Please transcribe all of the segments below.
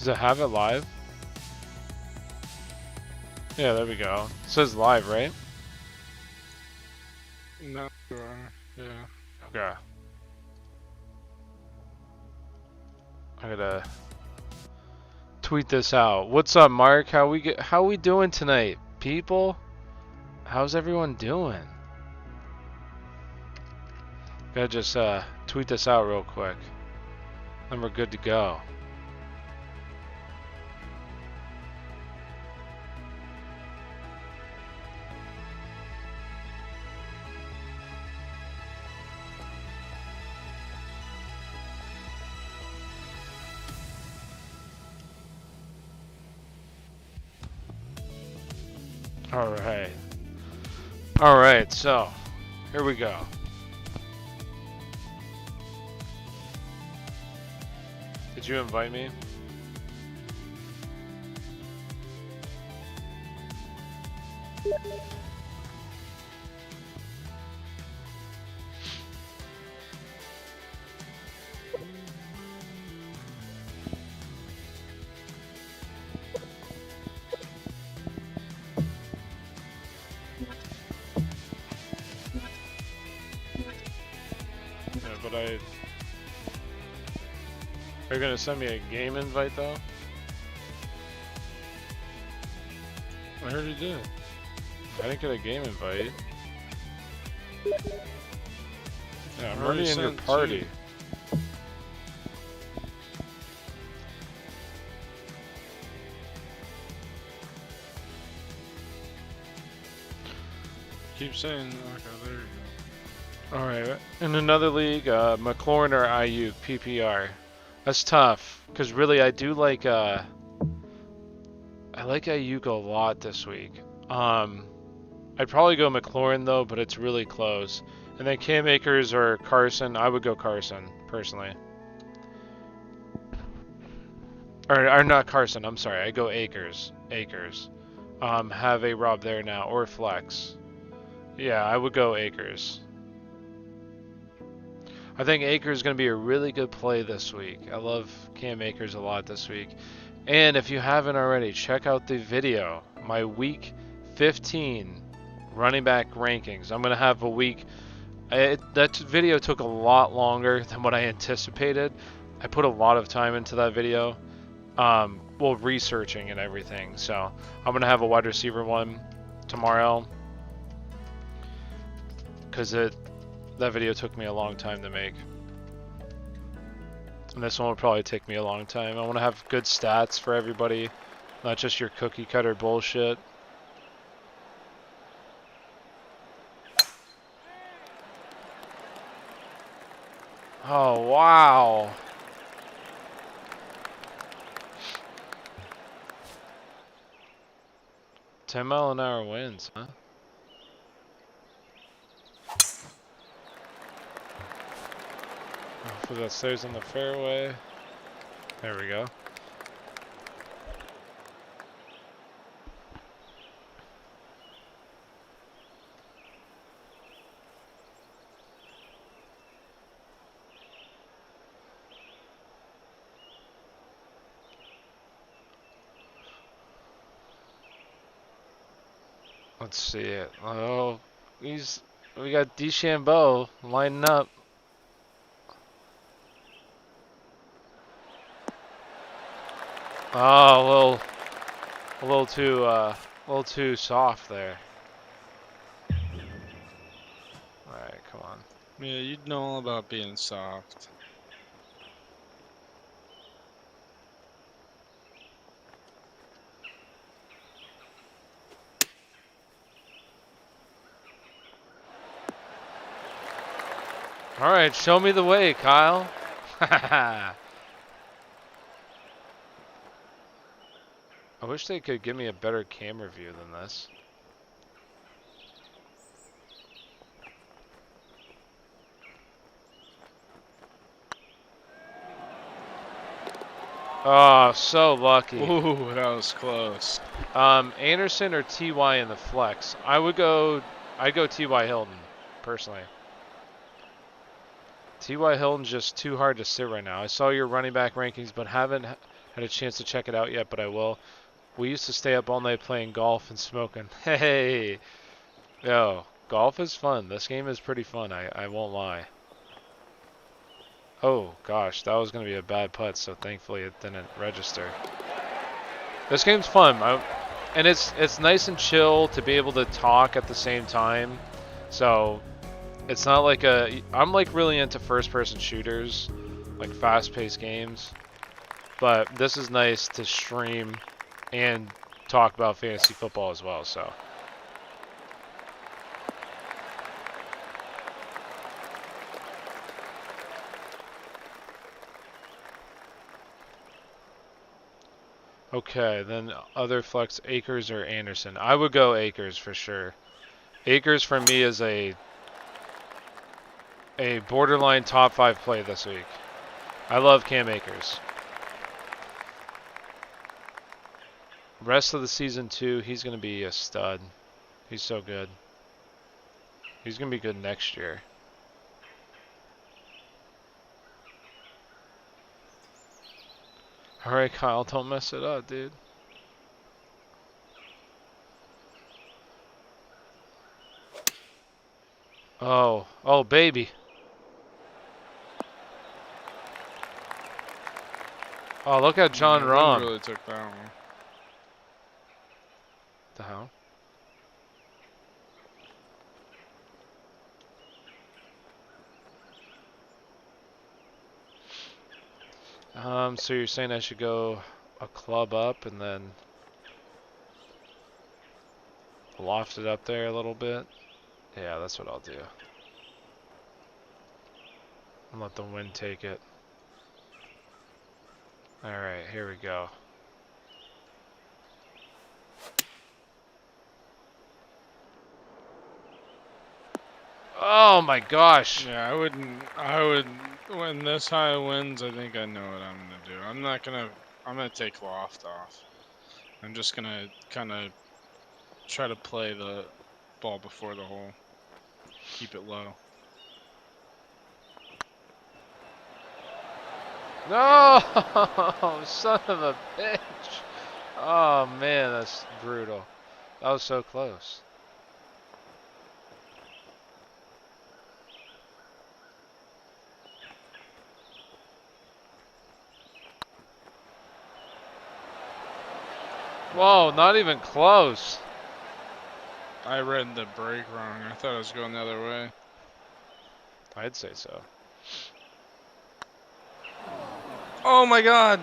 Does it have it live? Yeah, there we go. It says live, right? No, yeah. Okay. I gotta tweet this out. What's up, Mark? How we doing tonight, people? How's everyone doing? Gotta just tweet this out real quick. Then we're good to go. Alright. Alright, so here we go. Did you invite me? Yeah, but are you gonna send me a game invite though? I heard you did. I didn't get a game invite. Yeah, I'm I already in your sent party. Keep saying, okay, there you go. Alright, in another league, McLaurin or Ayuk, PPR. That's tough, because really I do like, I like Ayuk a lot this week. I'd probably go McLaurin though, but it's really close. And then Cam Akers or Carson, I would go Carson, personally. Or not Carson, I'm sorry, I go Akers. Have a Rob there now, or flex. Yeah, I would go Akers. I think Akers is going to be a really good play this week. I love Cam Akers a lot this week. And if you haven't already, check out the video, my week 15 running back rankings. I'm going to have a week. That video took a lot longer than what I anticipated. I put a lot of time into that video, well, researching and everything. So I'm going to have a wide receiver one tomorrow, because that video took me a long time to make. And this one will probably take me a long time. I want to have good stats for everybody, not just your cookie cutter bullshit. Oh, wow. $10-mile-an-hour winds, huh? Hopefully that stays on the fairway. There we go. Let's see it. Oh, we got DeChambeau lining up. Oh, a little too soft there. All right, come on. Yeah, you know all about being soft. All right, show me the way, Kyle. I wish they could give me a better camera view than this. Oh, so lucky. Ooh, that was close. Anderson or TY in the flex? I'd go TY Hilton, personally. T.Y. Hilton's just too hard to sit right now. I saw your running back rankings, but had a chance to check it out yet, but I will. We used to stay up all night playing golf and smoking. Hey, yo, golf is fun. This game is pretty fun. I won't lie. Oh gosh, that was gonna be a bad putt, so thankfully it didn't register. This game's fun, and it's nice and chill to be able to talk at the same time. So it's not like I'm like really into first-person shooters, like fast-paced games. But this is nice to stream and talk about fantasy football as well. So. Okay, then other flex, Akers or Anderson. I would go Akers for sure. Akers for me is a borderline top 5 play this week. I love Cam Akers. Rest of the season too, he's going to be a stud. He's so good. He's going to be good next year. Alright, Kyle, don't mess it up, dude. Oh, baby. Oh, look at John Rahm. Really took that one. The hell? So you're saying I should go a club up and then loft it up there a little bit? Yeah, that's what I'll do. And let the wind take it. Alright, here we go. Oh my gosh! Yeah, I would, when this high wins, I think I know what I'm gonna do. I'm gonna take loft off. I'm just gonna kind of try to play the ball before the hole. Keep it low. No! Son of a bitch! Oh man, that's brutal. That was so close. Whoa, not even close. I read the break wrong. I thought I was going the other way. I'd say so. Oh my god!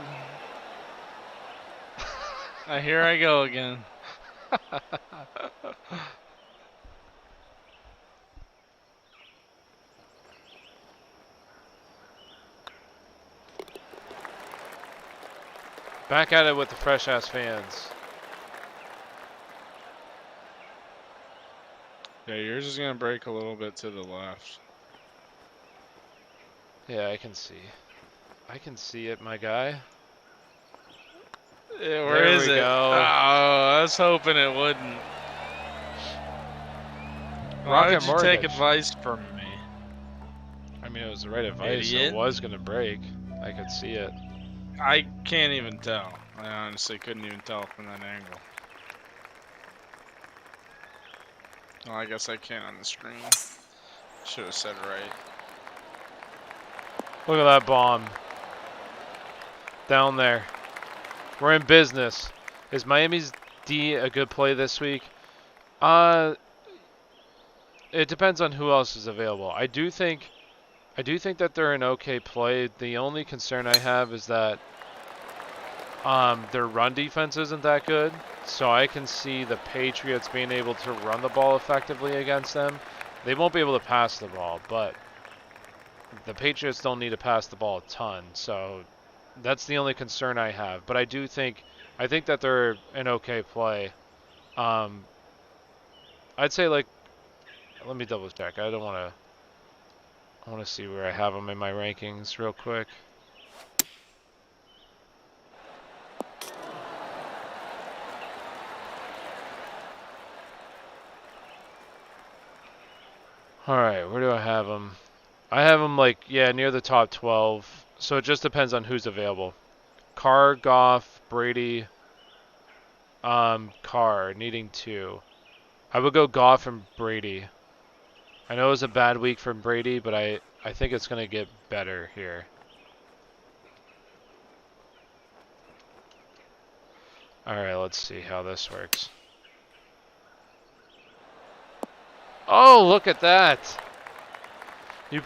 Here I go again. Back at it with the fresh ass fans. Yeah, yours is gonna break a little bit to the left. Yeah, I can see. I can see it, my guy. Yeah, where is it? Go. Oh, I was hoping it wouldn't. Why did you take advice from me? I mean, it was the right advice. Idiot. It was gonna break. I could see it. I can't even tell. I honestly couldn't even tell from that angle. Well, I guess I can't on the screen. Should have said right. Look at that bomb. Down there. We're in business. Is Miami's D a good play this week? It depends on who else is available. I do think that they're an okay play. The only concern I have is that their run defense isn't that good. So I can see the Patriots being able to run the ball effectively against them. They won't be able to pass the ball, but the Patriots don't need to pass the ball a ton. So that's the only concern I have. But I think that they're an okay play. I'd say, like, let me double check. I want to see where I have them in my rankings real quick. Alright, where do I have them? I have them, like, yeah, near the top 12. So it just depends on who's available. Carr, Goff, Brady, Carr, needing 2. I would go Goff and Brady. I know it was a bad week for Brady, but I think it's going to get better here. All right, let's see how this works. Oh, look at that. You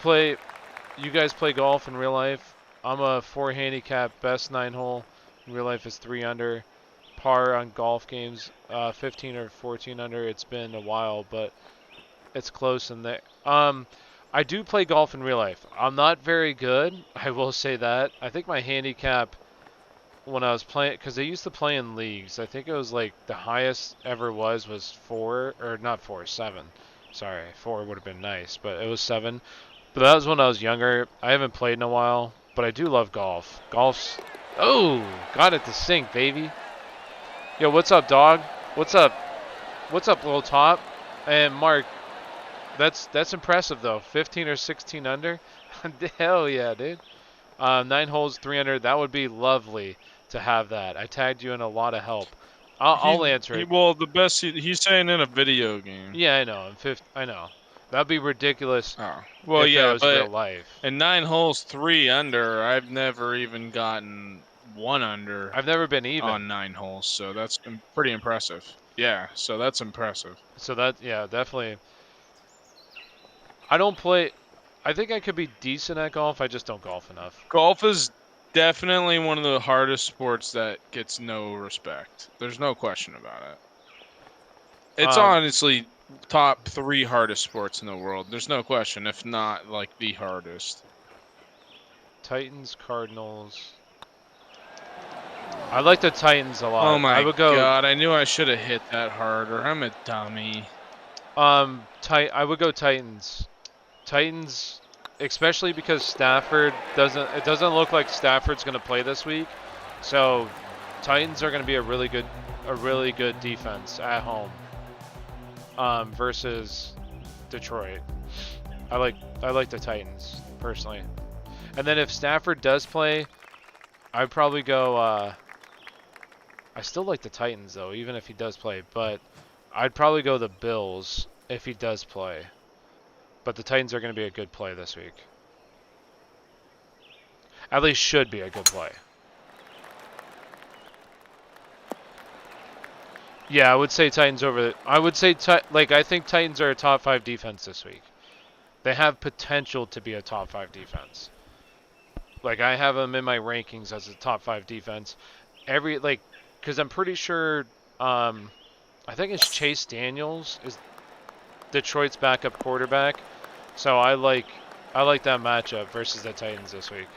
guys play golf in real life? I'm a 4 handicap, best 9 hole. In real life is 3 under. Par on golf games, 15 or 14 under. It's been a while, but it's close in there. I do play golf in real life. I'm not very good, I will say that. I think my handicap when I was playing, because I used to play in leagues, I think it was like the highest ever was 4, or not 4, 7. Sorry, 4 would have been nice, but it was 7. But that was when I was younger. I haven't played in a while, but I do love golf. Golf's... Oh, got it to sink, baby. Yo, what's up, dog? What's up? What's up, little top? And Mark, that's impressive, though. 15 or 16 under? Hell yeah, dude. 9 holes, 3 under. That would be lovely to have that. I tagged you in a lot of help. I'll answer it. Well, the best he's saying in a video game. Yeah, I know. I know. That'd be ridiculous. Oh, well, if yeah, it was but real life. in 9 holes, 3 under, I've never even gotten 1 under. I've never been even on 9 holes, so that's pretty impressive. Yeah, so that's impressive. So that, yeah, definitely. I don't play. I think I could be decent at golf. I just don't golf enough. Golf is definitely one of the hardest sports that gets no respect. There's no question about it. It's honestly top 3 hardest sports in the world. There's no question, if not like the hardest. Titans, Cardinals. I like the Titans a lot. Oh my God! I knew I should have hit that harder. I'm a dummy. I would go Titans. Titans, especially because Stafford doesn't. It doesn't look like Stafford's going to play this week, so Titans are going to be a really good defense at home. Versus Detroit. I like the Titans personally. And then if Stafford does play, I'd probably go. I still like the Titans though, even if he does play. But I'd probably go the Bills if he does play. But the Titans are going to be a good play this week. At least should be a good play. Yeah, I would say Titans over. I would say I think Titans are a top 5 defense this week. They have potential to be a top 5 defense. Like I have them in my rankings as a top 5 defense. Because I'm pretty sure. I think it's Chase Daniels is Detroit's backup quarterback. So I like that matchup versus the Titans this week.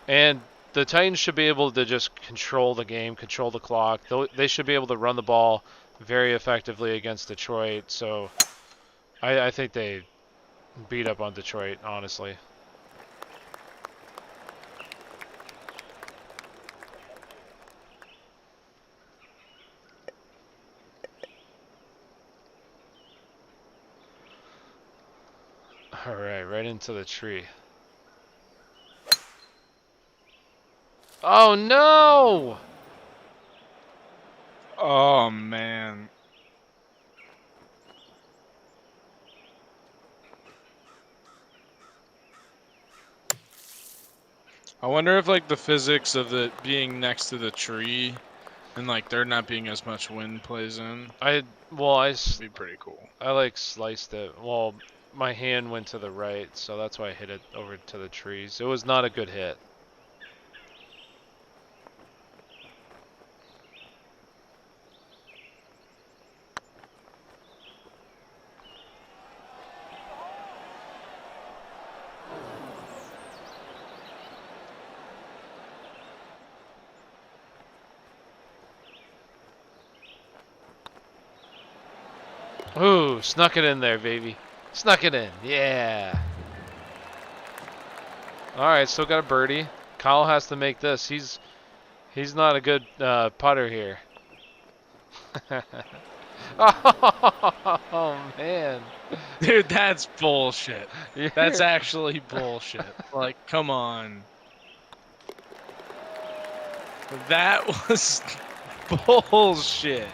And the Titans should be able to just control the game, control the clock. They should be able to run the ball very effectively against Detroit. So I think they beat up on Detroit, honestly. All right into the tree. Oh no! Oh man. I wonder if like the physics of it being next to the tree and like there not being as much wind plays in. It'd be pretty cool. I sliced it. Well, my hand went to the right, so that's why I hit it over to the trees. It was not a good hit. Ooh, snuck it in there, baby. Snuck it in. Yeah. All right, still got a birdie. Kyle has to make this. He's not a good putter here. Oh man. Dude, that's bullshit. That's actually bullshit. Like, come on. That was bullshit.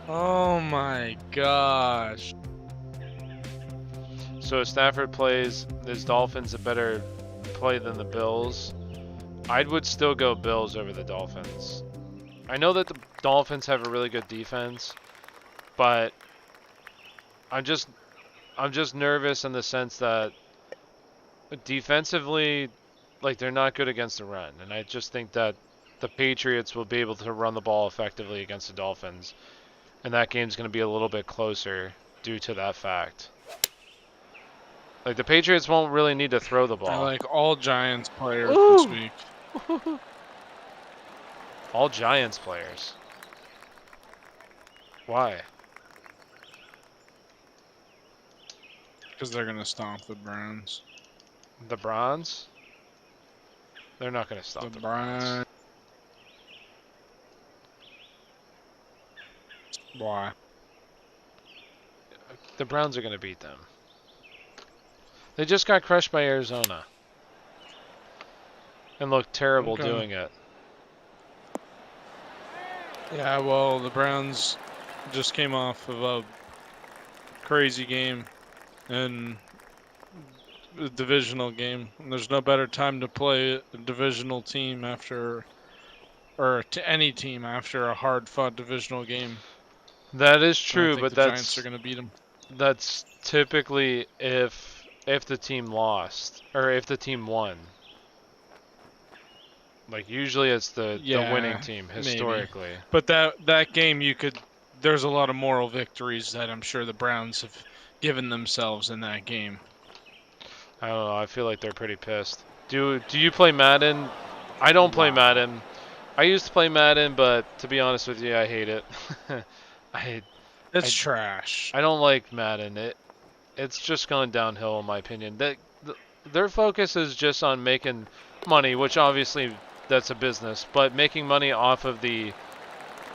Oh my gosh. So if Stafford plays, is Dolphins a better play than the Bills? I would still go Bills over the Dolphins. I know that the Dolphins have a really good defense, but I'm just nervous in the sense that defensively, like they're not good against the run, and I just think that the Patriots will be able to run the ball effectively against the Dolphins, and that game's going to be a little bit closer due to that fact. Like the Patriots won't really need to throw the I ball. like all Giants players this Ooh! week. All Giants players. Why? Because they're going to stomp the Browns. The Browns? They're not going to The stop the Browns. Browns. Why? The Browns are going to beat them. They just got crushed by Arizona. And looked terrible Okay. doing it. Yeah, well, the Browns just came off of a crazy game and a divisional game. And there's no better time to play a divisional team after, or to any team after a hard-fought divisional game. That is And I true, think but the Giants are going to beat them. that's typically if the team lost or if the team won. Like usually it's the winning team historically. Maybe. But that game there's a lot of moral victories that I'm sure the Browns have given themselves in that game. I don't know. I feel like they're pretty pissed. Do you play Madden? I don't play Wow. Madden. I used to play Madden, but to be honest with you, I hate it. It's I trash. I don't like Madden. It's just gone downhill in my opinion. Their focus is just on making money, which obviously that's a business, but making money off of the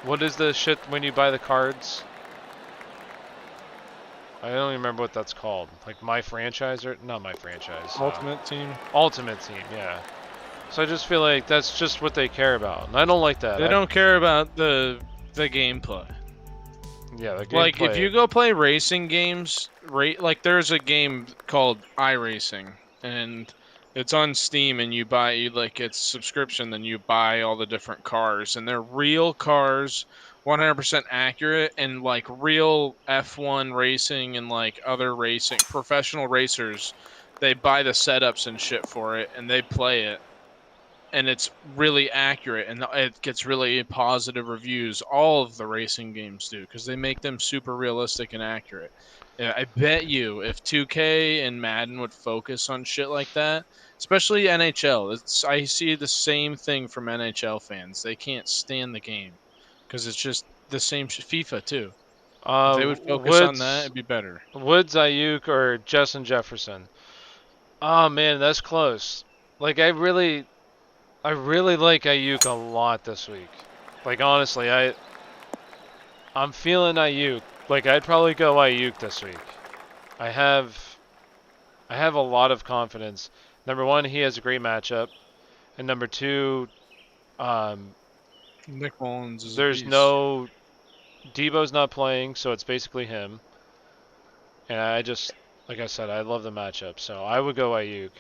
what is the shit when you buy the cards? I don't even remember what that's called. Like My Franchise or not My Franchise. Ultimate Team. Ultimate Team, yeah. So I just feel like that's just what they care about, and I don't like that. They don't care about the gameplay. Yeah, the gameplay. Like if you go play racing games, like there's a game called iRacing, and it's on Steam, and it's subscription, then you buy all the different cars, and they're real cars, 100% accurate, and like real F1 racing and like other racing professional racers, they buy the setups and shit for it, and they play it, and it's really accurate, and it gets really positive reviews. All of the racing games do because they make them super realistic and accurate. I bet you if 2K and Madden would focus on shit like that, especially NHL, I see the same thing from NHL fans. They can't stand the game because it's just the same FIFA too. If they would focus on that, it'd be better. Woods, Ayuk, or Justin Jefferson. Oh man, that's close. Like I really like Ayuk a lot this week. Like honestly, I'm feeling Ayuk. Like I'd probably go Ayuk this week. I have a lot of confidence. Number one, he has a great matchup, and number two, Nick Mullins is there's no Debo's not playing, so it's basically him. And I just, like I said, I love the matchup, so I would go Ayuk.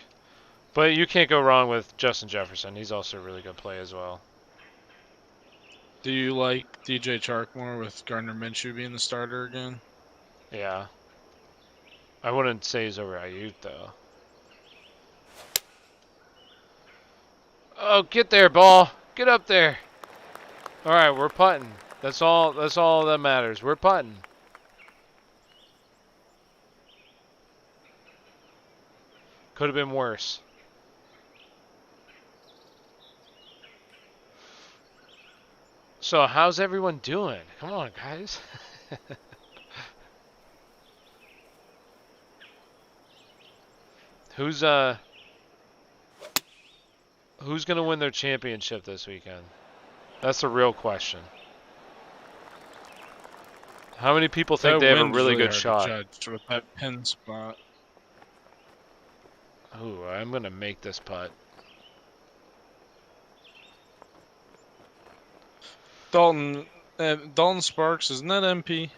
But you can't go wrong with Justin Jefferson. He's also a really good play as well. Do you like DJ Chark more with Gardner Minshew being the starter again? Yeah. I wouldn't say he's over Ayuk, though. Oh, get there, ball. Get up there. All right, we're putting. That's all that matters. We're putting. Could have been worse. So, how's everyone doing? Come on, guys. Who's going to win their championship this weekend? That's a real question. How many people think they have a really good shot? Judge with that pin spot. Ooh, I'm going to make this putt. Dalton Sparks, isn't that MP?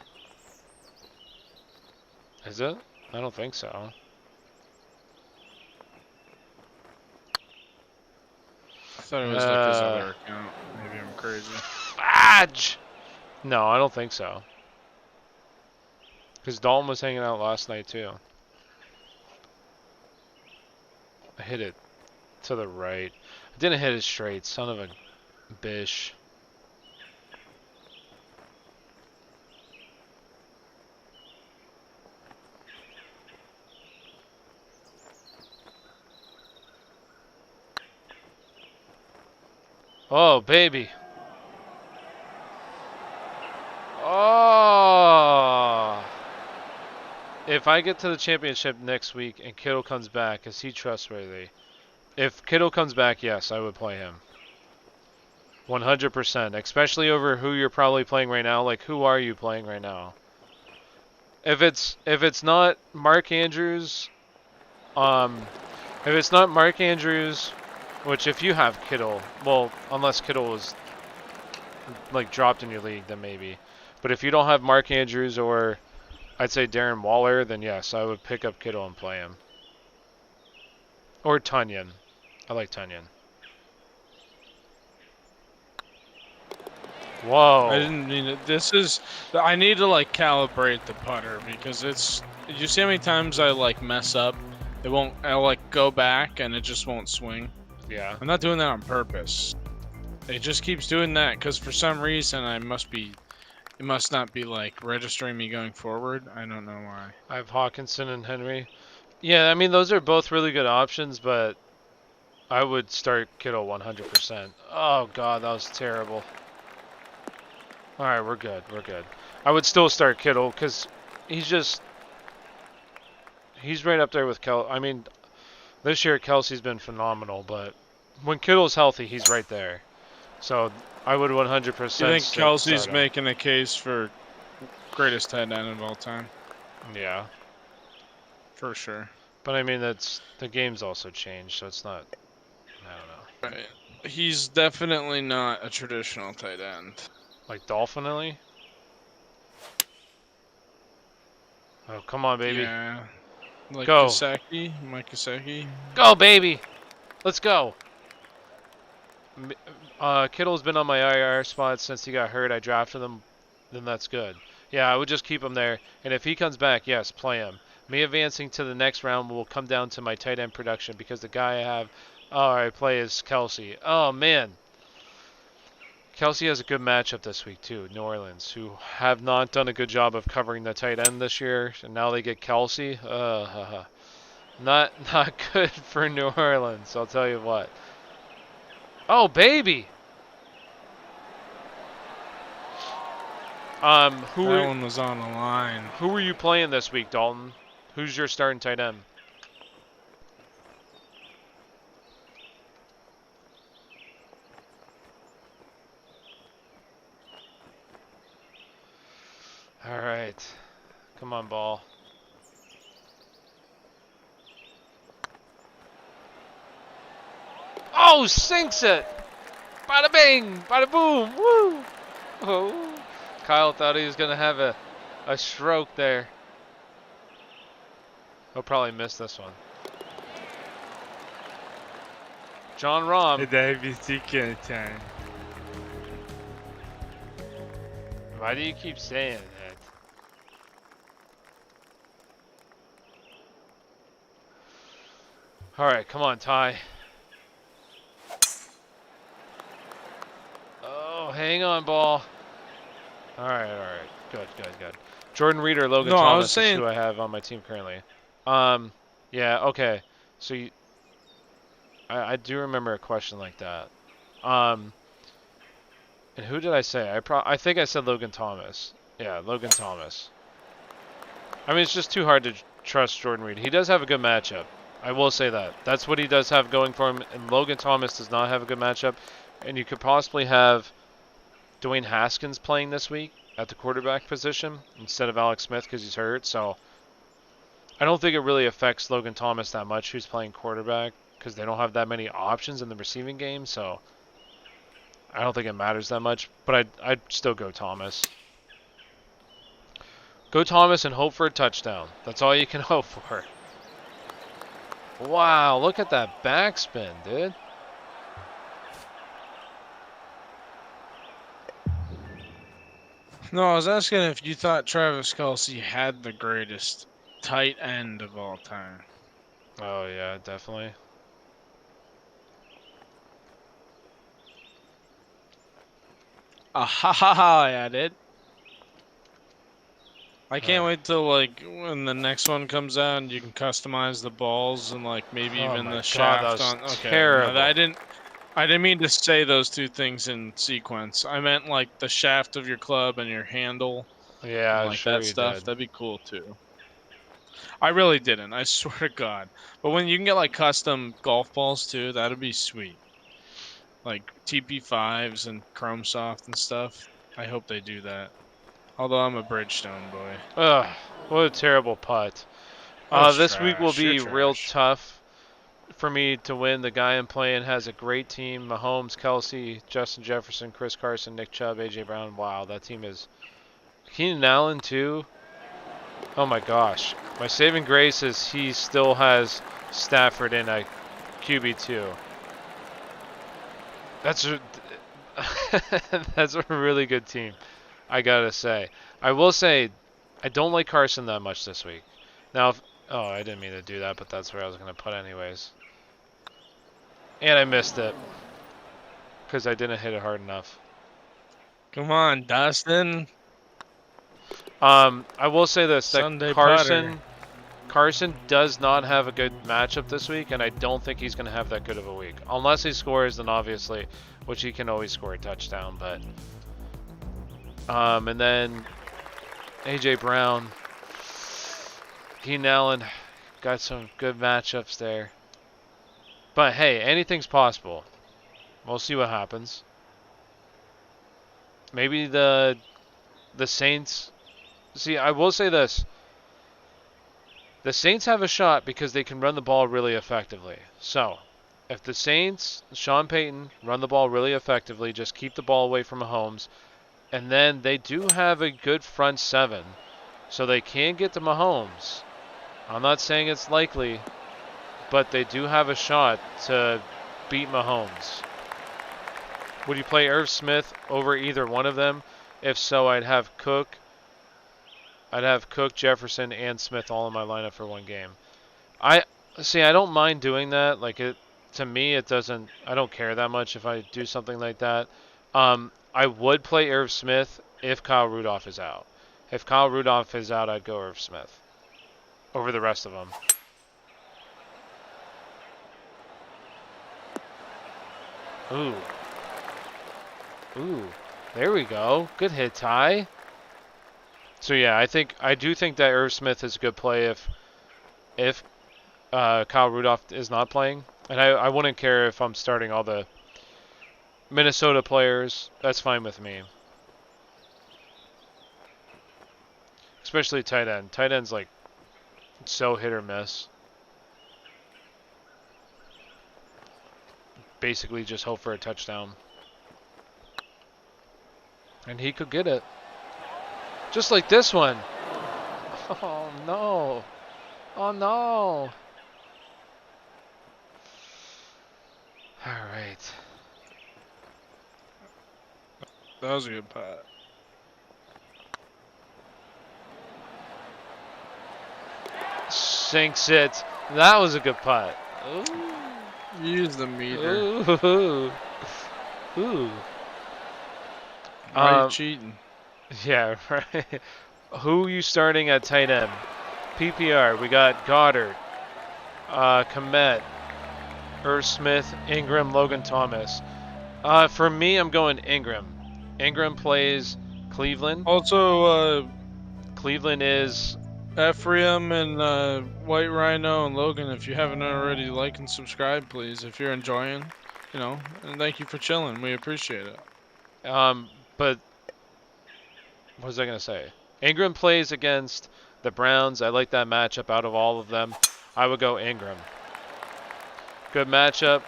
Is it? I don't think so. I thought it was like his other account. Maybe I'm crazy. Fudge! No, I don't think so. Because Dalton was hanging out last night too. I hit it to the right. I didn't hit it straight. Son of a bish. Oh, baby. Oh. If I get to the championship next week and Kittle comes back, is he trustworthy? If Kittle comes back, yes, I would play him. 100%, especially over who you're probably playing right now. Like, who are you playing right now? If it's not Mark Andrews, if it's not Mark Andrews, which if you have Kittle, well, unless Kittle was like dropped in your league, then maybe. But if you don't have Mark Andrews or I'd say Darren Waller, then yes, I would pick up Kittle and play him. Or Tunyon. I like Tunyon. Whoa. I didn't mean it. I need to like calibrate the putter because it's. You see how many times I like mess up? I'll like go back and it just won't swing. Yeah. I'm not doing that on purpose. It just keeps doing that because for some reason it must not be like registering me going forward. I don't know why. I have Hawkinson and Henry. Yeah, I mean, those are both really good options, but I would start Kittle 100%. Oh, God, that was terrible. All right, we're good. We're good. I would still start Kittle because he's right up there with Kel. I mean, this year Kelsey's been phenomenal, but when Kittle's healthy, he's right there. So I would 100%. Do you think Kelsey's start him. making a case for greatest tight end of all time? Yeah. For sure. But I mean, the game's also changed, so it's not. I don't know. Right. He's definitely not a traditional tight end. Like Dolphinally? Oh, come on, baby. Yeah. Like Go. Mike Gesicki. Go, baby. Let's go. Kittle's been on my IR spot since he got hurt. I drafted him. Then that's good. Yeah, I would just keep him there. And if he comes back, yes, play him. Me advancing to the next round will come down to my tight end production because the guy I play is Kelsey. Oh, man. Kelsey has a good matchup this week, too. New Orleans, who have not done a good job of covering the tight end this year. And now they get Kelsey. Not good for New Orleans, I'll tell you what. Oh, baby! That one was on the line. Who were you playing this week, Dalton? Who's your starting tight end? All right. Come on, ball. Oh, sinks it! Bada bing! Bada boom! Woo! Oh. Kyle thought he was going to have a stroke there. He'll probably miss this one. John Rahm. Why do you keep saying that? All right, come on, Ty. Oh, hang on, ball. All right. Good. Jordan Reed or Logan Thomas is who I have on my team currently. Yeah, okay. So I do remember a question like that. And who did I say? I think I said Logan Thomas. Yeah, Logan Thomas. I mean, it's just too hard to trust Jordan Reed. He does have a good matchup. I will say that. That's what he does have going for him. And Logan Thomas does not have a good matchup. And you could possibly have Dwayne Haskins playing this week at the quarterback position instead of Alex Smith because he's hurt. So I don't think it really affects Logan Thomas that much who's playing quarterback because they don't have that many options in the receiving game. So I don't think it matters that much, but I'd still go Thomas. Go Thomas and hope for a touchdown. That's all you can hope for. Wow, look at that backspin, dude. No, I was asking if you thought Travis Kelce had the greatest tight end of all time. Oh, yeah, definitely. Ah ha ha ha! I did. I can't wait till like when the next one comes out and you can customize the balls and like maybe Oh even my the god, that shaft was on. Okay, no, terrible. I didn't mean to say those two things in sequence. I meant like the shaft of your club and your handle and Yeah, like sure that you stuff. did. That'd be cool too. I really didn't. I swear to God. But when you can get like custom golf balls too, that'd be sweet. Like TP5s and Chrome Soft and stuff. I hope they do that. Although I'm a Bridgestone boy. Ugh, what a terrible putt. That was This week will trash. You're be real trash. tough for me to win. The guy I'm playing has a great team. Mahomes, Kelsey, Justin Jefferson, Chris Carson, Nick Chubb, A.J. Brown. Wow, that team is... Keenan Allen, too. Oh my gosh. My saving grace is he still has Stafford in a QB2. That's a, that's a really good team, I gotta say. I will say, I don't like Carson that much this week. Now, oh, I didn't mean to do that, but that's where I was gonna put anyways. And I missed it because I didn't hit it hard enough. Come on, Dustin. I will say this: that Sunday putter. Carson does not have a good matchup this week, and I don't think he's going to have that good of a week. Unless he scores, then obviously, which he can always score a touchdown. But and then A.J. Brown, Keenan Allen, got some good matchups there. But hey, anything's possible. We'll see what happens. Maybe the Saints. See, I will say this. The Saints have a shot because they can run the ball really effectively. So, if the Saints, Sean Payton, run the ball really effectively, just keep the ball away from Mahomes, and then they do have a good front seven, so they can get to Mahomes. I'm not saying it's likely, but they do have a shot to beat Mahomes. Would you play Irv Smith over either one of them? If so, I'd have Cook, Jefferson, and Smith all in my lineup for one game. I don't mind doing that. Like to me, it doesn't. I don't care that much if I do something like that. I would play Irv Smith if Kyle Rudolph is out. If Kyle Rudolph is out, I'd go Irv Smith over the rest of them. Ooh, there we go. Good hit, Ty. So yeah, I do think that Irv Smith is a good play if Kyle Rudolph is not playing, and I wouldn't care if I'm starting all the Minnesota players. That's fine with me. Especially tight end. Tight end's like so hit or miss. Basically just hope for a touchdown. And he could get it. Just like this one. Oh no. Oh no. Alright. That was a good putt. Sinks it. That was a good putt. Ooh. Use the meter. Ooh. Ooh. Why are you cheating? Yeah, right. Who you starting at tight end? PPR, we got Goddard, Komet, Irv Smith, Ingram, Logan Thomas. For me, I'm going Ingram. Ingram plays Cleveland. Also, Cleveland is... Ephraim and White Rhino and Logan, if you haven't already, like and subscribe, please. If you're enjoying, and thank you for chilling. We appreciate it. But what was I going to say? Ingram plays against the Browns. I like that matchup out of all of them. I would go Ingram. Good matchup.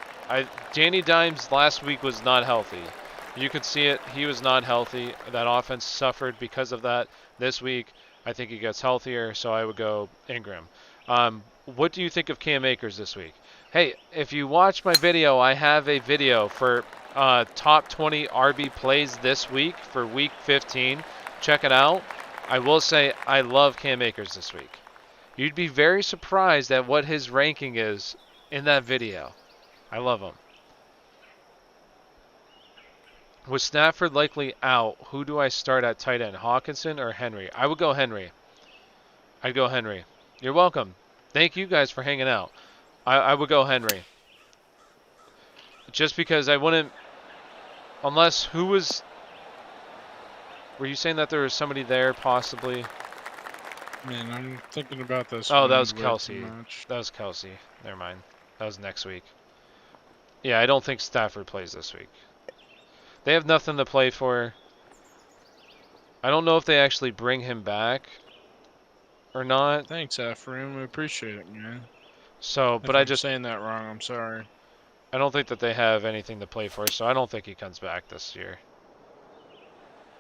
Danny Dimes last week was not healthy. You could see it. He was not healthy. That offense suffered because of that. This week, I think he gets healthier, so I would go Ingram. What do you think of Cam Akers this week? Hey, if you watch my video, I have a video for top 20 RB plays this week for week 15. Check it out. I will say I love Cam Akers this week. You'd be very surprised at what his ranking is in that video. I love him. With Stafford likely out, who do I start at tight end, Hawkinson or Henry? I would go Henry. I'd go Henry. You're welcome. Thank you guys for hanging out. I would go Henry. Just because I wouldn't, unless who was, were you saying that there was somebody there possibly? Man, I'm thinking about this. Oh, that was way Kelsey. too much. That was Kelsey. Never mind. That was next week. Yeah, I don't think Stafford plays this week. They have nothing to play for. I don't know if they actually bring him back or not. Thanks, Ephraim. I appreciate it, man. So, If but I I'm just, saying that wrong, I'm sorry. I don't think that they have anything to play for, so I don't think he comes back this year.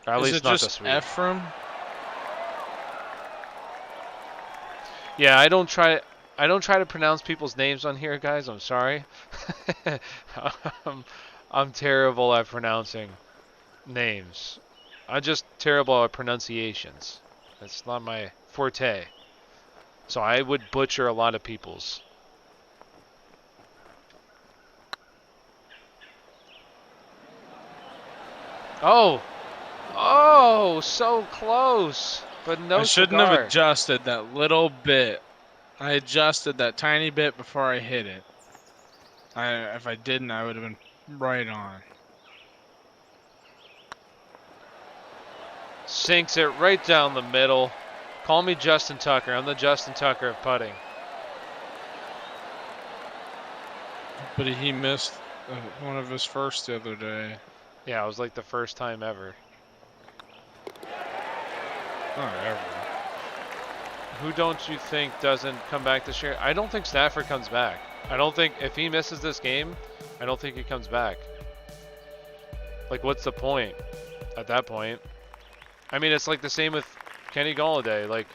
Or at Is least it not just this week. Ephraim? Yeah, I don't try to pronounce people's names on here, guys. I'm sorry. I'm terrible at pronouncing names. I'm just terrible at pronunciations. That's not my forte. So I would butcher a lot of people's. Oh! Oh, so close. But no I shouldn't cigar. have adjusted that little bit. I adjusted that tiny bit before I hit it. If I didn't, I would have been right on. Sinks it right down the middle. Call me Justin Tucker. I'm the Justin Tucker of putting. But he missed one of his first the other day. Yeah, it was like the first time ever. Not ever. Who don't you think doesn't come back this year? I don't think Stafford comes back. I don't think, if he misses this game, I don't think he comes back. Like, what's the point at that point? I mean, it's like the same with Kenny Golladay. Like,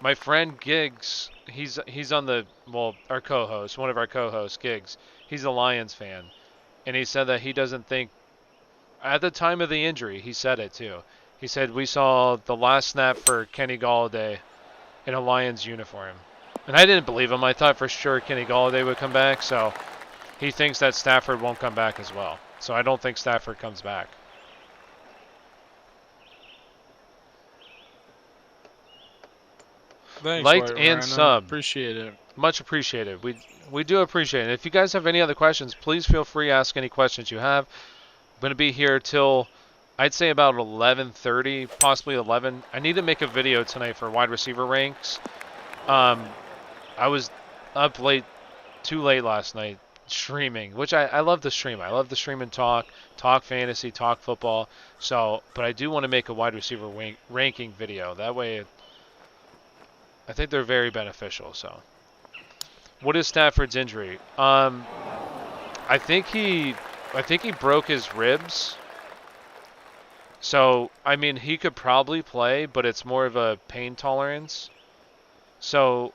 my friend Giggs, he's on the, well, our co-host, one of our co-hosts, Giggs. He's a Lions fan. And he said that he doesn't think, at the time of the injury, he said it too. He said, we saw the last snap for Kenny Golladay in a Lions uniform. And I didn't believe him. I thought for sure Kenny Golladay would come back. So he thinks that Stafford won't come back as well. So I don't think Stafford comes back. Thanks, Liked White and Rhino. subbed. Appreciate it. Much appreciated. We do appreciate it. If you guys have any other questions, please feel free to ask any questions you have. I'm going to be here till, I'd say about 11:30, possibly 11. I need to make a video tonight for wide receiver ranks. I was up late, too late last night, streaming, which I love to stream. I love to stream and talk fantasy, talk football. So, but I do want to make a wide receiver ranking video. That way, I think they're very beneficial. So, what is Stafford's injury? I think he broke his ribs. So, I mean, he could probably play, but it's more of a pain tolerance. So,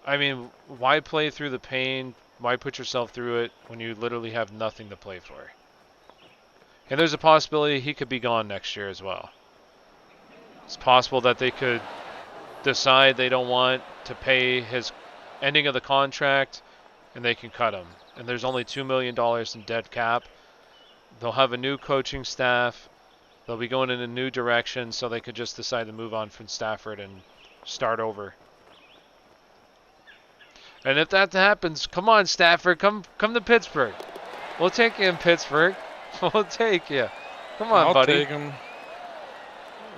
I mean, why play through the pain? Why put yourself through it when you literally have nothing to play for? And there's a possibility he could be gone next year as well. It's possible that they could decide they don't want to pay his ending of the contract and they can cut him. And there's only $2 million in dead cap. They'll have a new coaching staff. They'll be going in a new direction, so they could just decide to move on from Stafford and start over. And if that happens, come on, Stafford, come to Pittsburgh. We'll take you in Pittsburgh. We'll take you. Come on, I'll buddy. take him.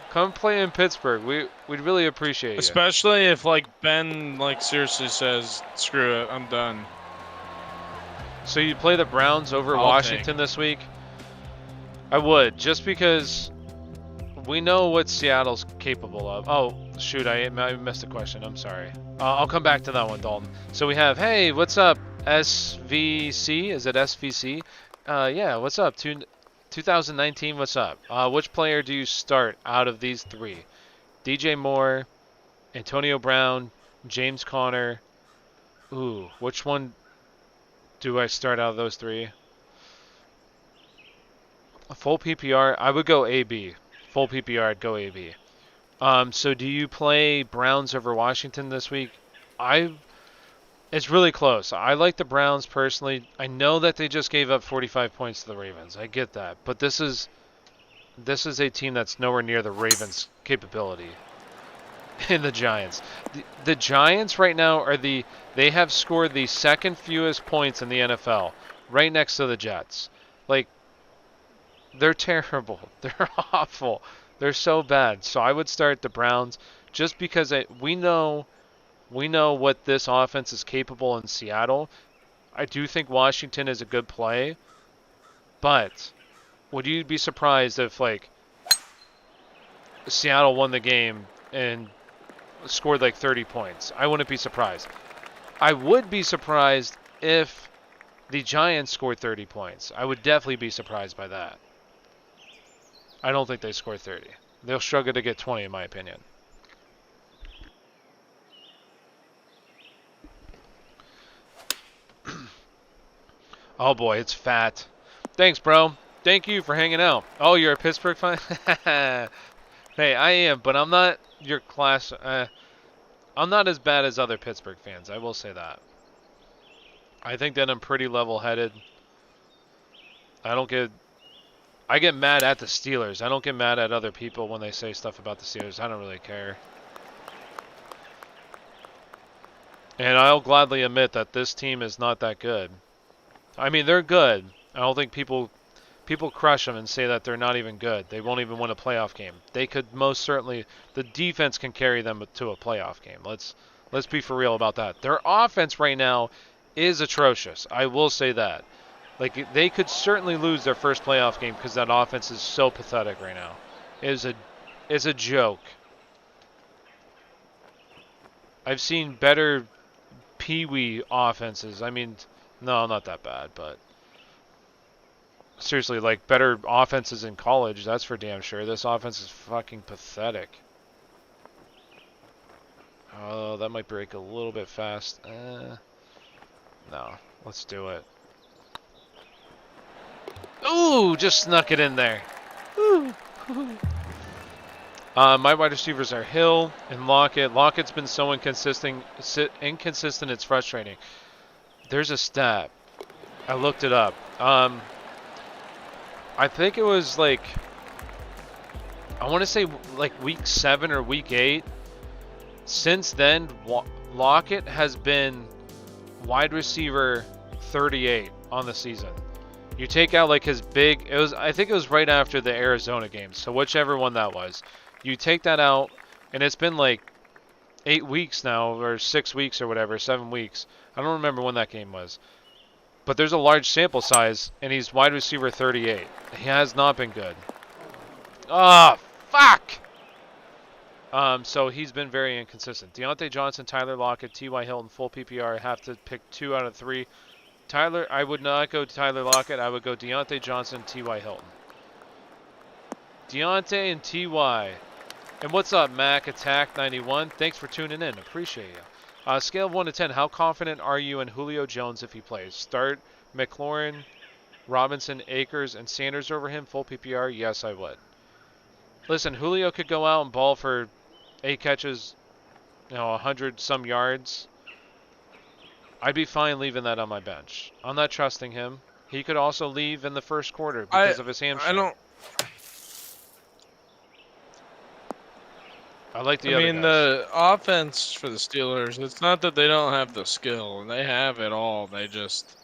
Come play in Pittsburgh. We'd really appreciate you. Especially if Ben seriously says, "Screw it, I'm done." So you play the Browns over I'll Washington this week? I would, just because we know what Seattle's capable of. Oh, shoot, I missed a question. I'm sorry. I'll come back to that one, Dalton. So we have, hey, what's up, SVC? Is it SVC? Yeah, what's up? 2019, what's up? Which player do you start out of these three? DJ Moore, Antonio Brown, James Conner. Ooh, which one do I start out of those three? A full PPR, I would go AB. Full PPR, I'd go AB. So do you play Browns over Washington this week? It's really close. I like the Browns personally. I know that they just gave up 45 points to the Ravens. I get that, but this is a team that's nowhere near the Ravens' capability. And the Giants. The Giants right now they have scored the second fewest points in the NFL, right next to the Jets. Like, they're terrible. They're awful. They're so bad. So I would start the Browns just because we know what this offense is capable in Seattle. I do think Washington is a good play, but would you be surprised if like Seattle won the game and scored like 30 points? I wouldn't be surprised. I would be surprised if the Giants scored 30 points. I would definitely be surprised by that. I don't think they score 30. They'll struggle to get 20 in my opinion. Oh boy, it's fat. Thanks, bro. Thank you for hanging out. Oh, you're a Pittsburgh fan? Hey, I am, but I'm not your class. I'm not as bad as other Pittsburgh fans. I will say that. I think that I'm pretty level-headed. I get mad at the Steelers. I don't get mad at other people when they say stuff about the Steelers. I don't really care. And I'll gladly admit that this team is not that good. I mean, they're good. I don't think people crush them and say that they're not even good. They won't even win a playoff game. They could most certainly. The defense can carry them to a playoff game. Let's be for real about that. Their offense right now is atrocious. I will say that. Like, they could certainly lose their first playoff game because that offense is so pathetic right now. It's a joke. I've seen better peewee offenses. I mean, no, not that bad, but seriously, like better offenses in college, that's for damn sure. This offense is fucking pathetic. Oh, that might break a little bit fast. No, let's do it. Ooh, just snuck it in there. Ooh. My wide receivers are Hill and Lockett. Lockett's been so inconsistent. It's frustrating. There's a stat. I looked it up. I think it was like, I want to say like week 7 or week 8. Since then, Lockett has been wide receiver 38 on the season. You take out like his big, I think it was right after the Arizona game. So whichever one that was, you take that out, and it's been like 8 weeks now, or 6 weeks or whatever, 7 weeks. I don't remember when that game was. But there's a large sample size, and he's wide receiver 38. He has not been good. Ah, fuck! So he's been very inconsistent. Deontay Johnson, Tyler Lockett, T.Y. Hilton, full PPR. I have to pick 2 out of 3. I would not go Tyler Lockett. I would go Deontay Johnson, T.Y. Hilton. Deontay and T.Y. And what's up, Mac Attack 91? Thanks for tuning in. Appreciate you. Scale of 1 to 10. How confident are you in Julio Jones if he plays? Start McLaurin, Robinson, Akers, and Sanders over him. Full PPR? Yes, I would. Listen, Julio could go out and ball for 8 catches, 100 some yards. I'd be fine leaving that on my bench. I'm not trusting him. He could also leave in the first quarter because of his hamstring. I like the other guys. The offense for the Steelers, it's not that they don't have the skill. They have it all. They just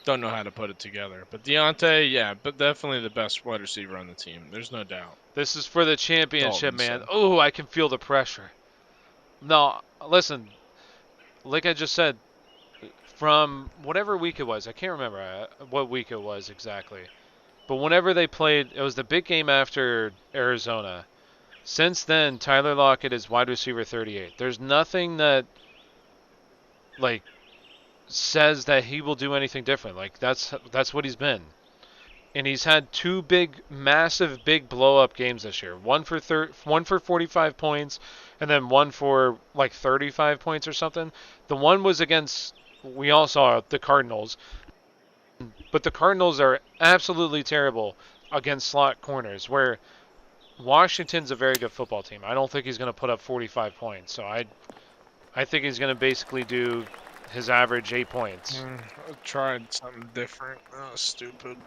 don't know how to put it together. But Deontay, yeah, but definitely the best wide receiver on the team. There's no doubt. This is for the championship, man. Oh, I can feel the pressure. No, listen, like I just said, from whatever week it was, I can't remember what week it was exactly. But whenever they played, it was the big game after Arizona. Since then, Tyler Lockett is wide receiver 38. There's nothing that, like, says that he will do anything different. Like, that's what he's been. and he's had two massive, big blow-up games this year. One for 45 points, and then one for like 35 points or something. The one was against, we all saw the Cardinals, but the Cardinals are absolutely terrible against slot corners. Where Washington's a very good football team. I don't think he's going to put up 45 points. So I think he's going to basically do his average 8 points. I tried something different. That was stupid.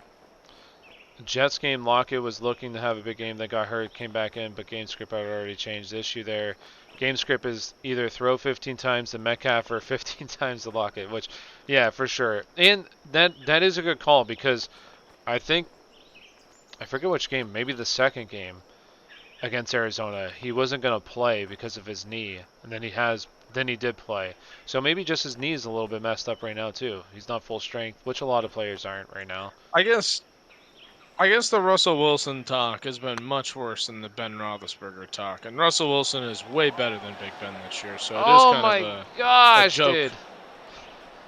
Jets game, Lockett was looking to have a big game that got hurt, came back in, but game script had already changed. The issue there, game script is either throw 15 times to Metcalf or 15 times to Lockett, which, yeah, for sure. And that is a good call because I think, I forget which game, maybe the second game against Arizona, he wasn't going to play because of his knee, and then he did play. So maybe just his knee is a little bit messed up right now too. He's not full strength, which a lot of players aren't right now. I guess the Russell Wilson talk has been much worse than the Ben Roethlisberger talk, and Russell Wilson is way better than Big Ben this year. So it is Oh kind of my a gosh, joke dude.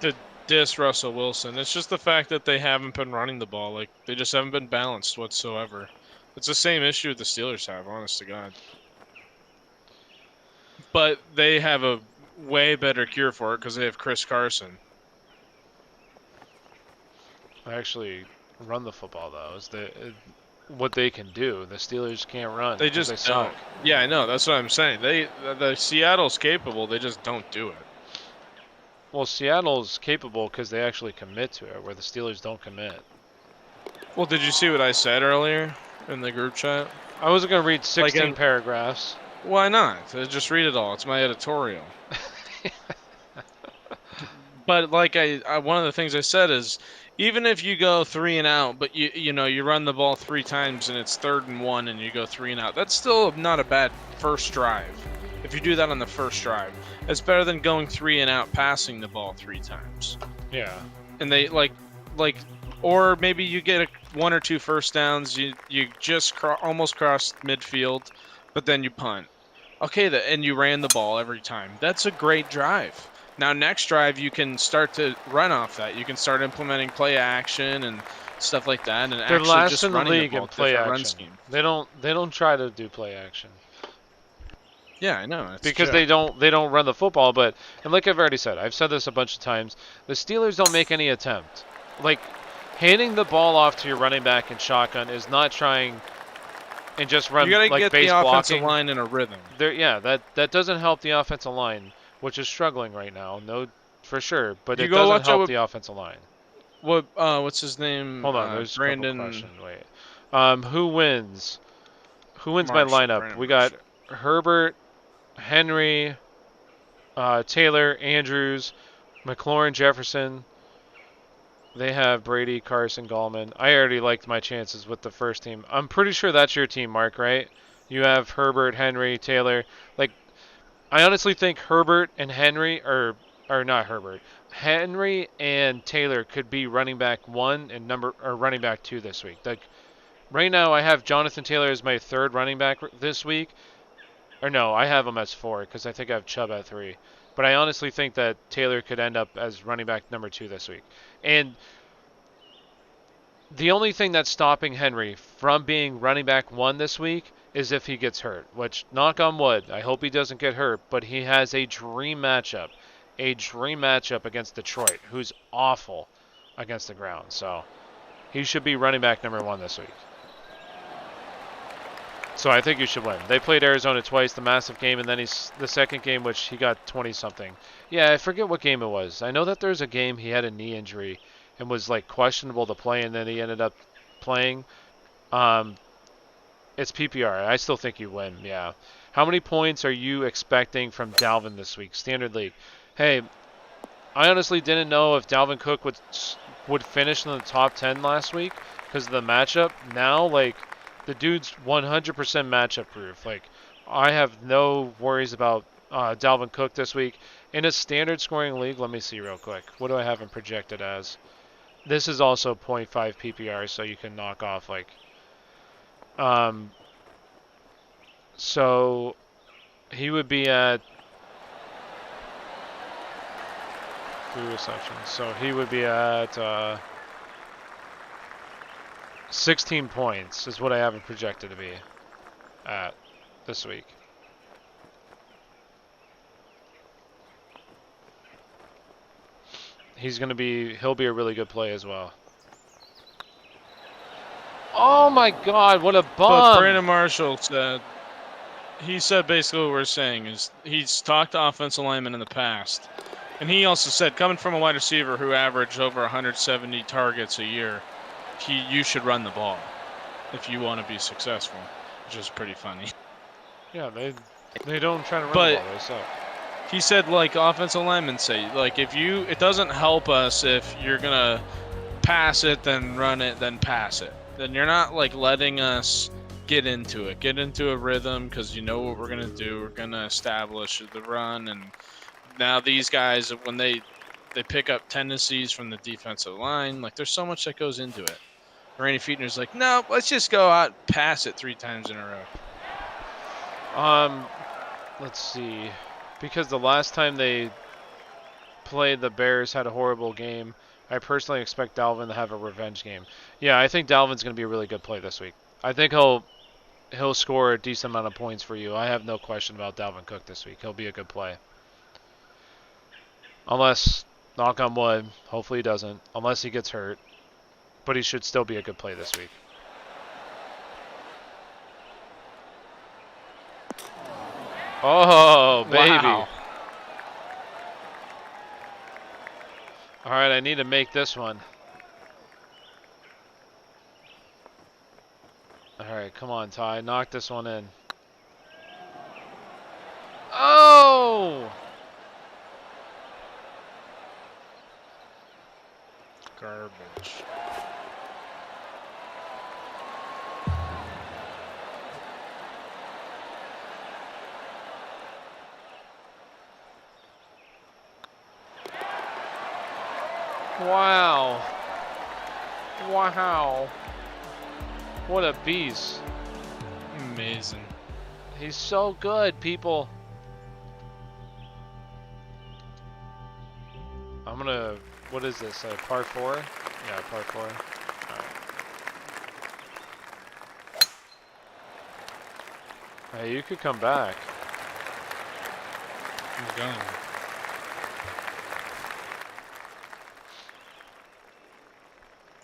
to diss Russell Wilson. It's just the fact that they haven't been running the ball. Like, they just haven't been balanced whatsoever. It's the same issue the Steelers have, honest to God. But they have a way better cure for it because they have Chris Carson. Actually run the football though is what they can do. The Steelers can't run. They 'cause just they don't. suck. Yeah, I know. That's what I'm saying. The Seattle's capable. They just don't do it. Well, Seattle's capable because they actually commit to it, where the Steelers don't commit. Well, did you see what I said earlier in the group chat? I wasn't gonna read 16 paragraphs. Why not? Just read it all. It's my editorial. But like one of the things I said is, even if you go 3 and out, but you run the ball 3 times and it's 3rd and 1 and you go 3 and out, that's still not a bad first drive. If you do that on the first drive, it's better than going 3 and out, passing the ball 3 times. Yeah. And they or maybe you get 1 or 2 first downs. You just almost crossed midfield, but then you punt. Okay, and you ran the ball every time. That's a great drive. Now, next drive, you can start to run off that. You can start implementing play action and stuff like that, and They're actually last just in the running league the ball, in play different run action. scheme. They don't try to do play action. Yeah, I know. Because they don't run the football, and like I've already said, I've said this a bunch of times, the Steelers don't make any attempt. Like, handing the ball off to your running back in shotgun is not trying and just run you gotta like get base the offensive blocking. line in a rhythm. That doesn't help the offensive line, which is struggling right now. No, for sure, but You it go doesn't watch help the offensive line. what's his name? Hold on, there's Brandon. a couple questions. Wait, who wins? Who wins my lineup? Brandon We got Marshall. Herbert, Henry, Taylor, Andrews, McLaurin, Jefferson. They have Brady, Carson, Gallman. I already liked my chances with the first team. I'm pretty sure that's your team, Mark, right? You have Herbert, Henry, Taylor. Like, I honestly think Herbert and Henry, or not Herbert, Henry and Taylor could be running back 1 and running back 2 this week. Like, right now, I have Jonathan Taylor as my 3rd running back this week. Or no, I have him as 4 because I think I have Chubb at 3. But I honestly think that Taylor could end up as running back number 2 this week. And the only thing that's stopping Henry from being running back 1 this week is if he gets hurt, which, knock on wood, I hope he doesn't get hurt, but he has a dream matchup against Detroit, who's awful against the ground. So he should be running back number 1 this week. So I think you should win. They played Arizona twice, the massive game, and then the second game, which he got 20-something. Yeah, I forget what game it was. I know that there's a game he had a knee injury and was like questionable to play, and then he ended up playing. It's PPR. I still think you win, yeah. How many points are you expecting from Dalvin this week? Standard League. Hey, I honestly didn't know if Dalvin Cook would finish in the top 10 last week because of the matchup. Now, like, the dude's 100% matchup proof. Like, I have no worries about Dalvin Cook this week. In a standard scoring league, let me see real quick. What do I have him projected as? This is also 0.5 PPR, so you can knock off, like... So, he would be at... Through receptions. So, he would be at... 16 points is what I have it projected to be at this week. He'll be a really good play as well. Oh my God, what a bum! But Brandon Marshall said, he said basically what we're saying is he's talked to offensive linemen in the past. And he also said, coming from a wide receiver who averaged over 170 targets a year, you should run the ball if you want to be successful, which is pretty funny. Yeah, they don't try to run But the ball, they suck. he said, like offensive linemen say, like it doesn't help us if you're gonna pass it, then run it, then pass it. Then you're not like letting us get into a rhythm, because you know what we're gonna do. We're gonna establish the run, and now these guys, when they pick up tendencies from the defensive line, like there's so much that goes into it. Randy Fiedner's like, no, let's just go out and pass it 3 times in a row. Let's see. Because the last time they played, the Bears had a horrible game. I personally expect Dalvin to have a revenge game. Yeah, I think Dalvin's going to be a really good play this week. I think he'll score a decent amount of points for you. I have no question about Dalvin Cook this week. He'll be a good play. Unless, knock on wood, hopefully he doesn't. Unless he gets hurt. But he should still be a good play this week. Oh, baby. Wow. All right, I need to make this one. All right, come on, Ty. Knock this one in. Oh! Garbage. Wow. Wow. What a beast. Amazing. He's so good, people. I'm gonna, what is this, par 4? Yeah, par 4. Alright. Hey, you could come back. I'm going.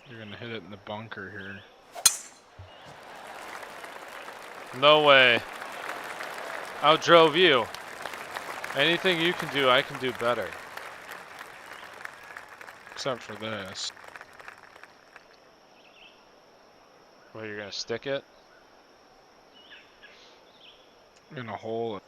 You're gonna hit it in the bunker here. No way. Outdrove you. Anything you can do, I can do better. Except for this. Well, you're gonna stick it? I'm gonna hole it.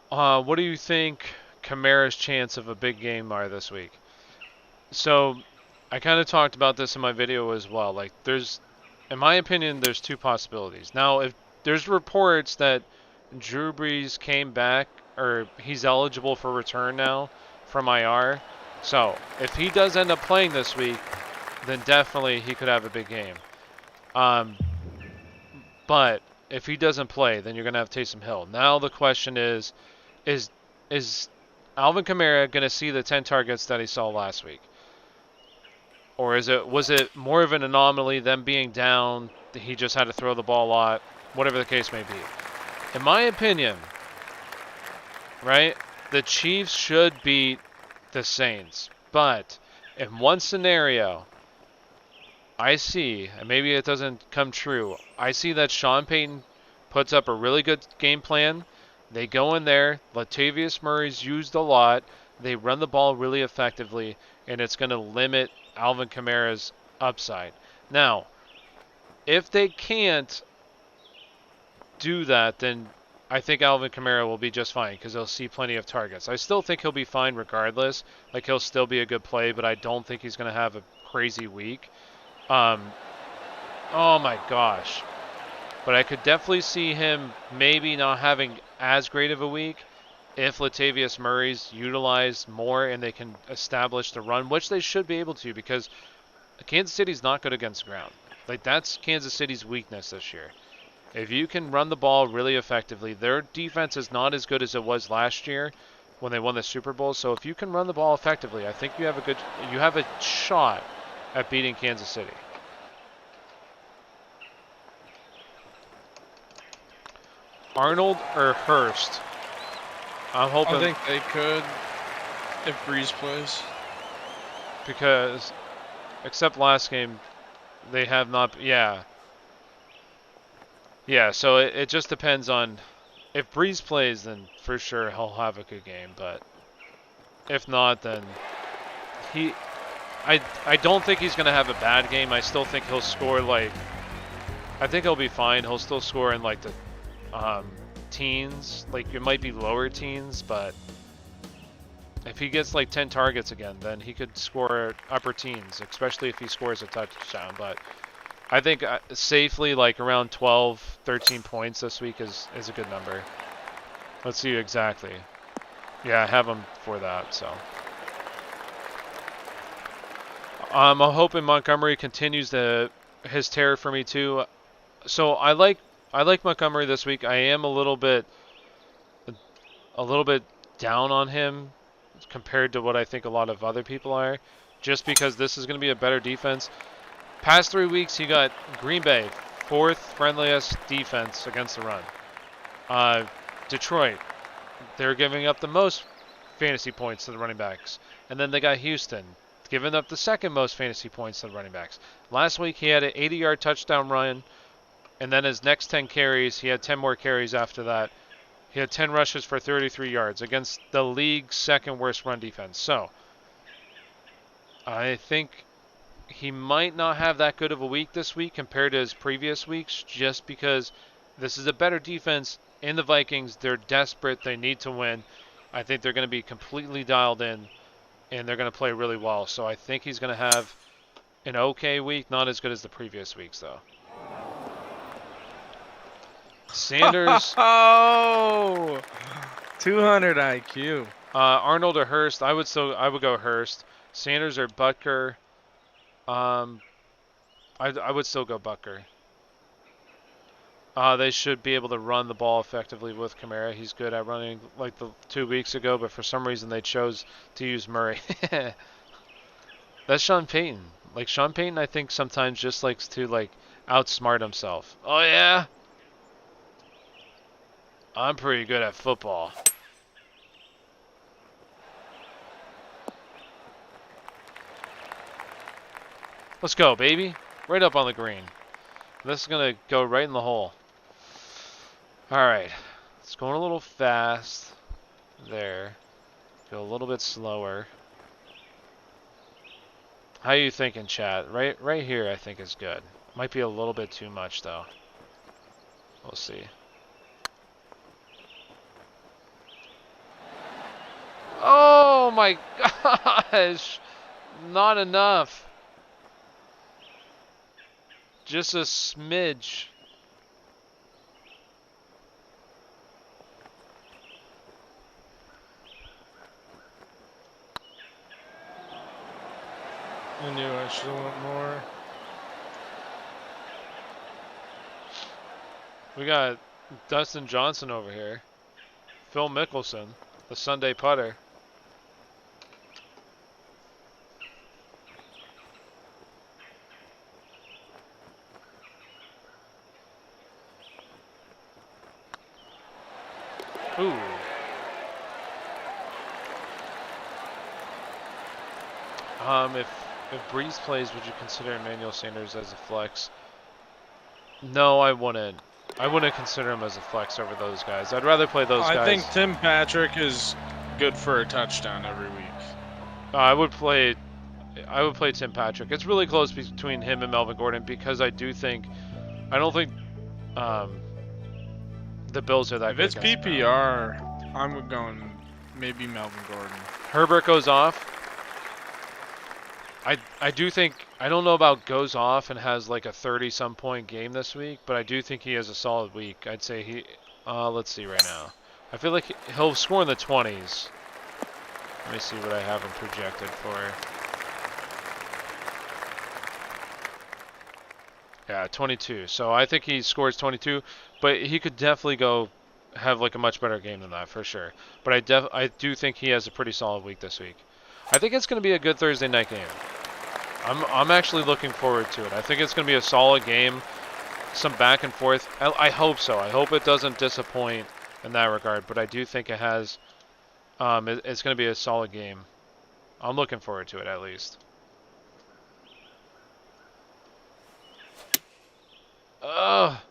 What do you think Kamara's chance of a big game are this week? So, I kind of talked about this in my video as well. Like, in my opinion, there's 2 possibilities. Now, if there's reports that Drew Brees came back, or he's eligible for return now from IR. So, if he does end up playing this week, then definitely he could have a big game. But if he doesn't play, then you're going to have Taysom Hill. Now the question is Alvin Kamara going to see the 10 targets that he saw last week? Or was it more of an anomaly, them being down, he just had to throw the ball a lot, whatever the case may be? In my opinion, right, the Chiefs should beat the Saints. But in one scenario, I see, and maybe it doesn't come true, I see that Sean Payton puts up a really good game plan. They go in there, Latavius Murray's used a lot, they run the ball really effectively, and it's going to limit Alvin Kamara's upside. Now, if they can't do that, then I think Alvin Kamara will be just fine because he'll see plenty of targets. I still think he'll be fine regardless. Like, he'll still be a good play, but I don't think he's going to have a crazy week. Oh my gosh. But I could definitely see him maybe not having as great of a week if Latavius Murray's utilized more and they can establish the run, which they should be able to, because Kansas City's not good against the ground. Like, that's Kansas City's weakness this year, If you can run the ball really effectively, their defense is not as good as it was last year when they won the Super Bowl. So if you can run the ball effectively, I think you have a shot at beating Kansas City. Arnold or Hurst? I'm hoping. I think they could if Breeze plays. Because, except last game, they have not. Yeah. Yeah, so it just depends on. If Breeze plays, then for sure he'll have a good game. But if not, then I don't think he's going to have a bad game. I still think he'll score like. I think he'll be fine. He'll still score in like the teens. Like it might be lower teens, but if he gets like 10 targets again, then he could score upper teens, especially if he scores a touchdown. But I think safely like around 12, 13 points this week is a good number. Let's see exactly. Yeah, I have him for that, so. I'm hoping Montgomery continues his tear for me too. So I like Montgomery this week. I am a little bit down on him compared to what I think a lot of other people are, just because this is going to be a better defense. Past 3 weeks, he got Green Bay, 4th friendliest defense against the run. Detroit, they're giving up the most fantasy points to the running backs. And then they got Houston, giving up the 2nd most fantasy points to the running backs. Last week, he had an 80-yard touchdown run, and then his next 10 carries, he had 10 more carries after that. He had 10 rushes for 33 yards against the league's 2nd worst run defense. So, I think he might not have that good of a week this week compared to his previous weeks, just because this is a better defense in the Vikings. They're desperate. They need to win. I think they're going to be completely dialed in, and they're going to play really well. So I think he's going to have an okay week, not as good as the previous weeks, though. Sanders. Oh, 200 IQ. Arnold or Hurst. I would go Hurst. Sanders or Butker. I would still go Butker. They should be able to run the ball effectively with Kamara. He's good at running like the 2 weeks ago, but for some reason they chose to use Murray. That's Sean Payton. Like Sean Payton, I think sometimes just likes to like outsmart himself. Oh yeah? I'm pretty good at football. Let's go, baby. Right up on the green. This is going to go right in the hole. Alright. It's going a little fast. There. Go a little bit slower. How are you thinking, chat? Right here I think is good. Might be a little bit too much, though. We'll see. Oh my gosh! Not enough. Just a smidge. I knew I should have went more. We got Dustin Johnson over here. Phil Mickelson, the Sunday putter. Ooh. If Breeze plays, would you consider Emmanuel Sanders as a flex? No, I wouldn't. I wouldn't consider him as a flex over those guys. I'd rather play those guys. I think Tim Patrick is good for a touchdown every week. I would play Tim Patrick. It's really close between him and Melvin Gordon because I don't think the Bills are that If good. it's PPR, I'm going maybe Melvin Gordon. Herbert goes off. I do think, I don't know about goes off and has like a 30-some point game this week, but I do think he has a solid week. I'd say let's see right now. I feel like he'll score in the 20s. Let me see what I have him projected for. Yeah, 22. So I think he scores 22, but he could definitely go have like a much better game than that for sure. But I do think he has a pretty solid week this week. I think it's going to be a good Thursday night game. I'm actually looking forward to it. I think it's going to be a solid game, some back and forth. I hope so. I hope it doesn't disappoint in that regard, but I do think it has. It's going to be a solid game. I'm looking forward to it at least. Oh,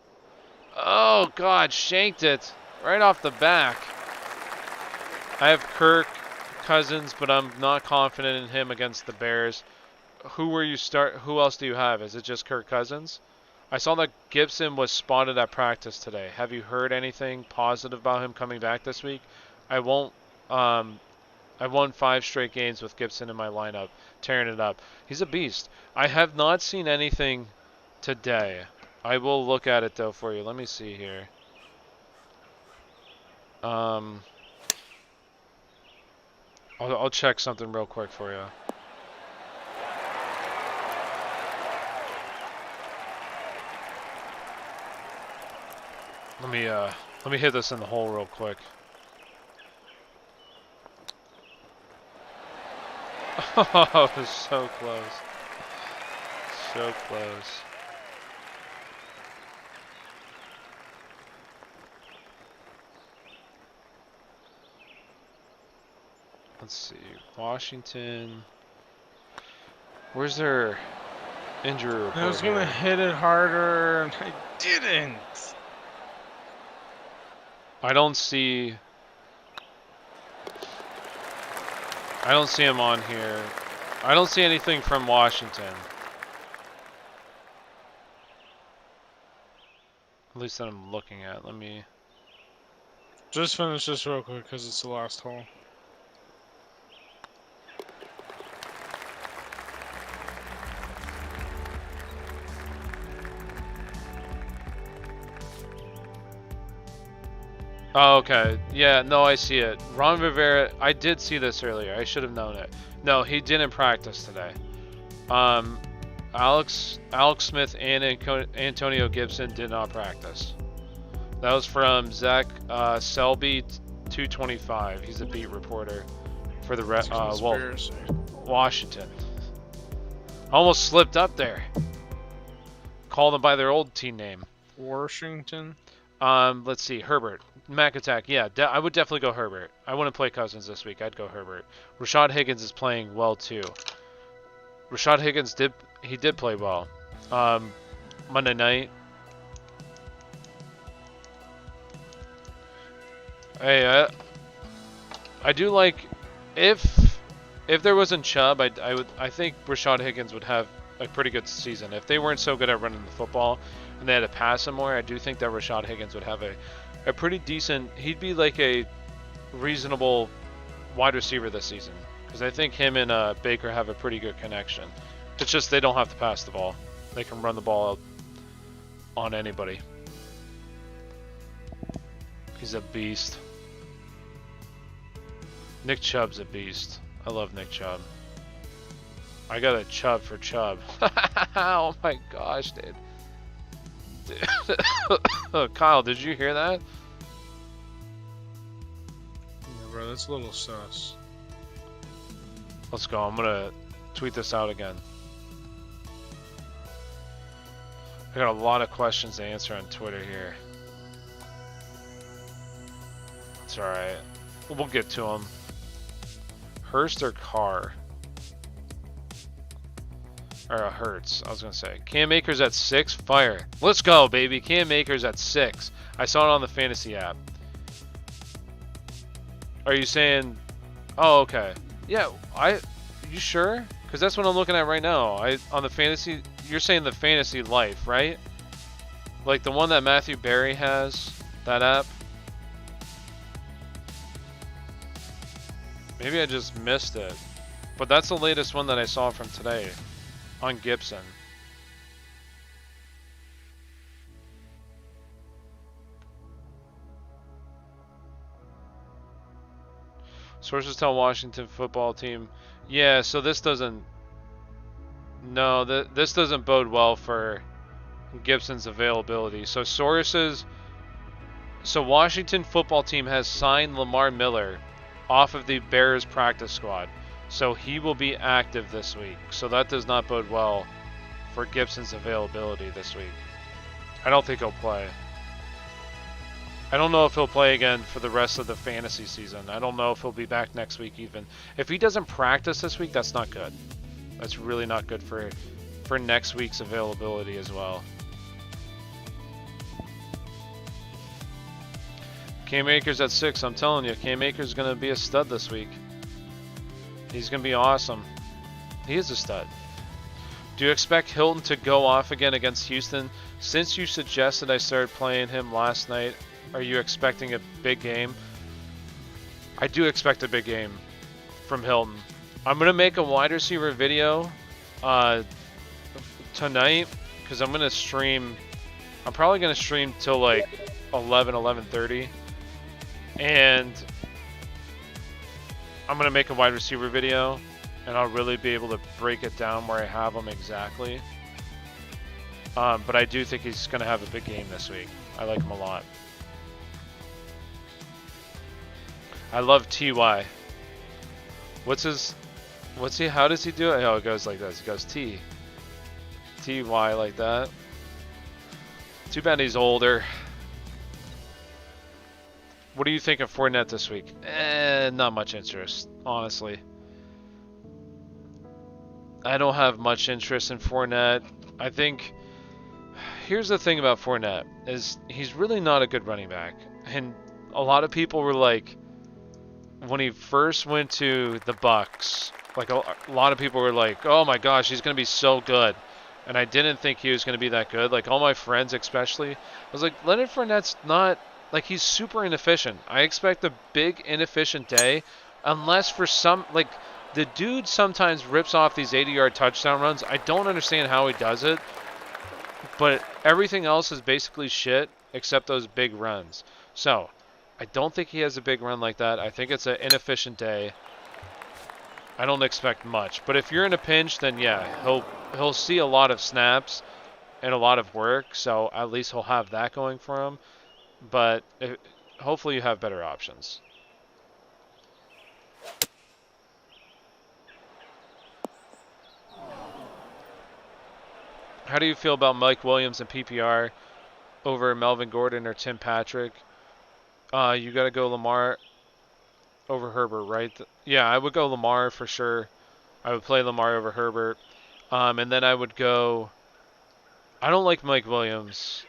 oh God, shanked it right off the back. I have Kirk Cousins, but I'm not confident in him against the Bears. Who else do you have? Is it just Kirk Cousins? I saw that Gibson was spotted at practice today. Have you heard anything positive about him coming back this week? I won't. I won 5 straight games with Gibson in my lineup, tearing it up. He's a beast. I have not seen anything today. I will look at it though for you. Let me see here. I'll check something real quick for you. Let me hit this in the hole real quick. Oh, so close. So close. Let's see. Washington. Where's their injury report? I was gonna hit it harder, and I didn't. I don't see him on here. I don't see anything from Washington. At least that I'm looking at. Let me just finish this real quick because it's the last hole. Oh, okay. Yeah, no, I see it. Ron Rivera, I did see this earlier. I should have known it. No, he didn't practice today. Alex Smith and Antonio Gibson did not practice. That was from Zach Selby, 225. He's a beat reporter for the Washington. Almost slipped up there. Called them by their old team name. Washington. Let's see. Herbert. Mac attack. Yeah, I would definitely go Herbert. I wouldn't play Cousins this week. I'd go Herbert. Rashad Higgins is playing well too. Rashad Higgins did play well. Monday night. Hey, I do like if there wasn't Chubb, I think Rashad Higgins would have a pretty good season. If they weren't so good at running the football and they had to pass him more, I do think that Rashad Higgins would have a pretty decent. He'd be like a reasonable wide receiver this season because I think him and Baker have a pretty good connection. It's just they don't have to pass the ball. They can run the ball out on anybody. He's a beast. Nick Chubb's a beast. I love Nick Chubb. I got a Chubb for Chubb. Oh my gosh, dude. Kyle, did you hear that? Yeah, bro, that's a little sus. Let's go. I'm gonna tweet this out again. I got a lot of questions to answer on Twitter here. It's alright. We'll get to them. Hurst or Carr? Or Hurts, I was going to say. Cam Akers at 6? Fire. Let's go, baby. Cam Akers at 6. I saw it on the fantasy app. Are you saying... Oh, okay. Yeah, you sure? Because that's what I'm looking at right now. On the fantasy... You're saying the fantasy life, right? Like the one that Matthew Berry has? That app? Maybe I just missed it. But that's the latest one that I saw from today. On Gibson. Sources tell Washington football team. Yeah, so this doesn't... No, this doesn't bode well for Gibson's availability. So sources. So Washington football team has signed Lamar Miller off of the Bears practice squad. So he will be active this week. So that does not bode well for Gibson's availability this week. I don't think he'll play. I don't know if he'll play again for the rest of the fantasy season. I don't know if he'll be back next week even. If he doesn't practice this week, that's not good. That's really not good for next week's availability as well. Cam Akers at 6. I'm telling you, Cam Akers is going to be a stud this week. He's going to be awesome. He is a stud. Do you expect Hilton to go off again against Houston? Since you suggested I started playing him last night, are you expecting a big game? I do expect a big game from Hilton. I'm going to make a wide receiver video tonight because I'm going to stream. I'm probably going to stream till like 11:30. And I'm going to make a wide receiver video, and I'll really be able to break it down where I have him exactly. But I do think he's going to have a big game this week. I like him a lot. I love TY. What's he, how does he do it? Oh, it goes like this. It goes TY like that. Too bad he's older. What do you think of Fournette this week? Not much interest, honestly. I don't have much interest in Fournette. I think, here's the thing about Fournette, is he's really not a good running back. And a lot of people were like, when he first went to the Bucks, like a lot of people were like, oh my gosh, he's going to be so good. And I didn't think he was going to be that good. Like all my friends especially. I was like, Leonard Fournette's not, like he's super inefficient. I expect a big inefficient day unless for some, like the dude sometimes rips off these 80-yard touchdown runs. I don't understand how he does it. But everything else is basically shit except those big runs. So, I don't think he has a big run like that. I think it's an inefficient day. I don't expect much. But if you're in a pinch, then yeah, he'll see a lot of snaps and a lot of work. So at least he'll have that going for him. But hopefully you have better options. How do you feel about Mike Williams and PPR over Melvin Gordon or Tim Patrick? You got to go Lamar over Herbert, right? Yeah, I would go Lamar for sure. I would play Lamar over Herbert. And then I would go... I don't like Mike Williams.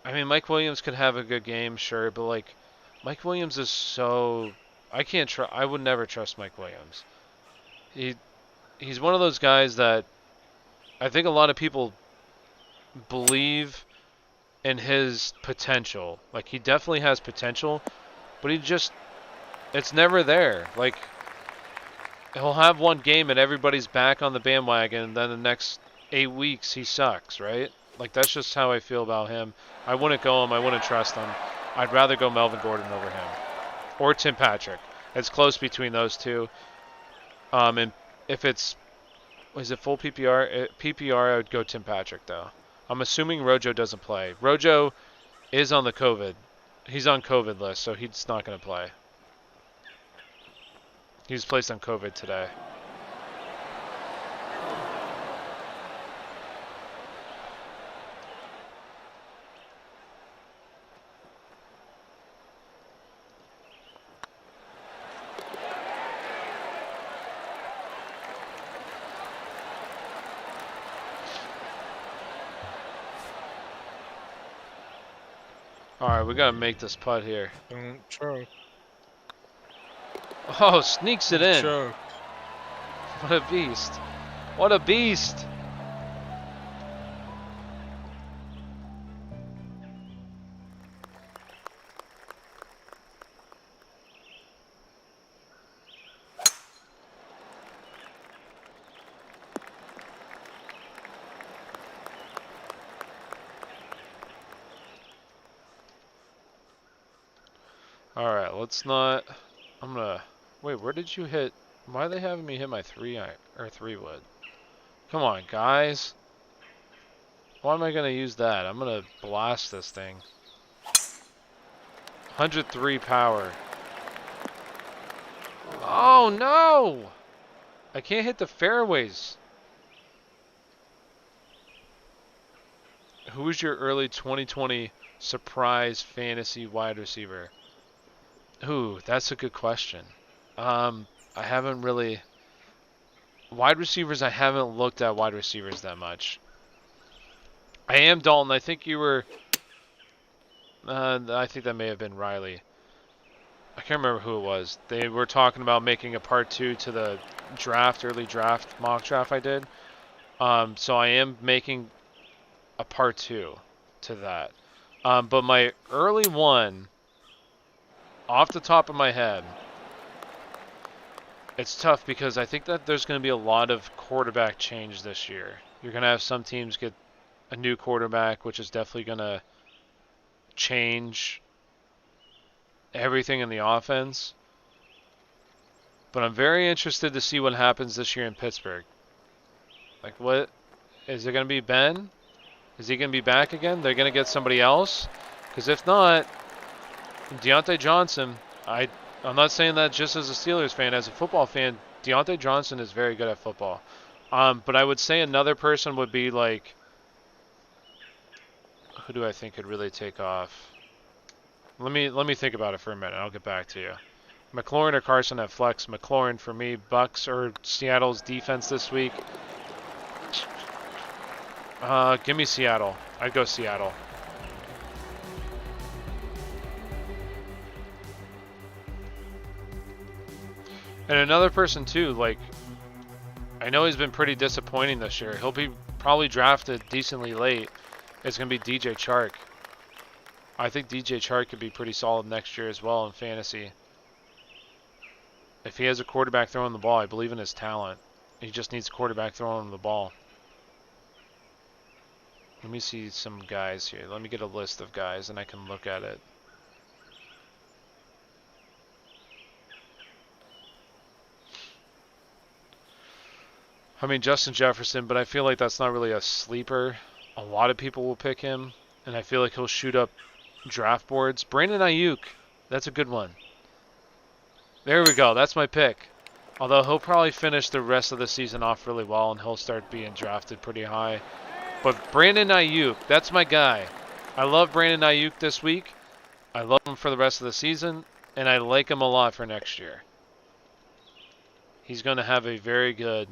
I mean, Mike Williams could have a good game, sure, but like, Mike Williams is so... I would never trust Mike Williams. He's one of those guys that I think a lot of people believe in his potential. Like, he definitely has potential, but it's never there. Like, he'll have one game and everybody's back on the bandwagon, and then the next 8 weeks he sucks, right? Like, that's just how I feel about him. I wouldn't go him. I wouldn't trust him. I'd rather go Melvin Gordon over him. Or Tim Patrick. It's close between those two. And if is it full PPR? PPR, I would go Tim Patrick, though. I'm assuming Rojo doesn't play. Rojo is on the COVID. He's on COVID list, so he's not going to play. He was placed on COVID today. Alright, we gotta make this putt here. Don't choke. Oh, sneaks it in. Choke. What a beast. What a beast. Alright, let's not... I'm gonna... Wait, where did you hit... Why are they having me hit my 3 wood? Come on, guys. Why am I going to use that? I'm going to blast this thing. 103 power. Oh, no! I can't hit the fairways. Who was your early 2020 surprise fantasy wide receiver? Ooh, that's a good question. I haven't really... Wide receivers, I haven't looked at wide receivers that much. I am Dalton. I think you were... I think that may have been Riley. I can't remember who it was. They were talking about making a part 2 to the draft, early draft, mock draft I did. So I am making a part 2 to that. But my early one, off the top of my head, it's tough because I think that there's going to be a lot of quarterback change this year. You're going to have some teams get a new quarterback, which is definitely going to change everything in the offense. But I'm very interested to see what happens this year in Pittsburgh. Like, what is it going to be? Ben? Is he going to be back again? They're going to get somebody else? Because if not, Deontay Johnson, I'm not saying that just as a Steelers fan. As a football fan, Deontay Johnson is very good at football. But I would say another person would be like, who do I think could really take off? Let me think about it for a minute. I'll get back to you. McLaurin or Carson at flex. McLaurin for me. Bucks or Seattle's defense this week. Give me Seattle. I'd go Seattle. And another person too, like, I know he's been pretty disappointing this year. He'll be probably drafted decently late. It's going to be DJ Chark. I think DJ Chark could be pretty solid next year as well in fantasy. If he has a quarterback throwing the ball, I believe in his talent. He just needs a quarterback throwing him the ball. Let me see some guys here. Let me get a list of guys and I can look at it. I mean, Justin Jefferson, but I feel like that's not really a sleeper. A lot of people will pick him, and I feel like he'll shoot up draft boards. Brandon Ayuk, that's a good one. There we go. That's my pick. Although he'll probably finish the rest of the season off really well, and he'll start being drafted pretty high. But Brandon Ayuk, that's my guy. I love Brandon Ayuk this week. I love him for the rest of the season, and I like him a lot for next year. He's going to have a very good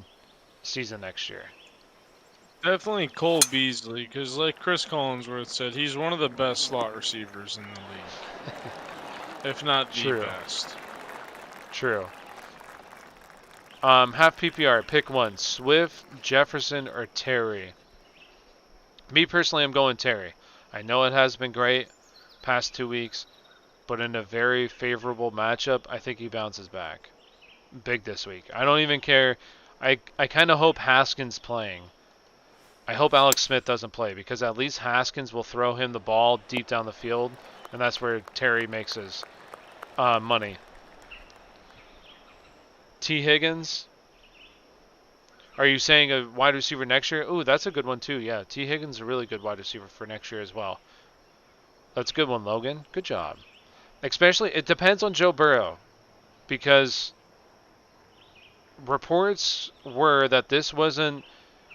season next year. Definitely Cole Beasley, because like Chris Collinsworth said, he's one of the best slot receivers in the league. If not the best. True. Half PPR, pick one. Swift, Jefferson, or Terry. Me personally, I'm going Terry. I know it has been great past 2 weeks, but in a very favorable matchup, I think he bounces back big this week. I don't even care. I kind of hope Haskins playing. I hope Alex Smith doesn't play because at least Haskins will throw him the ball deep down the field, and that's where Terry makes his money. T. Higgins. Are you saying a wide receiver next year? Ooh, that's a good one too. Yeah, T. Higgins is a really good wide receiver for next year as well. That's a good one, Logan. Good job. Especially, it depends on Joe Burrow because reports were that this wasn't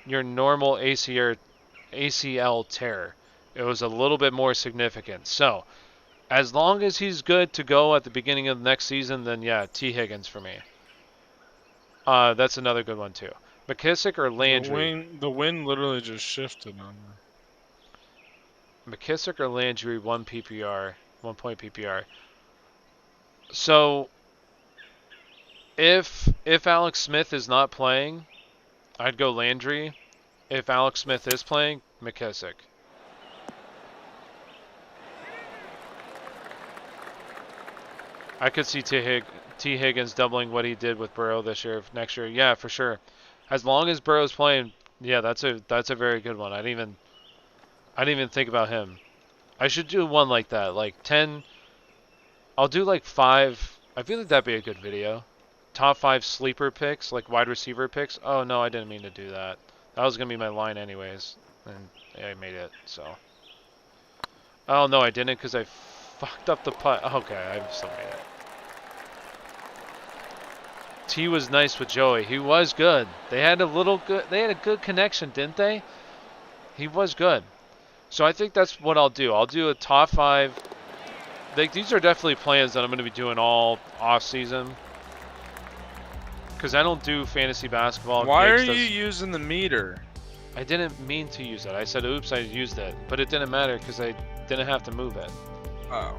your normal ACL tear. It was a little bit more significant. So, as long as he's good to go at the beginning of the next season, then yeah, T. Higgins for me. That's another good one too. McKissick or Landry? The wind literally just shifted on me. McKissick or Landry, 1 PPR, 1 point PPR. So, if Alex Smith is not playing, I'd go Landry. If Alex Smith is playing, McKissick. I could see T. Higgins doubling what he did with Burrow this year, next year. Yeah, for sure. As long as Burrow's playing, yeah, that's a very good one. I didn't even think about him. I should do one like that, like 10. I'll do like 5. I feel like that'd be a good video. Top 5 sleeper picks, like wide receiver picks. Oh no, I didn't mean to do that. That was gonna be my line anyways. and I made it. So. Oh no, I didn't because I fucked up the putt. Okay, I still made it. T was nice with Joey. He was good. They had a good connection, didn't they? He was good. So I think that's what I'll do. I'll do a top 5. Like, these are definitely plans that I'm going to be doing all off season. Because I don't do fantasy basketball. Why are Gigs you does... using the meter? I didn't mean to use it. I said, oops, I used it. But it didn't matter because I didn't have to move it. Oh,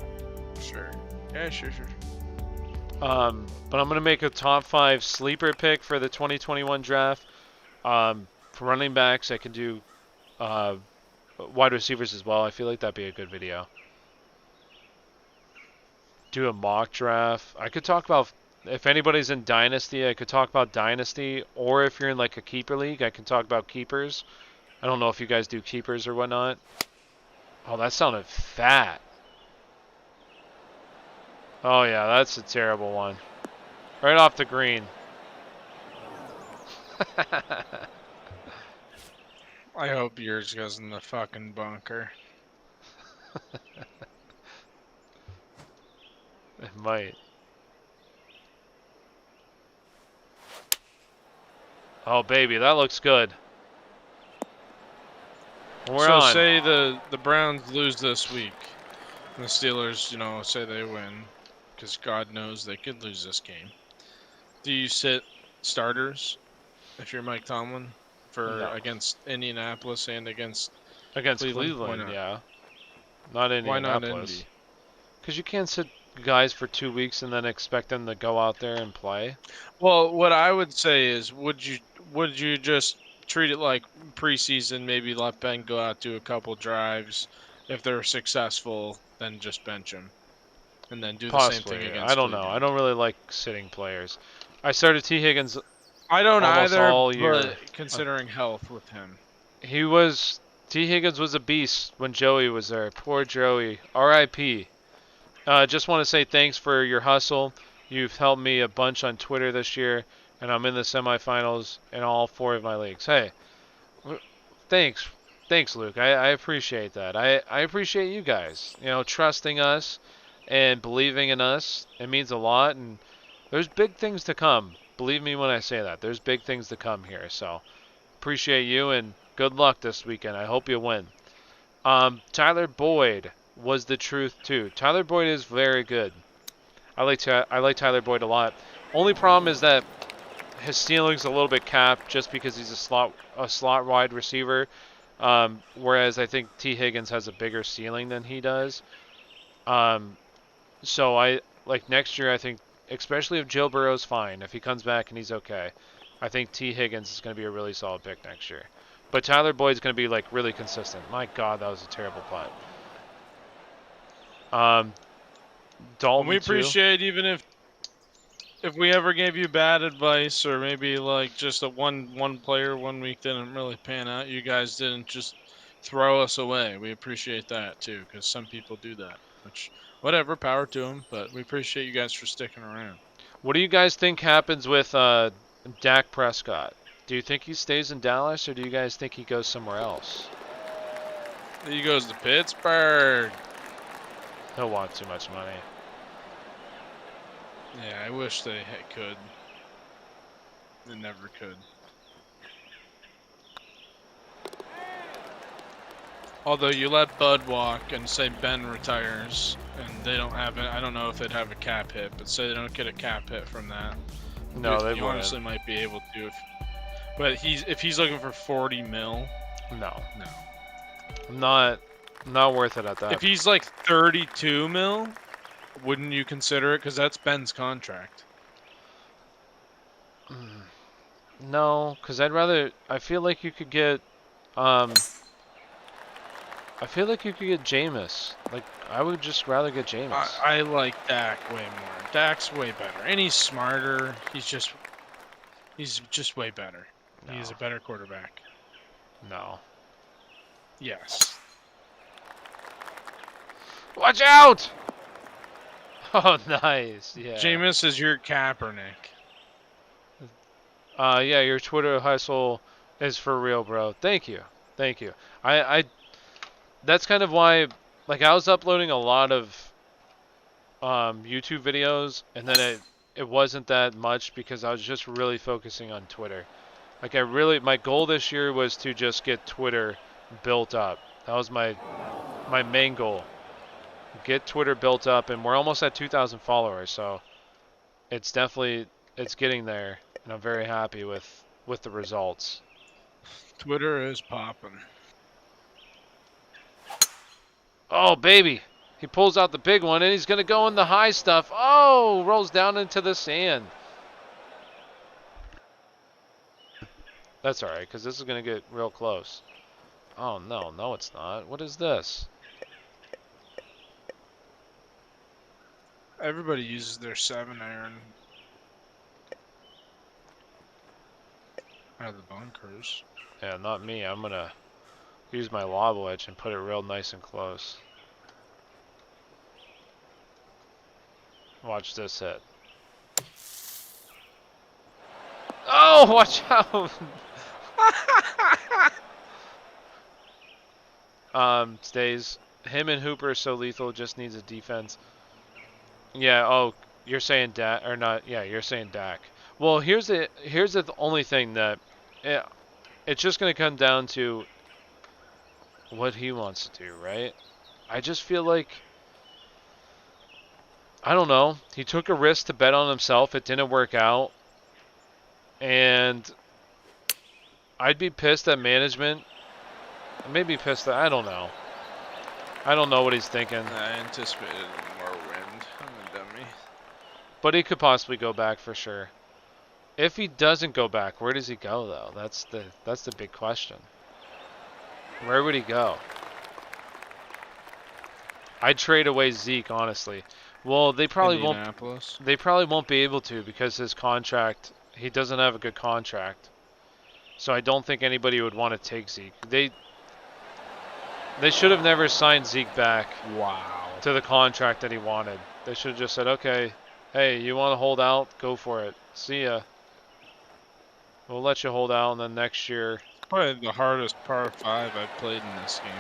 sure. Yeah, sure. But I'm going to make a top 5 sleeper pick for the 2021 draft. For running backs, I can do wide receivers as well. I feel like that'd be a good video. Do a mock draft. I could talk about, if anybody's in Dynasty, I could talk about Dynasty. Or if you're in like a keeper league, I can talk about keepers. I don't know if you guys do keepers or whatnot. Oh, that sounded fat. Oh yeah, that's a terrible one. Right off the green. I hope yours goes in the fucking bunker. It might. Oh baby, that looks good. We're So on. say the Browns lose this week, and the Steelers, say they win, because God knows they could lose this game. Do you sit starters if you're Mike Tomlin for No. against Indianapolis and against Against Cleveland? Why Cleveland, not? yeah. Not Why not Indianapolis. Indy? Because you can't sit guys for 2 weeks and then expect them to go out there and play. Well, what I would say is, would you just treat it like preseason? Maybe let Ben go out, do a couple drives. If they're successful, then just bench him, and then do the same thing Possibly. I against don't know. I Cleveland. don't really like sitting players. I started T. Higgins I don't almost either, all year. but considering health with him. T. Higgins was a beast when Joey was there. Poor Joey. R.I.P. Just want to say thanks for your hustle. You've helped me a bunch on Twitter this year, and I'm in the semifinals in all 4 of my leagues. Hey, thanks. Thanks, Luke. I appreciate that. I appreciate you guys, trusting us and believing in us. It means a lot, and there's big things to come. Believe me when I say that. There's big things to come here, so appreciate you, and good luck this weekend. I hope you win. Tyler Boyd was the truth, too. Tyler Boyd is very good. I like Tyler Boyd a lot. Only problem is that his ceiling's a little bit capped just because he's a slot wide receiver. Whereas I think T. Higgins has a bigger ceiling than he does. So I like next year. I think, especially if Joe Burrow's fine, if he comes back and he's okay, I think T. Higgins is going to be a really solid pick next year. But Tyler Boyd's going to be like really consistent. My God, that was a terrible putt. Dalton, We too. appreciate even if we ever gave you bad advice, or maybe like just a one player 1 week didn't really pan out, you guys didn't just throw us away. We appreciate that too, because some people do that. Which, whatever, power to them. But we appreciate you guys for sticking around. What do you guys think happens with Dak Prescott? Do you think he stays in Dallas, or do you guys think he goes somewhere else? He goes to Pittsburgh. He'll want too much money. Yeah, I wish they could. They never could. Although you let Bud walk and say Ben retires, and they don't have it. I don't know if they'd have a cap hit, but say they don't get a cap hit from that. No, they You wouldn't. honestly might be able to. But if he's looking for 40 mil, No, no. not worth it at that. If he's like 32 mil, wouldn't you consider it? Because that's Ben's contract. No, because I feel like you could get, Jameis. Like, I would just rather get Jameis. I like Dak way more. Dak's way better, and he's smarter. He's just way better. No. He's a better quarterback. No. Yes. Watch out! Oh, nice. Yeah. Jameis is your Kaepernick. Yeah, your Twitter hustle is for real, bro. Thank you. Thank you. I that's kind of why, like, I was uploading a lot of YouTube videos, and then it wasn't that much because I was just really focusing on Twitter. Like, my goal this year was to just get Twitter built up. That was my main goal. Get Twitter built up, and we're almost at 2,000 followers, so it's getting there, and I'm very happy with the results. Twitter is popping. Oh, baby. He pulls out the big one, and he's going to go in the high stuff. Oh, rolls down into the sand. That's all right, because this is going to get real close. Oh, no. No, it's not. What is this? Everybody uses their 7-iron out of the bunkers. Yeah, not me. I'm going to use my lob wedge and put it real nice and close. Watch this hit. Oh, watch out! Stays. Him and Hooper are so lethal, just needs a defense. Yeah, oh, you're saying Dak, or not, yeah, you're saying Dak. Well, here's the only thing that, it's just going to come down to what he wants to do, right? I just feel like, I don't know, he took a risk to bet on himself, it didn't work out, and I'd be pissed at management. Maybe pissed at, I don't know. I don't know what he's thinking. I anticipated more wind. I'm a dummy. But he could possibly go back for sure. If he doesn't go back, where does he go though? That's the big question. Where would he go? I'd trade away Zeke, honestly. Well, they probably won't be able to because his contract, he doesn't have a good contract. So I don't think anybody would want to take Zeke. They should have never signed Zeke back. Wow. To the contract that he wanted. They should have just said, okay, hey, you want to hold out? Go for it. See ya. We'll let you hold out, and then next year. Probably the hardest par 5 I've played in this game.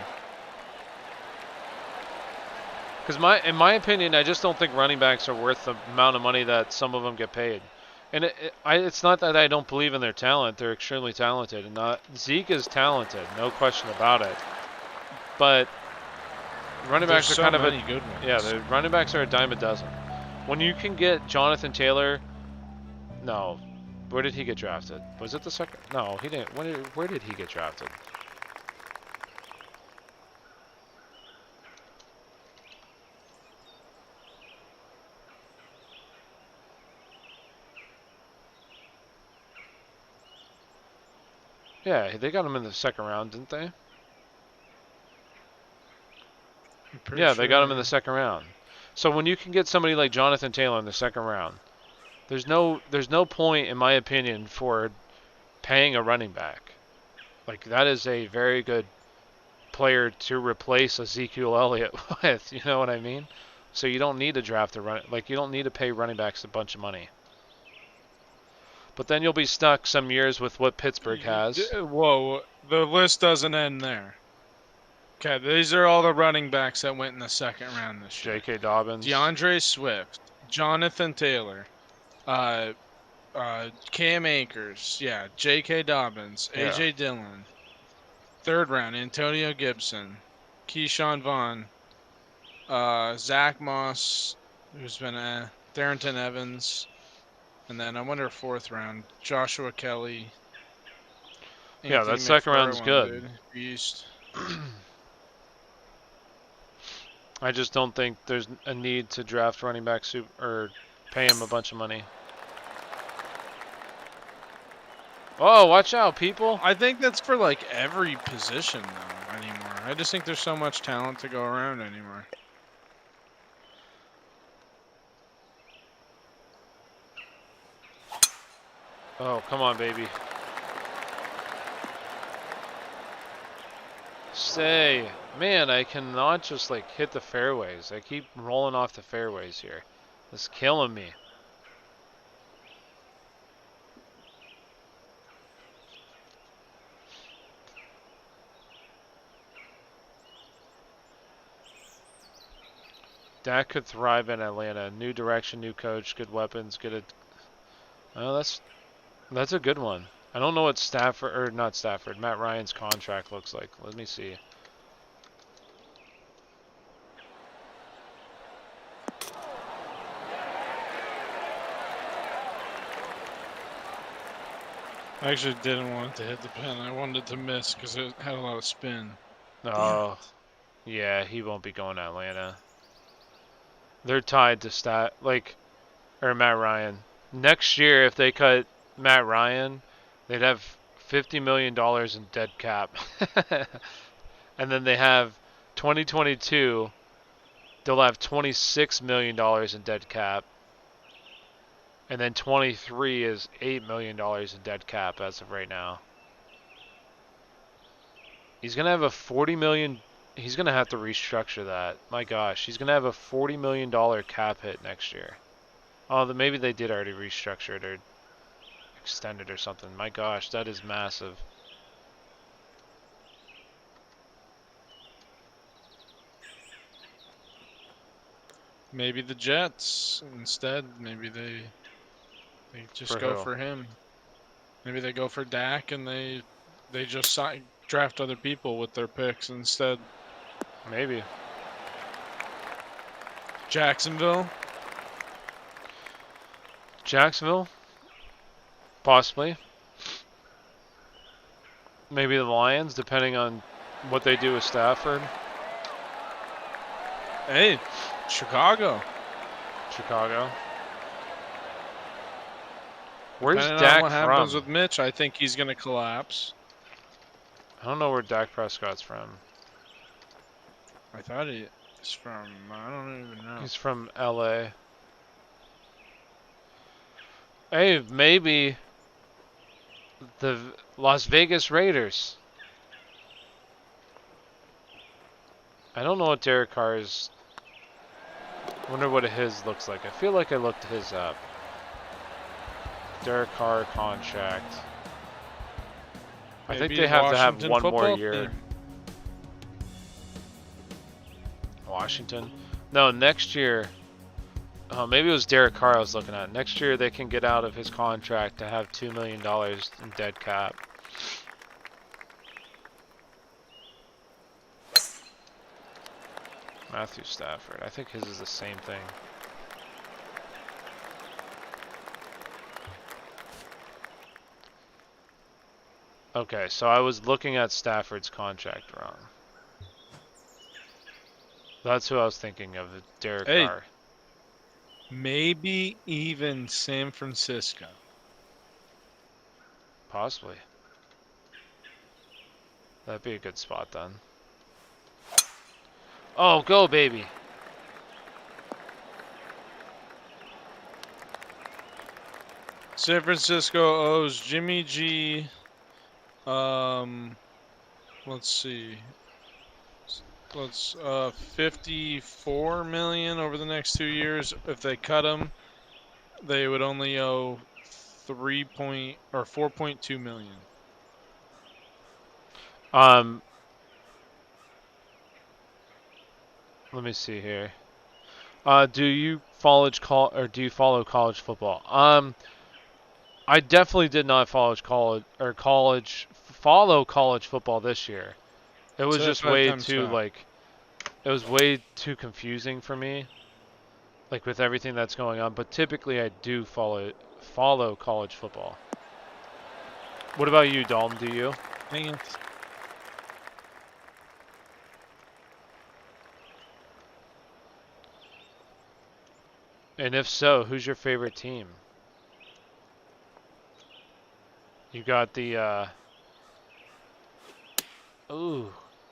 Because in my opinion, I just don't think running backs are worth the amount of money that some of them get paid. And it's not that I don't believe in their talent. They're extremely talented. And Zeke is talented, no question about it. But running backs are kind of good ones. Yeah, the running backs are a dime a dozen. When you can get Jonathan Taylor, no, where did he get drafted? Was it the second? No, he didn't. Where did he get drafted? Yeah, they got him in the second round, didn't they? Yeah, they got him in the second round. So when you can get somebody like Jonathan Taylor in the second round, there's no point, in my opinion, for paying a running back. Like, that is a very good player to replace Ezekiel Elliott with. You know what I mean? So you don't need to draft you don't need to pay running backs a bunch of money. But then you'll be stuck some years with what Pittsburgh has. Whoa, the list doesn't end there. Okay, these are all the running backs that went in the second round this year. J.K. Dobbins. DeAndre Swift, Jonathan Taylor, Cam Akers, yeah, J.K. Dobbins, A.J. Dillon. Third round, Antonio Gibson, Keyshawn Vaughn, Zach Moss, who's been Darrington Evans, and then I wonder fourth round, Joshua Kelly. Yeah, that second round's good. Dude. Beast. I just don't think there's a need to draft running back or pay him a bunch of money. Oh, watch out, people. I think that's for like every position though anymore. I just think there's so much talent to go around anymore. Oh, come on, baby. Stay. Man, I cannot just like hit the fairways. I keep rolling off the fairways here. It's killing me. Dak could thrive in Atlanta. New direction, new coach, good weapons, Oh, that's a good one. I don't know what Matt Ryan's contract looks like. Let me see. I actually didn't want it to hit the pin. I wanted it to miss because it had a lot of spin. Oh, yeah, he won't be going to Atlanta. They're tied to Matt Ryan. Next year, if they cut Matt Ryan, they'd have $50 million in dead cap. And then they have 2022, they'll have $26 million in dead cap. And then 23 is $8 million in dead cap as of right now. He's going to have a $40 million. He's going to have to restructure that. My gosh, he's going to have a $40 million cap hit next year. Oh, maybe they did already restructure it or extend it or something. My gosh, that is massive. Maybe the Jets instead. Maybe they just go for him. Maybe they go for Dak and they just draft other people with their picks instead. Maybe. Jacksonville? Jacksonville? Possibly. Maybe the Lions, depending on what they do with Stafford. Hey, Chicago. Where's Depending Dak on what happens from? with Mitch, I think he's going to collapse. I don't know where Dak Prescott's from. I thought he is from, I don't even know. He's from LA. Hey, maybe the Las Vegas Raiders. I don't know what Derek Carr's. Wonder what his looks like. I feel like I looked his up. Derek Carr contract. I think they have to have one more year. Washington? No, next year. Oh, maybe it was Derek Carr I was looking at. Next year they can get out of his contract to have $2 million in dead cap. Matthew Stafford. I think his is the same thing. Okay, so I was looking at Stafford's contract wrong. That's who I was thinking of, Derek Carr. Maybe even San Francisco. Possibly. That'd be a good spot then. Oh, go baby! San Francisco owes Jimmy G. Let's see. Let's 54 million over the next 2 years. If they cut him, they would only owe 4.2 million. Let me see here. Do you follow college football? I definitely did not follow college football this year. It was just way too it was way too confusing for me, like with everything that's going on. But typically, I do follow college football. What about you, Dalton? Do you? Dang it. And if so, who's your favorite team? You got the ooh,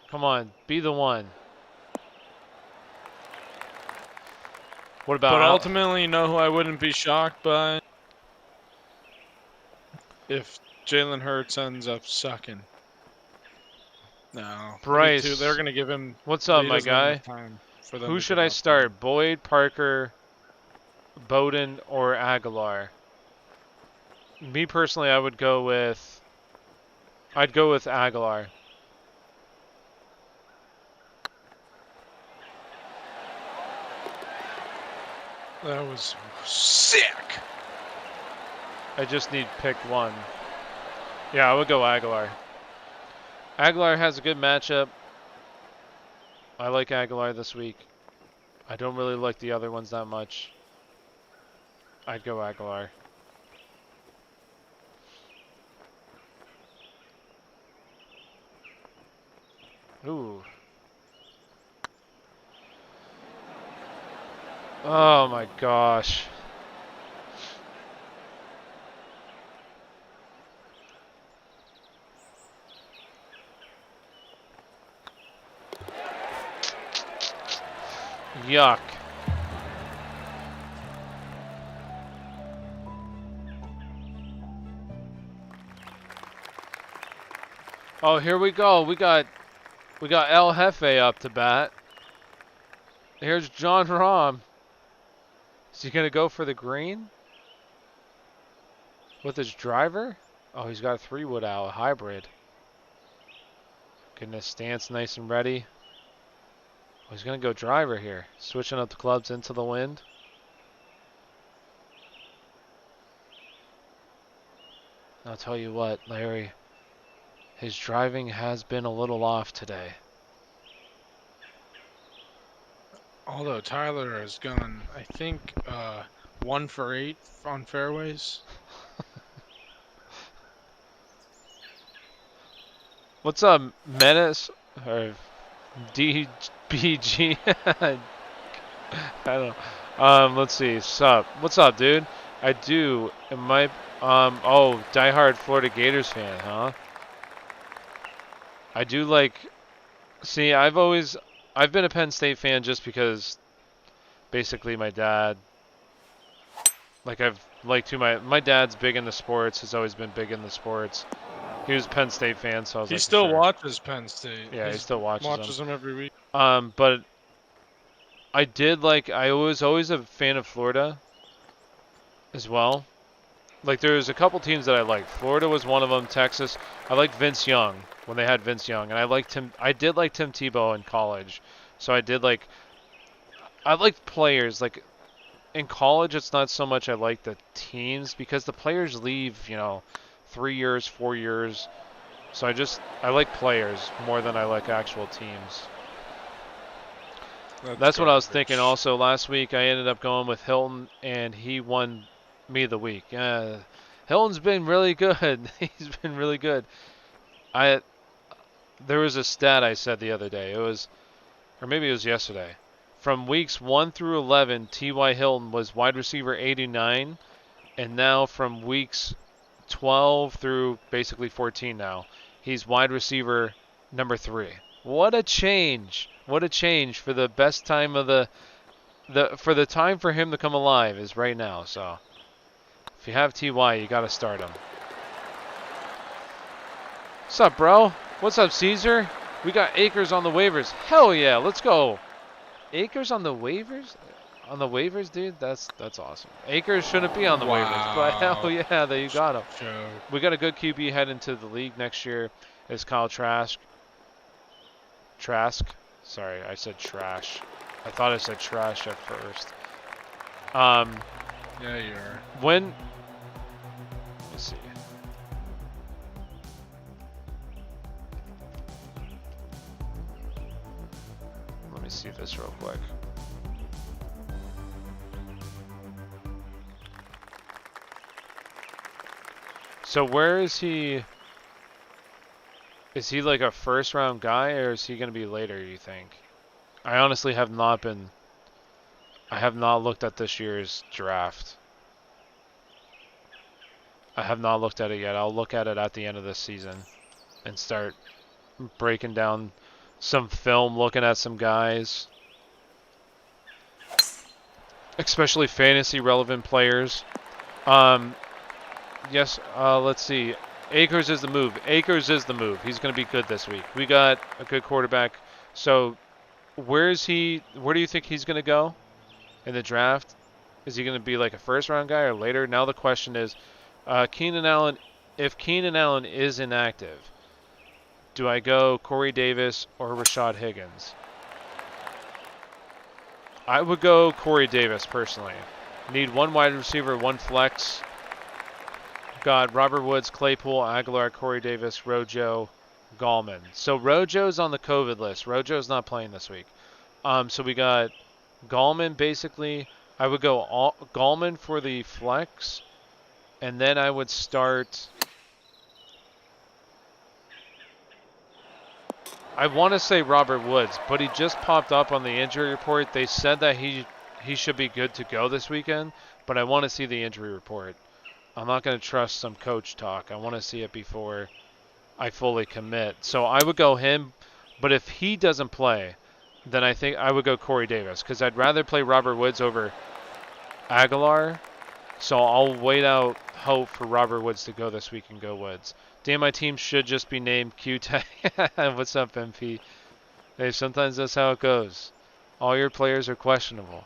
come on, be the one. What about? But ultimately, you know who I wouldn't be shocked by? If Jalen Hurts ends up sucking. No. Bryce. They're going to give him. What's up, my guy? Who should I start? Boyd, Parker, Bowden, or Aguilar? Me personally, I'd go with Aguilar. That was sick. I just need pick one. Yeah, I would go Aguilar. Aguilar has a good matchup. I like Aguilar this week. I don't really like the other ones that much. I'd go Aguilar. Ooh. Oh my gosh. Yuck. Oh, here we go. We got El Jefe up to bat. Here's John Rahm. Is he gonna go for the green? With his driver? Oh, he's got a 3-wood out, a hybrid. Getting his stance nice and ready. Oh, he's gonna go driver here. Switching up the clubs into the wind. I'll tell you what, Larry. His driving has been a little off today. Although Tyler has gone, I think, 1 for 8 on fairways. What's up, Menace? Or DBG? I don't know. Let's see. What's up, dude? I do. Am I, oh, diehard Florida Gators fan, huh? I do like, see, I've been a Penn State fan just because basically my dad, like my dad's big into sports, has always been big into sports. He was a Penn State fan, so I was He like, still sure. watches Penn State. Yeah, he still watches them every week. But I was always a fan of Florida as well. Like, there's a couple teams that I liked. Florida was one of them. Texas. I liked Vince Young when they had Vince Young, and I did like Tim Tebow in college. So I liked players. Like, in college, it's not so much I like the teams because the players leave, 3 years, 4 years. So I like players more than I like actual teams. That's what I was thinking also. Last week, I ended up going with Hilton, and he won me the week. Hilton's been really good. He's been really good. There was a stat I said the other day. Or maybe it was yesterday. From weeks 1 through 11, T.Y. Hilton was wide receiver 89, and now from weeks 12 through basically 14 now, he's wide receiver number 3. What a change! What a change for the best time of for the time for him to come alive is right now. So if you have Ty, you got to start him. What's up, bro? What's up, Caesar? We got Akers on the waivers. Hell yeah, let's go. Akers on the waivers? On the waivers, dude? That's awesome. Akers shouldn't be on the waivers, but hell yeah, that you got him. Sure. We got a good QB heading to the league next year. It's Kyle Trask. Sorry, I said trash. I thought I said trash at first. Yeah, you are. Let me see. Let me see this real quick. So where is he? Is he like a first round guy, or is he going to be later, you think? I honestly have not looked at this year's draft. I have not looked at it yet. I'll look at it at the end of this season and start breaking down some film, looking at some guys. Especially fantasy relevant players. Yes, let's see. Akers is the move. Akers is the move. He's going to be good this week. We got a good quarterback. So where do you think he's going to go in the draft? Is he going to be like a first round guy or later? Now the question is, Keenan Allen, if Keenan Allen is inactive, do I go Corey Davis or Rashad Higgins? I would go Corey Davis personally. Need one wide receiver, one flex. Got Robert Woods, Claypool, Aguilar, Corey Davis, Rojo, Gallman. So Rojo's on the COVID list. Rojo's not playing this week. So we got Gallman basically. I would go Gallman for the flex, and then I would start. I want to say Robert Woods, but he just popped up on the injury report. They said that he should be good to go this weekend, but I want to see the injury report. I'm not going to trust some coach talk. I want to see it before I fully commit. So I would go him, but if he doesn't play, then I think I would go Corey Davis because I'd rather play Robert Woods over Aguilar. So I'll wait out hope for Robert Woods to go this week and go Woods. Damn, my team should just be named Q-Tech. What's up, MP? Hey, sometimes that's how it goes. All your players are questionable.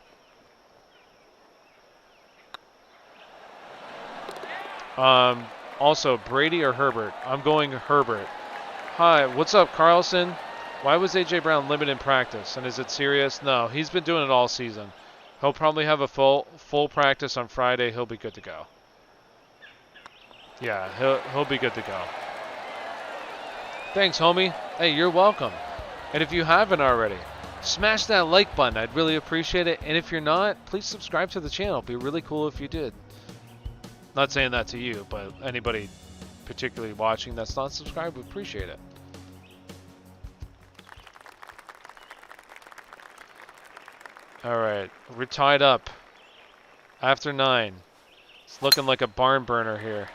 Also, Brady or Herbert? I'm going Herbert. Hi, what's up, Carlson? Why was A.J. Brown limited in practice? And is it serious? No, he's been doing it all season. He'll probably have a full practice on Friday. He'll be good to go. Yeah, he'll be good to go. Thanks, homie. Hey, you're welcome. And if you haven't already, smash that like button. I'd really appreciate it. And if you're not, please subscribe to the channel. It'd be really cool if you did. Not saying that to you, but anybody particularly watching that's not subscribed would appreciate it. All right, we're tied up after 9. It's looking like a barn burner here.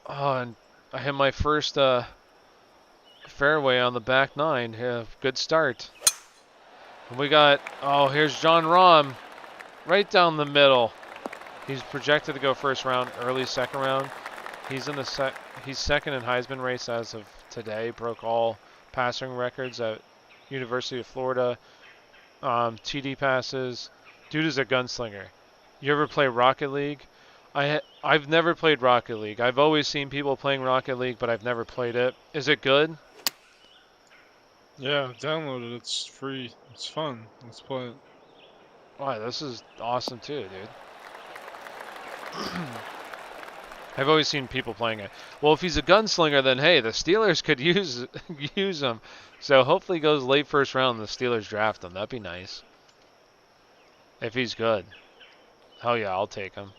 Oh, and I hit my first fairway on the back 9. Yeah, good start. And we got, oh, here's John Rahm right down the middle. He's projected to go first round, early second round. He's in the he's second in Heisman race as of today. Broke all passing records at University of Florida. TD passes. Dude is a gunslinger. You ever play Rocket League? I've never played Rocket League. I've always seen people playing Rocket League, but I've never played it. Is it good? Yeah, download it. It's free. It's fun. Let's play it. Wow, this is awesome too, dude. I've always seen people playing it. Well, if he's a gunslinger, then hey, the Steelers could use him. So hopefully he goes late first round and the Steelers draft him. That'd be nice. If he's good. Hell yeah, I'll take him.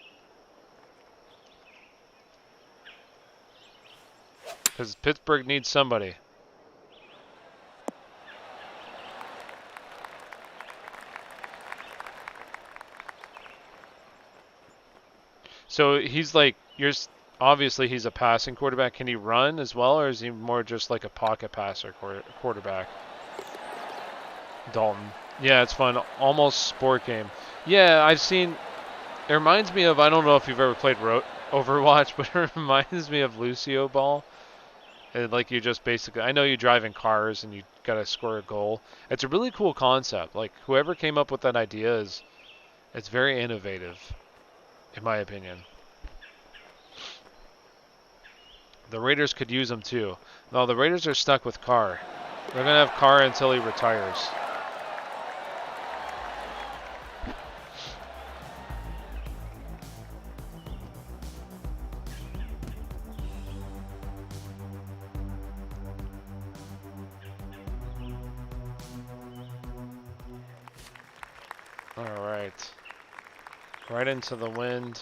Because Pittsburgh needs somebody. So he's like, obviously he's a passing quarterback. Can he run as well, or is he more just like a pocket passer quarterback? Dalton. Yeah, it's fun. Almost sport game. Yeah, I've seen. It reminds me of, I don't know if you've ever played Overwatch, but it reminds me of Lucio Ball. And like you just basically, I know you drive in cars and you gotta score a goal. It's a really cool concept. Like whoever came up with that idea it's very innovative, in my opinion. The Raiders could use him too. No, the Raiders are stuck with Carr. They're gonna have Carr until he retires. Right into the wind.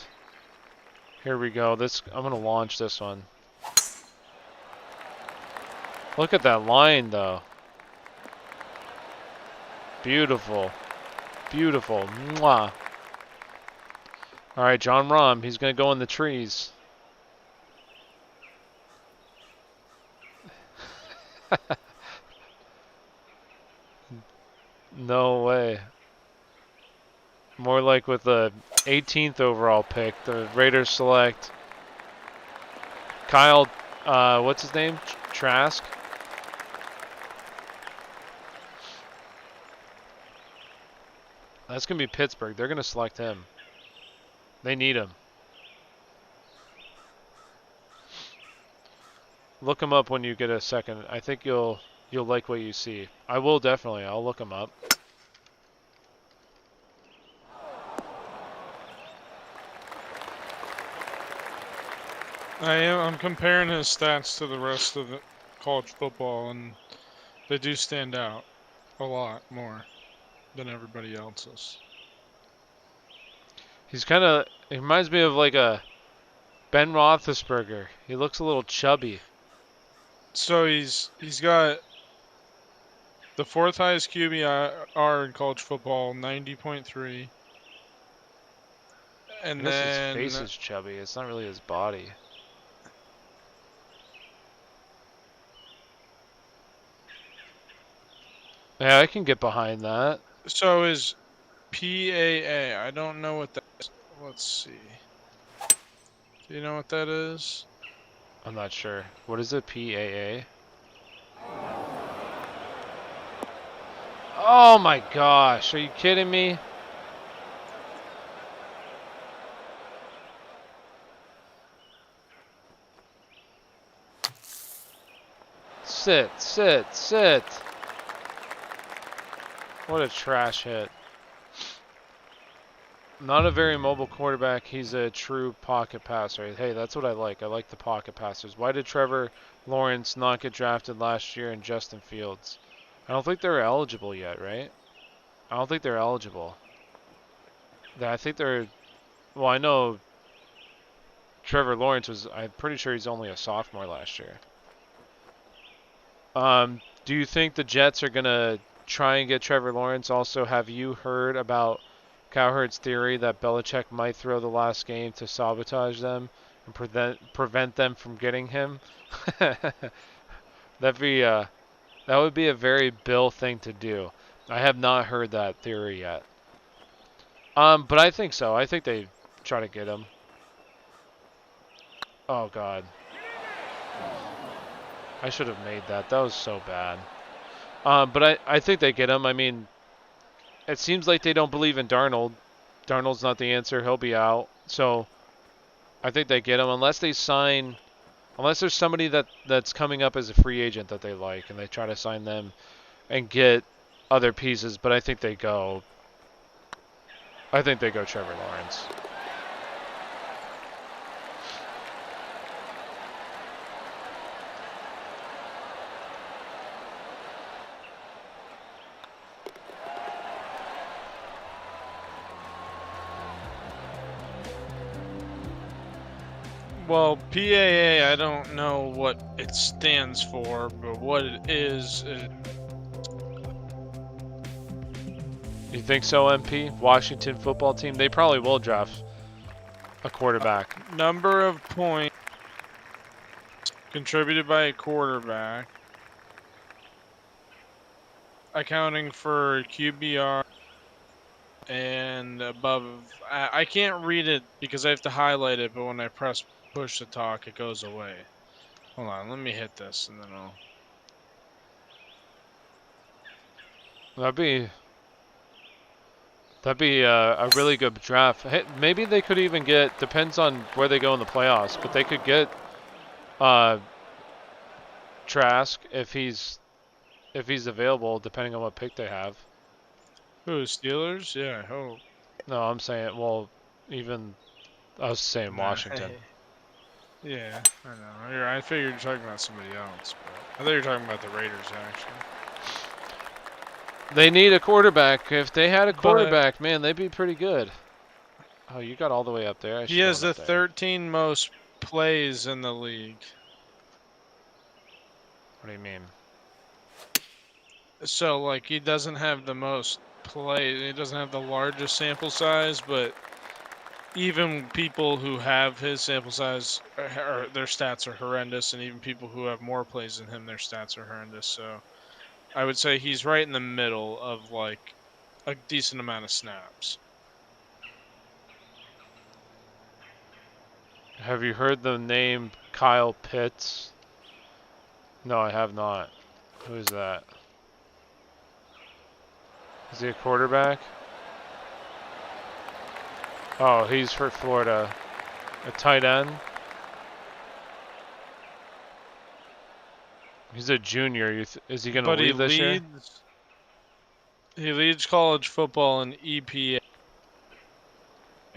Here we go. I'm gonna launch this one. Look at that line though. Beautiful. Beautiful. Mwah. Alright, John Rahm, he's gonna go in the trees. No way. More like with the 18th overall pick, the Raiders select Kyle, what's his name? Trask? That's going to be Pittsburgh. They're going to select him. They need him. Look him up when you get a second. I think you'll like what you see. I will definitely. I'll look him up. I'm comparing his stats to the rest of the college football, and they do stand out a lot more than everybody else's. He's kind of. He reminds me of like a Ben Roethlisberger. He looks a little chubby. So he's got the fourth highest QBR in college football, 90.3. And I guess his then face is chubby. It's not really his body. Yeah, I can get behind that. so is PAA. I don't know what that is. Let's see. Do you know what that is? I'm not sure. What is it? PAA? Oh my gosh. Are you kidding me? Sit, sit, sit. What a trash hit. Not a very mobile quarterback. He's a true pocket passer. Hey, that's what I like. I like the pocket passers. Why did Trevor Lawrence not get drafted last year and Justin Fields? I don't think they're eligible yet, right? I don't think they're eligible. I think they're... Well, I know Trevor Lawrence was... I'm pretty sure he's only a sophomore last year. Do you think the Jets are going to try and get Trevor Lawrence? Also, have you heard about Cowherd's theory that Belichick might throw the last game to sabotage them and prevent them from getting him? That'd be that would be a very Bill thing to do. I have not heard that theory yet. But I think so. I think they try to get him. Oh God. I should have made that. That was so bad. But I think they get him. I mean, it seems like they don't believe in Darnold. Darnold's not the answer. He'll be out. So I think they get him unless they sign, unless there's somebody that's coming up as a free agent that they like and they try to sign them and get other pieces. But I think they go Trevor Lawrence. Well, PAA, I don't know what it stands for, but what it is... You think so, MP? Washington football team? They probably will draft a quarterback. Number of points contributed by a quarterback, accounting for QBR and above. I can't read it because I have to highlight it, but when I press push to talk, it goes away. Hold on, let me hit this and then I'll... That'd be a really good draft. Hey, maybe they could even get, depends on where they go in the playoffs, but they could get Trask if he's available, depending on what pick they have. Who, Steelers? Yeah, I hope. No, I'm saying, well, even I was saying Washington. Yeah, I know. I figured you were talking about somebody else, but I thought you were talking about the Raiders, actually. They need a quarterback. If they had a quarterback, man, they'd be pretty good. Oh, you got all the way up there. He has the 13 most plays in the league. What do you mean? So, like, he doesn't have the most plays. He doesn't have the largest sample size, but even people who have his sample size, their stats are horrendous, and even people who have more plays than him, their stats are horrendous. So I would say he's right in the middle of, like, a decent amount of snaps. Have you heard the name Kyle Pitts? No, I have not. Who is that? Is he a quarterback? Oh, he's for Florida. A tight end. He's a junior. Is he going to But leave this year? he leads college football in EPA,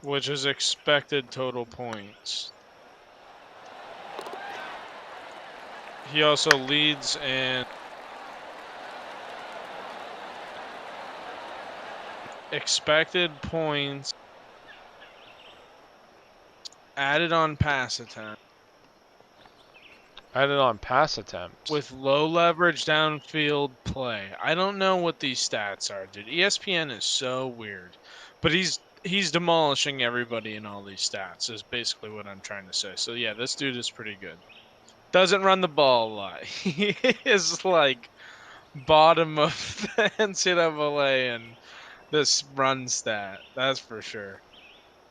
which is expected total points. He also leads in expected points added on pass attempt Added on pass attempts. with low leverage downfield play. I don't know what these stats are, dude. ESPN is so weird, but he's demolishing everybody in all these stats. Is basically what I'm trying to say. So yeah, this dude is pretty good. Doesn't run the ball a lot. He is like bottom of the NCAA and this run stat. That's for sure.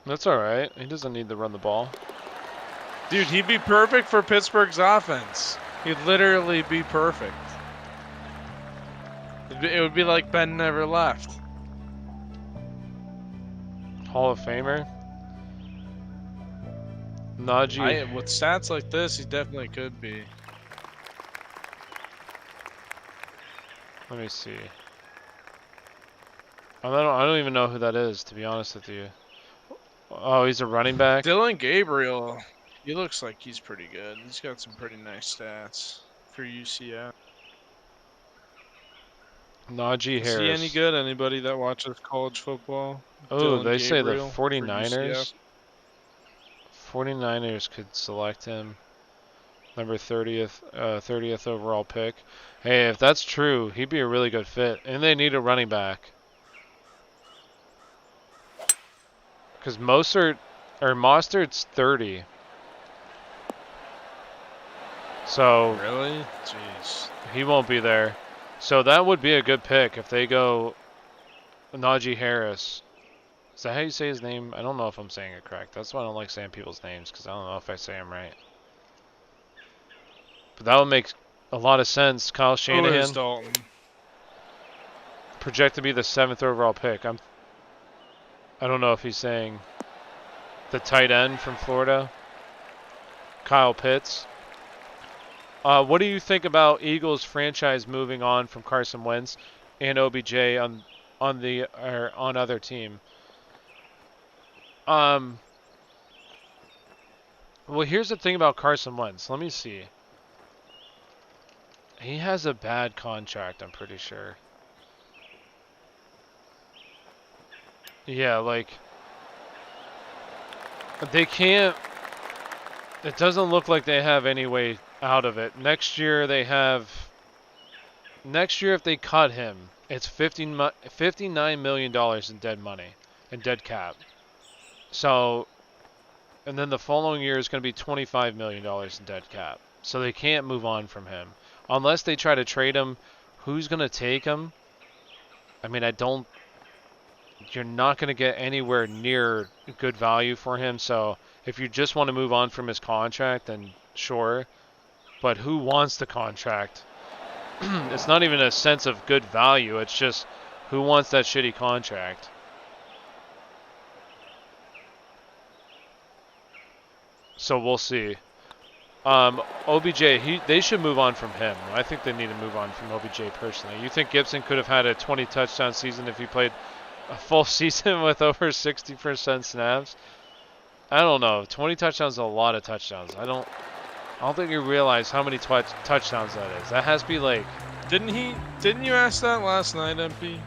That's all right. He doesn't need to run the ball. Dude, he'd be perfect for Pittsburgh's offense. He'd literally be perfect. It would be like Ben never left. Hall of Famer. Najee. With stats like this, he definitely could be. Let me see. I don't even know who that is, to be honest with you. Oh, he's a running back. Dylan Gabriel, he looks like he's pretty good. He's got some pretty nice stats for UCF. Najee Is he any Harris. good? Anybody that watches college football? Oh, Dylan they say the Gabriel for 49ers. UCF. 49ers could select him. Number 30th overall pick. Hey, if that's true, he'd be a really good fit. And they need a running back. Because Mostert's 30. So Really? Jeez. he won't be there. So that would be a good pick if they go Najee Harris. Is that how you say his name? I don't know if I'm saying it correct. That's why I don't like saying people's names, because I don't know if I say them right. But that would make a lot of sense. Kyle Who is Shanahan, Dalton? projected to be the 7th overall pick. I don't know if he's saying the tight end from Florida, Kyle Pitts. What do you think about Eagles franchise moving on from Carson Wentz and OBJ on other team? Well, here's the thing about Carson Wentz. Let me see. He has a bad contract, I'm pretty sure. Yeah, like they can't. It doesn't look like they have any way out of it. Next year, if they cut him, it's $59 million in dead money, in dead cap. So, and then the following year is going to be $25 million in dead cap. So they can't move on from him. Unless they try to trade him, who's going to take him? I mean, you're not going to get anywhere near good value for him. So if you just want to move on from his contract, then sure. But who wants the contract? It's not even a sense of good value. It's just who wants that shitty contract? So we'll see. OBJ, they should move on from him. I think they need to move on from OBJ personally. You think Gibson could have had a 20 touchdown season if he played a full season with over 60% snaps? I don't know. 20 touchdowns is a lot of touchdowns. I don't think you realize how many touchdowns that is. That has to be like... Didn't you ask that last night, MP?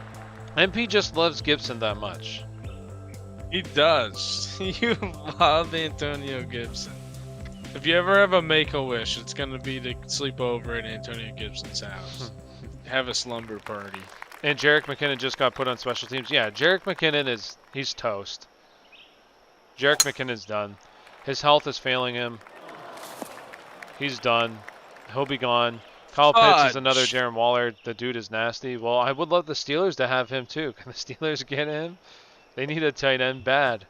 MP just loves Gibson that much. He does. You love Antonio Gibson. If you ever have a make-a-wish, it's going to be to sleep over at Antonio Gibson's house. Have a slumber party. And Jerick McKinnon just got put on special teams. Yeah, Jerick McKinnon he's toast. Jerick McKinnon's done. His health is failing him. He's done. He'll be gone. Kyle Pitts is another Darren Waller. The dude is nasty. Well, I would love the Steelers to have him too. Can the Steelers get him? They need a tight end bad.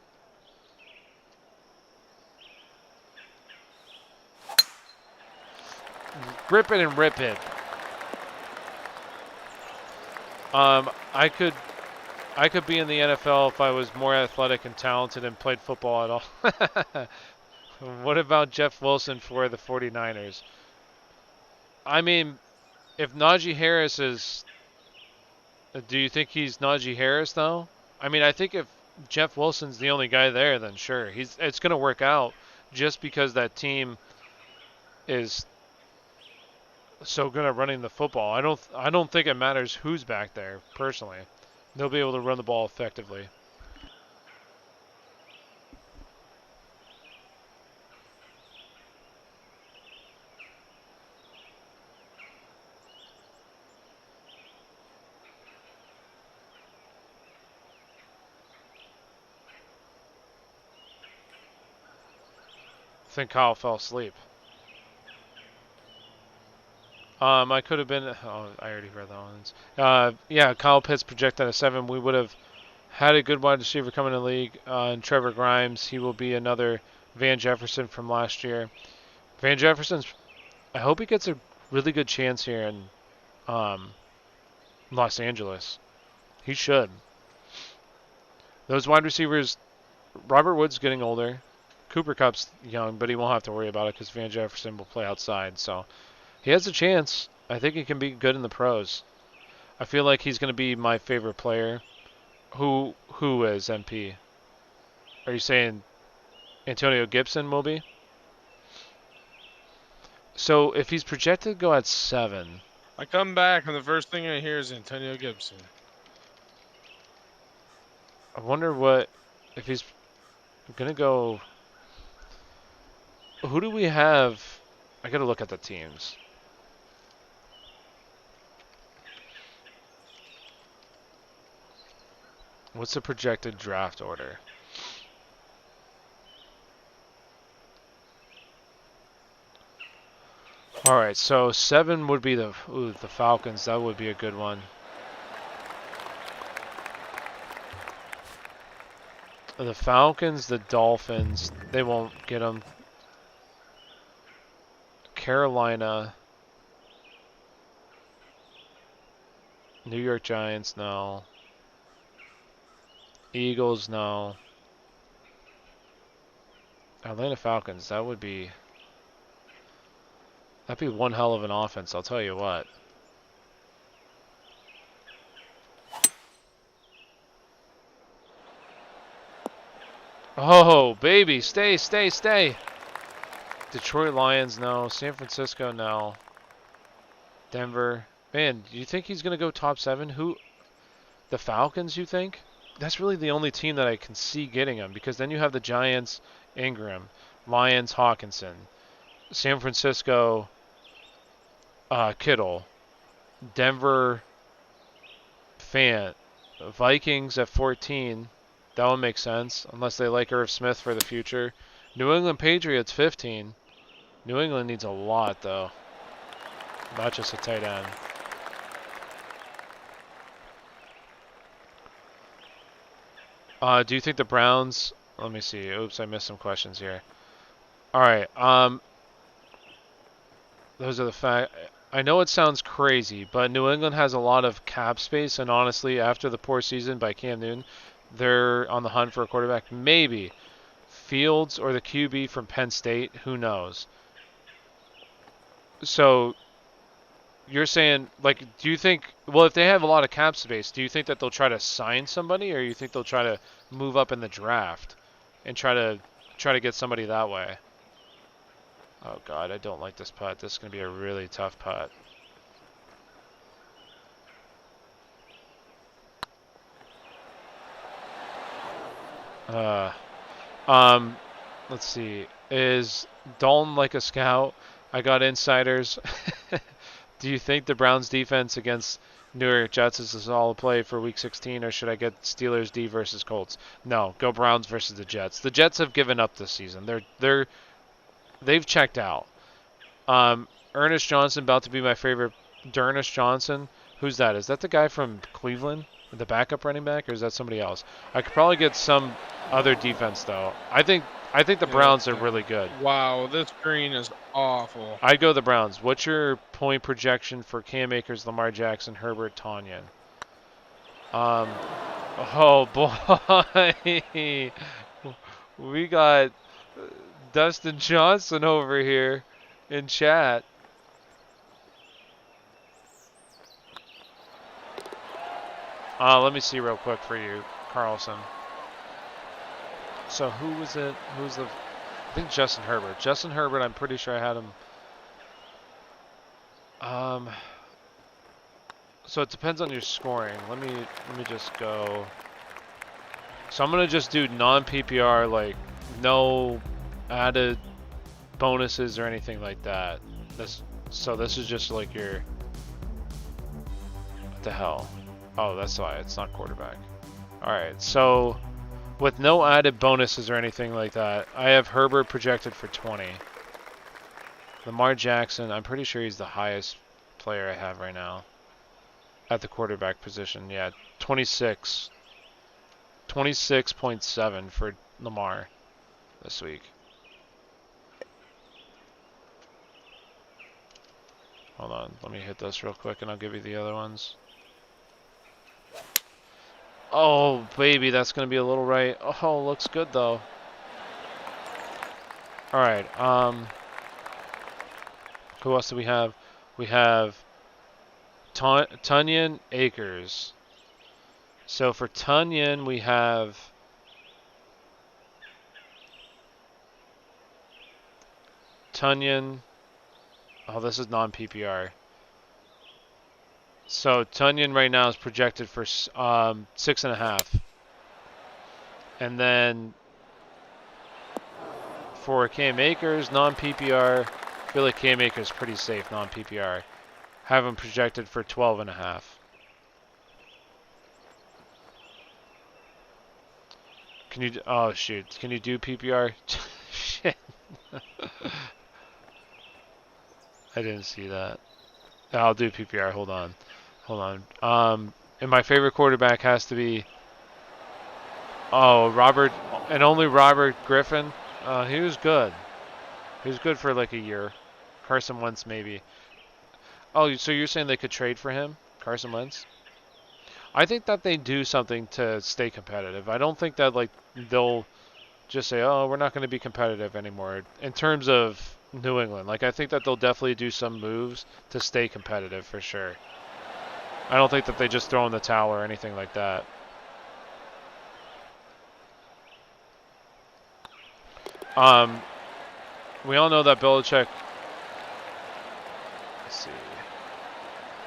Grip it and rip it. I could be in the NFL if I was more athletic and talented and played football at all. What about Jeff Wilson for the 49ers? I mean, if Najee Harris is, do you think he's Najee Harris though? I mean, I think if Jeff Wilson's the only guy there, then sure, it's going to work out just because that team is so good at running the football. I don't think it matters who's back there personally. They'll be able to run the ball effectively. I think Kyle fell asleep. I could have been. Oh, I already read that one. Yeah, Kyle Pitts projected at 7. We would have had a good wide receiver coming in the league. And Trevor Grimes, he will be another Van Jefferson from last year. Van Jefferson's. I hope he gets a really good chance here in um, Los Angeles. He should. Those wide receivers. Robert Woods getting older. Cooper Kupp's young, but he won't have to worry about it because Van Jefferson will play outside. So he has a chance. I think he can be good in the pros. I feel like he's going to be my favorite player. Who is MP? Are you saying Antonio Gibson will be? So if he's projected to go at 7, I come back and the first thing I hear is Antonio Gibson. I wonder what if he's going to go. Who do we have? I got to look at the teams. What's the projected draft order? All right, so 7 would be the Falcons. That would be a good one. The Falcons, the Dolphins, they won't get them. Carolina, New York Giants, no. Eagles, no. Atlanta Falcons, that'd be one hell of an offense, I'll tell you what. Oh, baby, stay. Detroit Lions, no. San Francisco, no. Denver. Man, do you think he's going to go top 7? Who? The Falcons, you think? That's really the only team that I can see getting him, because then you have the Giants, Ingram, Lions, Hawkinson, San Francisco, Kittle, Denver, Fant, Vikings at 14. That would make sense, unless they like Irv Smith for the future. New England Patriots 15. New England needs a lot, though. Not just a tight end. Do you think the Browns... Let me see. Oops, I missed some questions here. Alright, those are the facts. I know it sounds crazy, but New England has a lot of cap space, and honestly, after the poor season by Cam Newton, they're on the hunt for a quarterback. Maybe Fields or the QB from Penn State. Who knows? So you're saying, like, do you think, well, if they have a lot of cap space, do you think that they'll try to sign somebody, or you think they'll try to move up in the draft and try to get somebody that way? Oh God, I don't like this putt. This is going to be a really tough putt. Let's see. Is Dalton like a scout? I got insiders. Do you think the Browns defense against New York Jets is all a play for Week 16, or should I get Steelers D versus Colts? No, go Browns versus the Jets. The Jets have given up this season. They've checked out. Ernest Johnson about to be my favorite. D'Ernest Johnson. Who's that? Is that the guy from Cleveland? The backup running back, or is that somebody else? I could probably get some other defense though. I think the Browns are really good. Wow, this green is awful. I'd go the Browns. What's your point projection for Cam Akers, Lamar Jackson, Herbert, Tonyan? Oh boy, we got Dustin Johnson over here in chat. Let me see real quick for you, Carlson. So who was it? Who's the? I think Justin Herbert. Justin Herbert. I'm pretty sure I had him. So it depends on your scoring. Let me just go. So I'm gonna just do non-PPR, like no added bonuses or anything like that. This is just like your. What the hell? Oh, that's why it's not quarterback. All right, so with no added bonuses or anything like that, I have Herbert projected for 20. Lamar Jackson, I'm pretty sure he's the highest player I have right now at the quarterback position. Yeah, 26. 26.7 for Lamar this week. Hold on, let me hit this real quick and I'll give you the other ones. Oh, baby, that's going to be a little right. Oh, looks good, though. All right, who else do we have? We have Tunyon Akers. So for Tunyon, we have Tunyon. Oh, this is non-PPR. So Tunyon right now is projected for 6.5. And then for Cam Akers, non-PPR, I feel like Cam Akers is pretty safe, non-PPR. Have him projected for 12.5. Can you? Oh shoot! Can you do PPR? Shit. I didn't see that. I'll do PPR. Hold on. And my favorite quarterback has to be. Oh, Robert, and only Robert Griffin. He was good. He was good for like a year. Carson Wentz maybe. Oh, so you're saying they could trade for him, Carson Wentz? I think that they do something to stay competitive. I don't think that like they'll just say, "Oh, we're not going to be competitive anymore." In terms of New England, like I think that they'll definitely do some moves to stay competitive for sure. I don't think that they just throw in the towel or anything like that. We all know that Belichick. Let's see.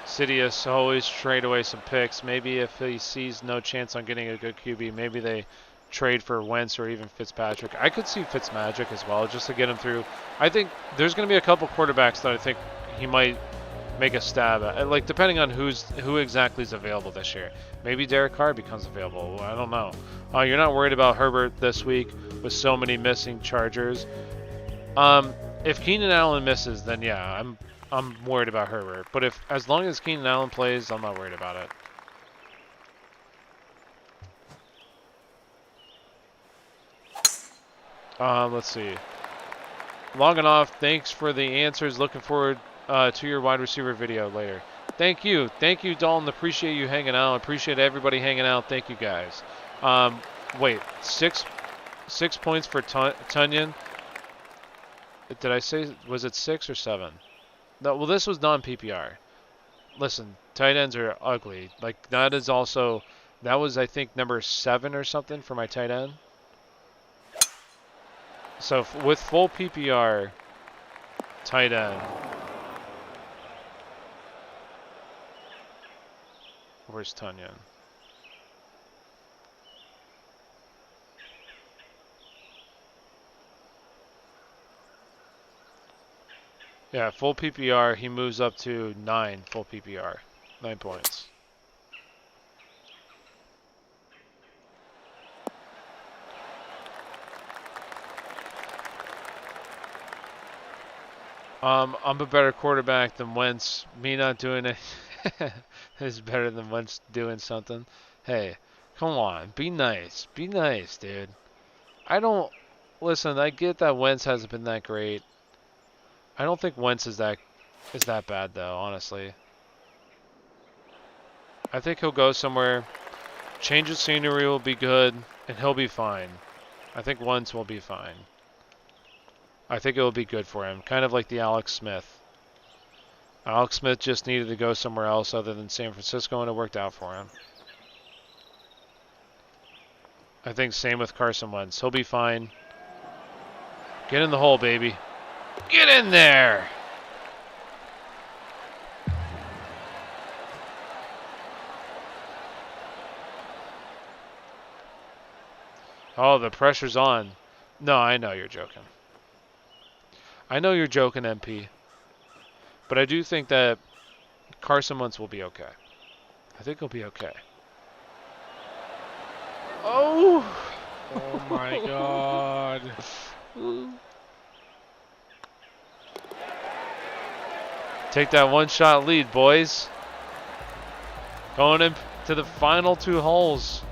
Sidious always trade away some picks. Maybe if he sees no chance on getting a good QB, maybe they trade for Wentz or even Fitzpatrick. I could see Fitzmagic as well, just to get him through. I think there's going to be a couple quarterbacks that I think he might make a stab at, like depending on who exactly is available this year. Maybe Derek Carr becomes available. I don't know. You're not worried about Herbert this week with so many missing Chargers. If Keenan Allen misses, then yeah, I'm worried about Herbert. But as long as Keenan Allen plays, I'm not worried about it. Let's see. Logging off. Thanks for the answers. Looking forward to your wide receiver video later. Thank you, Dalton. Appreciate you hanging out. Appreciate everybody hanging out. Thank you guys. Wait, six points for Tunyon. Did I say, was it 6 or 7? No, well, this was non-PPR. Listen, tight ends are ugly. Like, that was, I think, number 7 or something for my tight end. So, with full PPR, tight end. Where's Tunyon? Yeah, full PPR, he moves up to 9 full PPR. 9 points. I'm a better quarterback than Wentz. Me not doing it is better than Wentz doing something. Hey, come on. Be nice. Be nice, dude. Listen, I get that Wentz hasn't been that great. I don't think Wentz is that bad though, honestly. I think he'll go somewhere. Change of scenery will be good, and he'll be fine. I think Wentz will be fine. I think it will be good for him, kind of like the Alex Smith. Alex Smith just needed to go somewhere else other than San Francisco, and it worked out for him. I think same with Carson Wentz. He'll be fine. Get in the hole, baby. Get in there! Oh, the pressure's on. No, I know you're joking. I know you're joking, MP. But I do think that Carson Wentz will be okay. I think he'll be okay. Oh! Oh my god. Take that one-shot lead, boys. Going into the final 2 holes.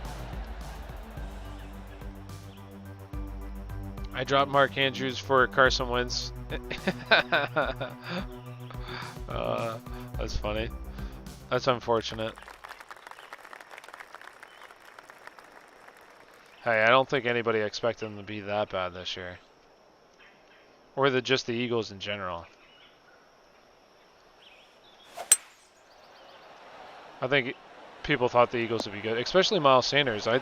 I dropped Mark Andrews for Carson Wentz. That's funny. That's unfortunate. Hey, I don't think anybody expected them to be that bad this year. Or just the Eagles in general. I think people thought the Eagles would be good, especially Miles Sanders. I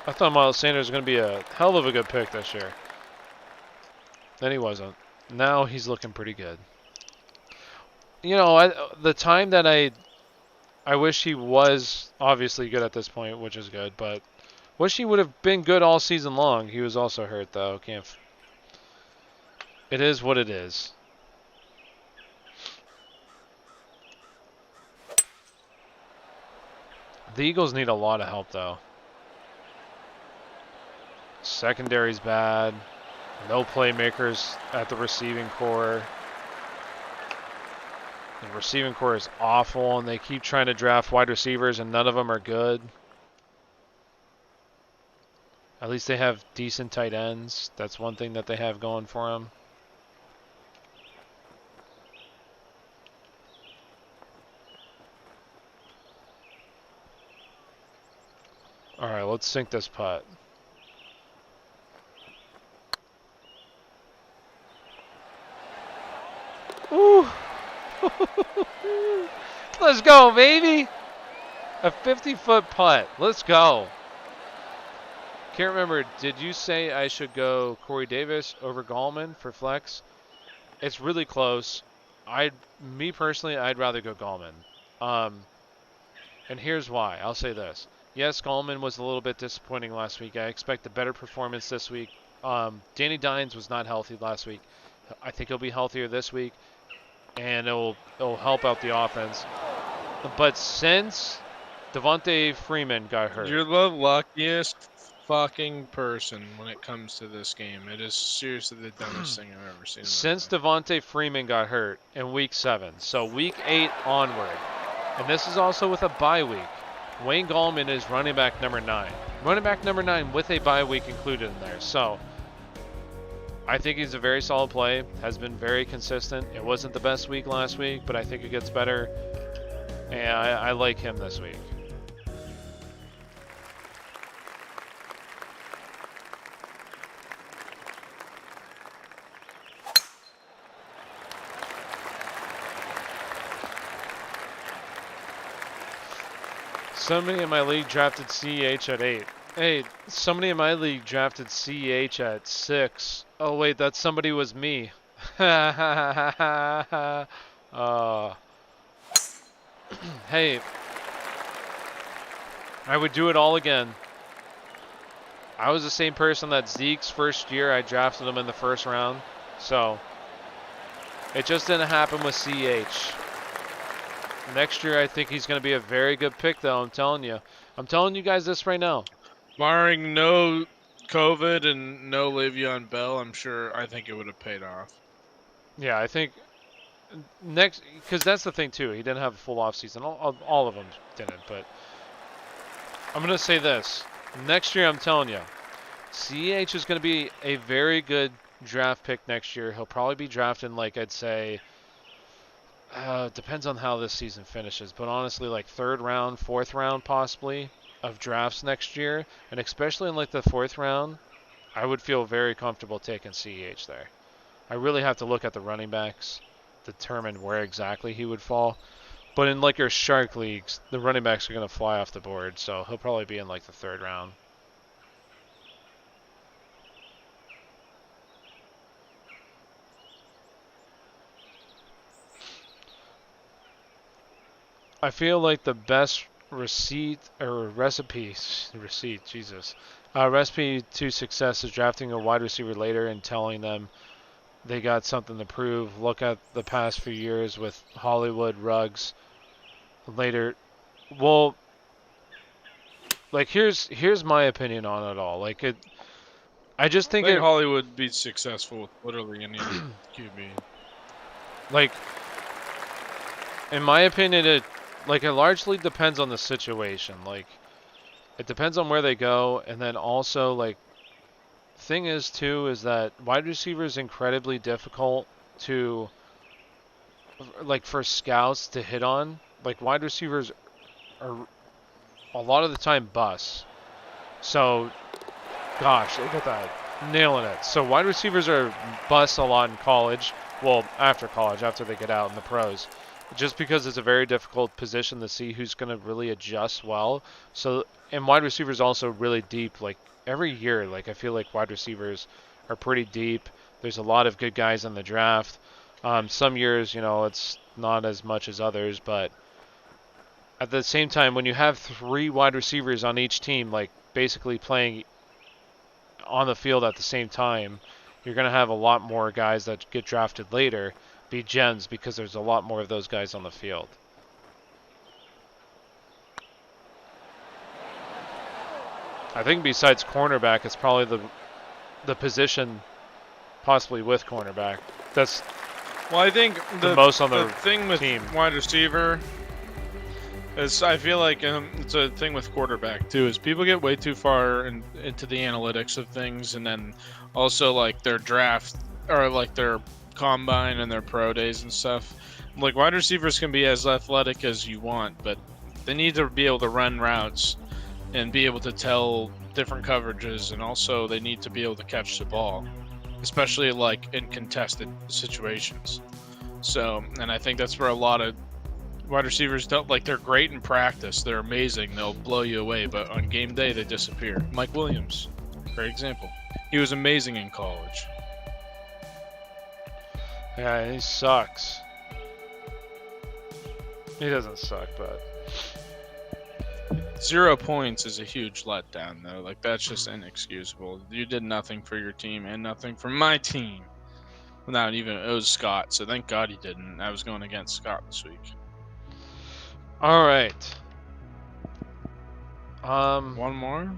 thought Miles Sanders was going to be a hell of a good pick this year. Then he wasn't. Now he's looking pretty good. You know, the time that I wish he was obviously good at this point, which is good, but wish he would have been good all season long. He was also hurt, though. It is what it is. The Eagles need a lot of help, though. Secondary's bad. No playmakers at the receiving core. The receiving core is awful, and they keep trying to draft wide receivers, and none of them are good. At least they have decent tight ends. That's one thing that they have going for them. All right, let's sink this putt. Ooh. Let's go, baby. A 50-foot putt. Let's go. Can't remember, did you say I should go Corey Davis over Gallman for flex? It's really close. Me personally, I'd rather go Gallman. And here's why. I'll say this. Yes, Gallman was a little bit disappointing last week. I expect a better performance this week. Danny Dimes was not healthy last week. I think he'll be healthier this week, and it'll help out the offense. But since Devontae Freeman got hurt, You're the luckiest fucking person when it comes to this game. It is seriously the dumbest thing I've ever seen. Since Devontae Freeman got hurt in Week 7, so Week 8 onward, and this is also with a bye week, Wayne Gallman is running back number 9. Running back number 9 with a bye week included in there. So I think he's a very solid play. Has been very consistent. It wasn't the best week last week, but I think it gets better. And I like him this week. Somebody in my league drafted CEH at 8. Hey, somebody in my league drafted CEH at 6. Oh wait, that somebody was me. Hey, I would do it all again. I was the same person that Zeke's first year, I drafted him in the first round. So, it just didn't happen with CEH. Next year, I think he's going to be a very good pick, though. I'm telling you. I'm telling you guys this right now. Barring no COVID and no Le'Veon Bell, I think it would have paid off. Yeah, I think next, because that's the thing, too. He didn't have a full offseason. All of them didn't, but I'm going to say this. Next year, I'm telling you, CEH is going to be a very good draft pick next year. He'll probably be drafted, like I'd say, depends on how this season finishes, but honestly, like 3rd round, 4th round, possibly. of drafts next year, and especially in like the 4th round, I would feel very comfortable taking CEH there. I really have to look at the running backs, determine where exactly he would fall. But in like your shark leagues, the running backs are going to fly off the board, so he'll probably be in like the 3rd round. I feel like the best recipe to success is drafting a wide receiver later and telling them they got something to prove. Look at the past few years with Hollywood, Ruggs. Later, well, like here's my opinion on it all. Like I just I think think Hollywood would be successful with literally any QB. Like, in my opinion, it largely depends on the situation. Like, it depends on where they go, and then also like, thing is too is that wide receiver is incredibly difficult to like for scouts to hit on. Like wide receivers are a lot of the time busts. So, gosh, look at that, nailing it. So wide receivers are busts a lot in college. Well, after college, after they get out in the pros, just because it's a very difficult position to see who's going to really adjust well. So, and wide receivers also really deep. Like every year, like I feel like wide receivers are pretty deep. There's a lot of good guys in the draft. Some years, you know, it's not as much as others, but at the same time, when you have 3 wide receivers on each team, like basically playing on the field at the same time, you're going to have a lot more guys that get drafted later be gems because there's a lot more of those guys on the field. I think besides cornerback, it's probably the position possibly with cornerback that's Well, I think the most on the the thing with team. wide receiver is I feel like it's a thing with quarterback too. Is people get way too far into the analytics of things, and then also like their draft or like their combine and their pro days and stuff. Like wide receivers can be as athletic as you want, but they need to be able to run routes and be able to tell different coverages, and also they need to be able to catch the ball, especially like in contested situations. So, and I think that's where a lot of wide receivers don't like. They're great in practice, they're amazing, they'll blow you away, but on game day they disappear. Mike Williams, great example. He was amazing in college. Yeah, he sucks. He doesn't suck, but 0 points is a huge letdown, though. Like, that's just inexcusable. You did nothing for your team and nothing for my team. Not even, it was Scott, so thank God he didn't. I was going against Scott this week. all right. One more?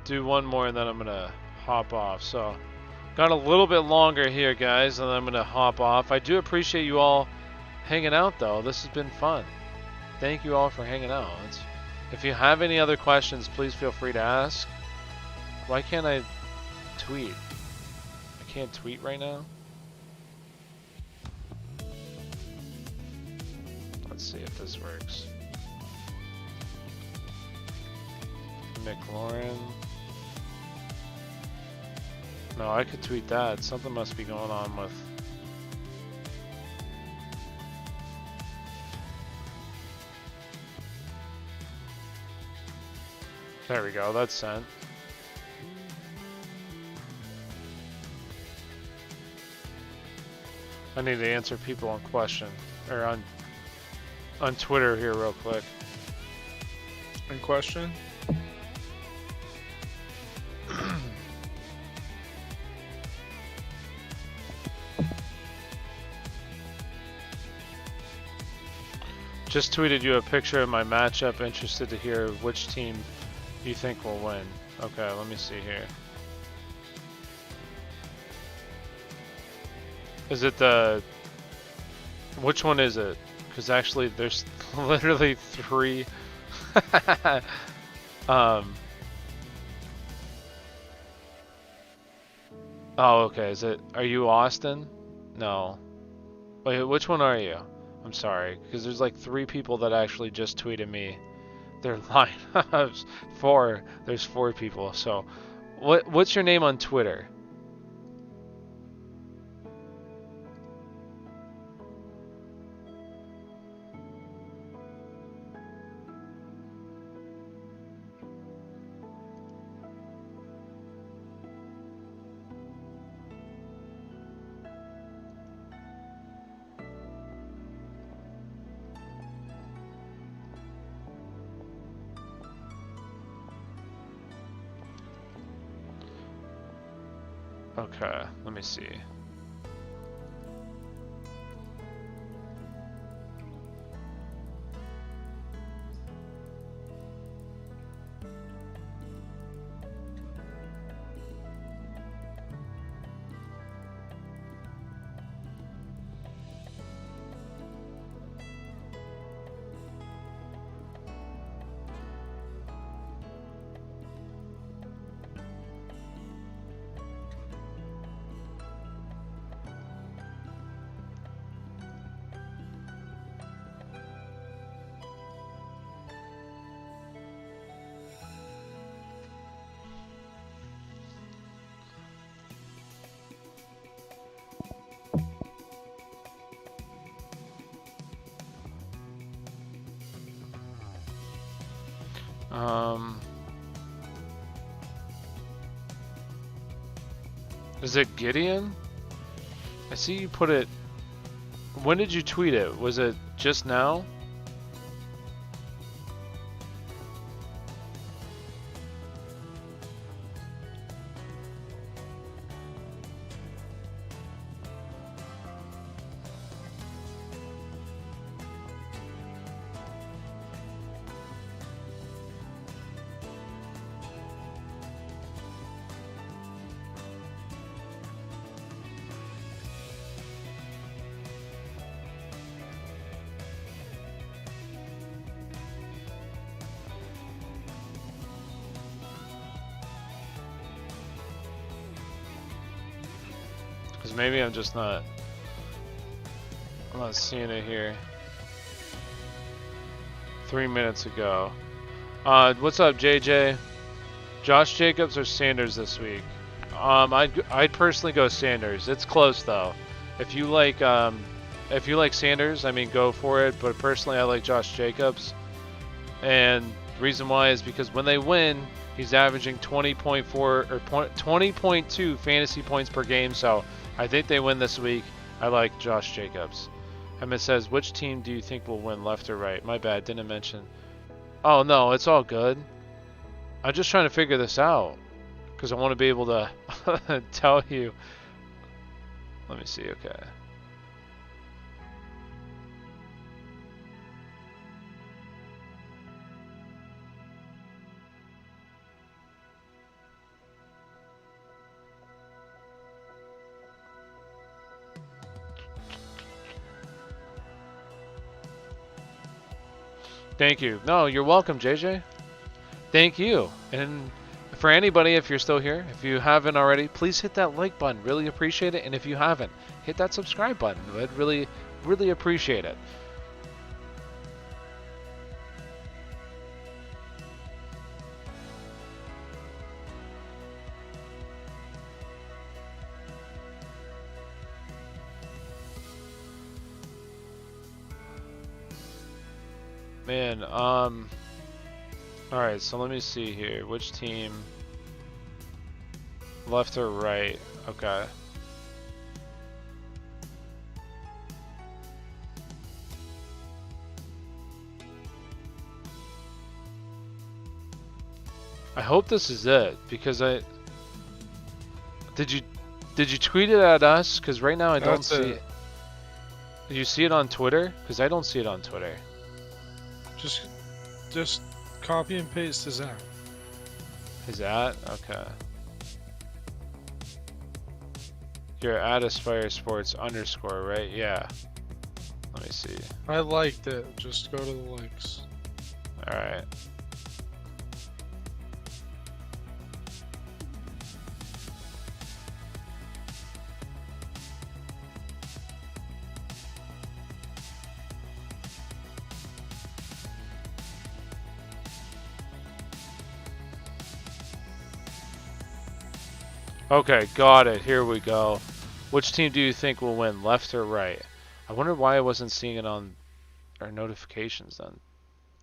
Do one more and then I'm gonna hop off. So, got a little bit longer here, guys, and I'm gonna hop off. I do appreciate you all hanging out, though. This has been fun. Thank you all for hanging out. If you have any other questions, please feel free to ask. Why can't I tweet? I can't tweet right now? Let's see if this works. McLaurin. No, I could tweet that. Something must be going on with... There we go, that's sent. I need to answer people on question, or on Twitter here real quick. In question? Just tweeted you a picture of my matchup. Interested to hear which team you think will win. Okay, let me see here. Is it the... Which one is it? Because actually there's literally 3. Oh, okay. Is it... Are you Austin? No. Wait, which one are you? I'm sorry, because there's like 3 people that actually just tweeted me They're lying. Four. There's 4 people. So, what's your name on Twitter? Okay, let me see. Is it Gideon? I see you put it. When did you tweet it? Was it just now? Because maybe I'm just not. I'm not seeing it here. 3 minutes ago. What's up, JJ? Josh Jacobs or Sanders this week? I'd personally go Sanders. It's close though. If you like Sanders, I mean, go for it. But personally, I like Josh Jacobs. And the reason why is because when they win, he's averaging 20.4 or 20.2 fantasy points per game. So I think they win this week. I like Josh Jacobs. And it says, which team do you think will win, left or right? My bad, didn't mention. Oh no, it's all good. I'm just trying to figure this out because I want to be able to tell you. Let me see. Okay. Thank you. No, you're welcome, JJ. Thank you. And for anybody, if you're still here, if you haven't already, please hit that like button. Really appreciate it. And if you haven't, hit that subscribe button. I'd really, really appreciate it. Man, alright, so let me see here. Which team? Left or right? Okay. I hope this is it because did you tweet it at us? Because right now I don't see it. Did you see it on Twitter? Because I don't see it on Twitter. Just copy and paste his at. His at? Okay. You're at Aspire Sports _, right? Yeah. Let me see. I liked it. Just go to the links. Alright. Okay, got it. Here we go. Which team do you think will win, left or right? I wonder why I wasn't seeing it on our notifications then.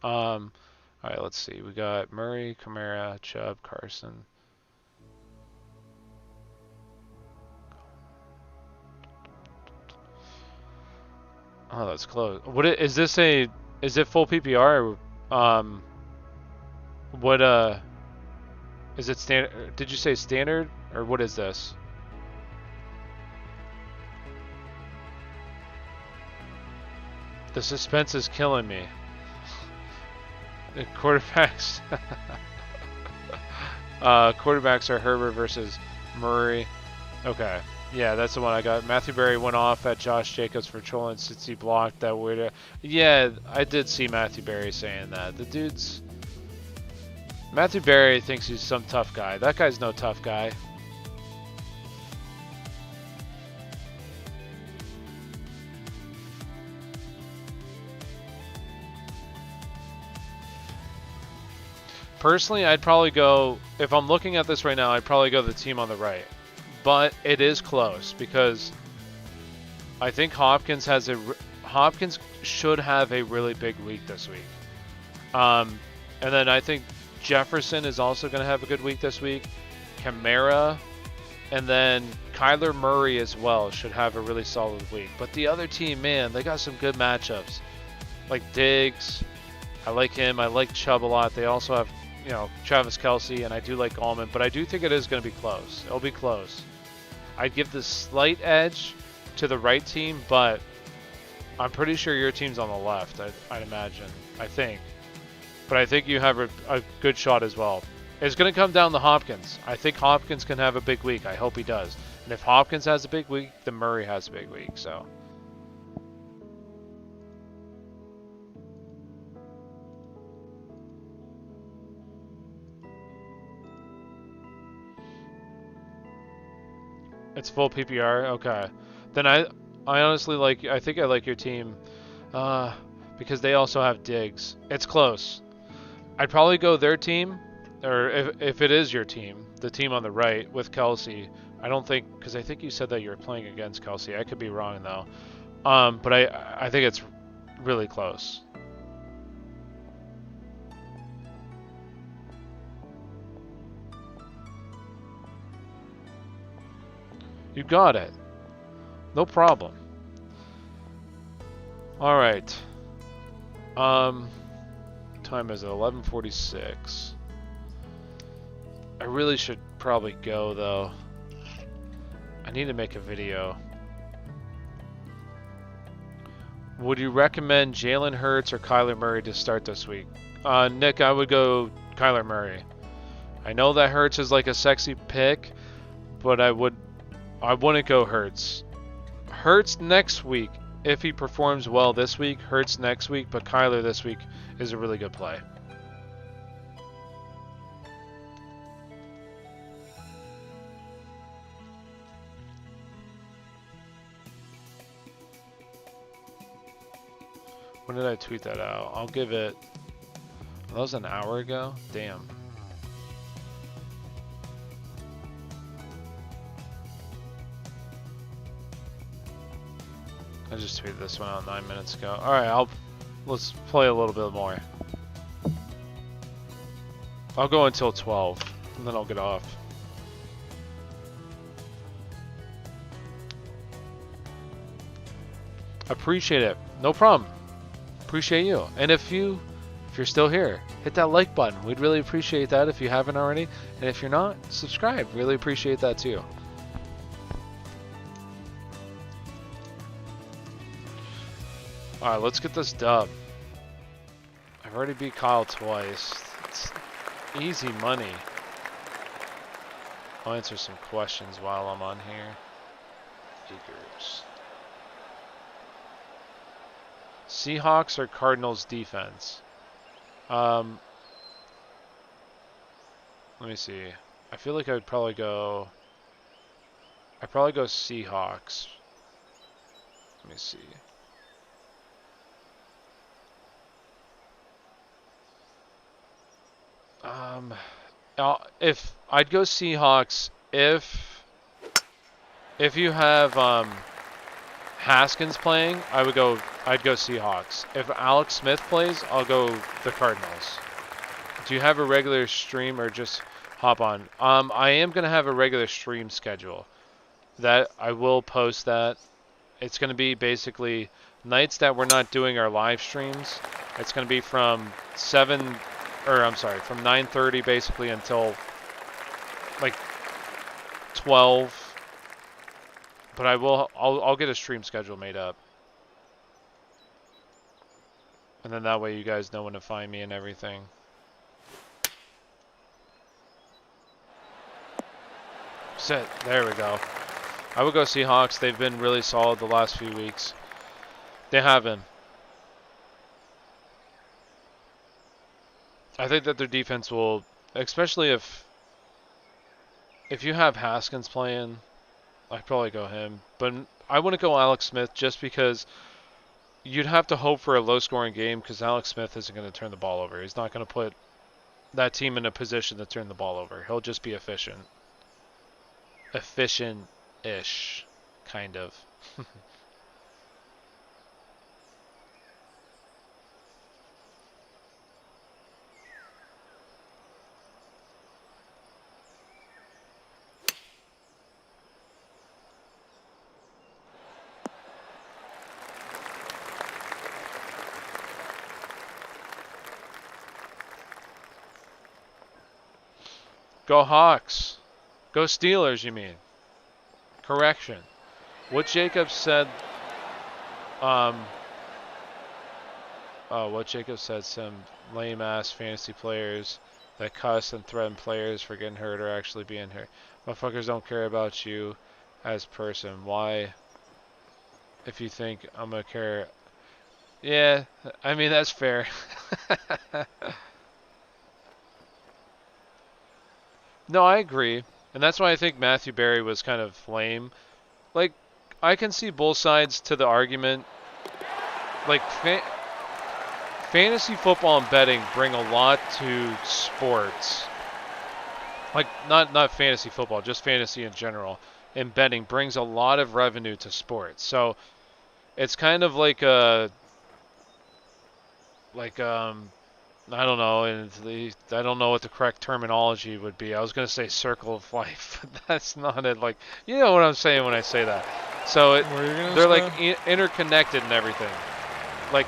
All right, let's see. We got Murray, Kamara, Chubb, Carson. Oh, that's close. Is this is it full PPR or what is it standard? Did you say standard or what is this? The suspense is killing me. The quarterbacks quarterbacks are Herbert versus Murray. Okay. Yeah, that's the one I got. Matthew Berry went off at Josh Jacobs for trolling since he blocked that weird. Yeah, I did see Matthew Berry saying that. The dude's Matthew Berry thinks he's some tough guy. That guy's no tough guy. Personally, I'd probably go, if I'm looking at this right now, I'd probably go the team on the right. But it is close because I think Hopkins should have a really big week this week. And then I think Jefferson is also going to have a good week this week. Kamara, and then Kyler Murray as well should have a really solid week. But the other team, man, they got some good matchups. Like Diggs, I like him. I like Chubb a lot. They also have, Travis Kelce, and I do like Allman. But I do think it is going to be close. It'll be close. I'd give the slight edge to the right team, but I'm pretty sure your team's on the left, I'd imagine. I think. But I think you have a good shot as well. It's going to come down to Hopkins. I think Hopkins can have a big week. I hope he does. And if Hopkins has a big week, then Murray has a big week. So. It's full PPR? Okay. Then I honestly I think I like your team because they also have Diggs. It's close. I'd probably go their team, or if it is your team, the team on the right with Kelce. I don't think, because I think you said that you were playing against Kelce. I could be wrong though. But I think it's really close. You got it. No problem. All right. Time is 11:46. I really should probably go though. I need to make a video. Would you recommend Jalen Hurts or Kyler Murray to start this week? Nick, I would go Kyler Murray. I know that Hurts is like a sexy pick, but I wouldn't go Hurts. Hurts next week. If he performs well this week, Hurts next week, but Kyler this week is a really good play. When did I tweet that out? I'll give it... That was an hour ago? Damn. I just tweeted this one out 9 minutes ago. Alright, let's play a little bit more. I'll go until 12, and then I'll get off. Appreciate it. No problem. Appreciate you. And if you're still here, hit that like button. We'd really appreciate that if you haven't already. And if you're not, subscribe. Really appreciate that too. Alright, let's get this dub. I've already beat Kyle twice. It's easy money. I'll answer some questions while I'm on here. Eagers. Seahawks or Cardinals defense? Let me see. I feel like I'd probably go Seahawks. Let me see. If I'd go Seahawks if If you have Haskins playing, I'd go Seahawks. If Alex Smith plays, I'll go the Cardinals. Do you have a regular stream or just hop on? I am gonna have a regular stream schedule. That I will post that. It's gonna be basically nights that we're not doing our live streams. It's gonna be from 9:30 basically until like 12. But I'll get a stream schedule made up. And then that way you guys know when to find me and everything. Sit. There we go. I would go Seahawks. They've been really solid the last few weeks. They have been. I think that their defense will, especially if you have Haskins playing, I'd probably go him. But I wouldn't go Alex Smith just because you'd have to hope for a low-scoring game because Alex Smith isn't going to turn the ball over. He's not going to put that team in a position to turn the ball over. He'll just be efficient. Efficient-ish, kind of. Go Hawks. Go Steelers, you mean. Correction. What Jacob said, what Jacob said, some lame-ass fantasy players that cuss and threaten players for getting hurt or actually being hurt. Motherfuckers don't care about you as person. Why, if you think I'm gonna care? Yeah, I mean, that's fair. No, I agree. And that's why I think Matthew Berry was kind of lame. Like, I can see both sides to the argument. Like, fantasy football and betting bring a lot to sports. Like, not fantasy football, just fantasy in general. And betting brings a lot of revenue to sports. So, it's kind of like I don't know, and I don't know what the correct terminology would be. I was going to say circle of life, but that's not it. Like, you know what I'm saying when I say that. So they're like interconnected and everything. Like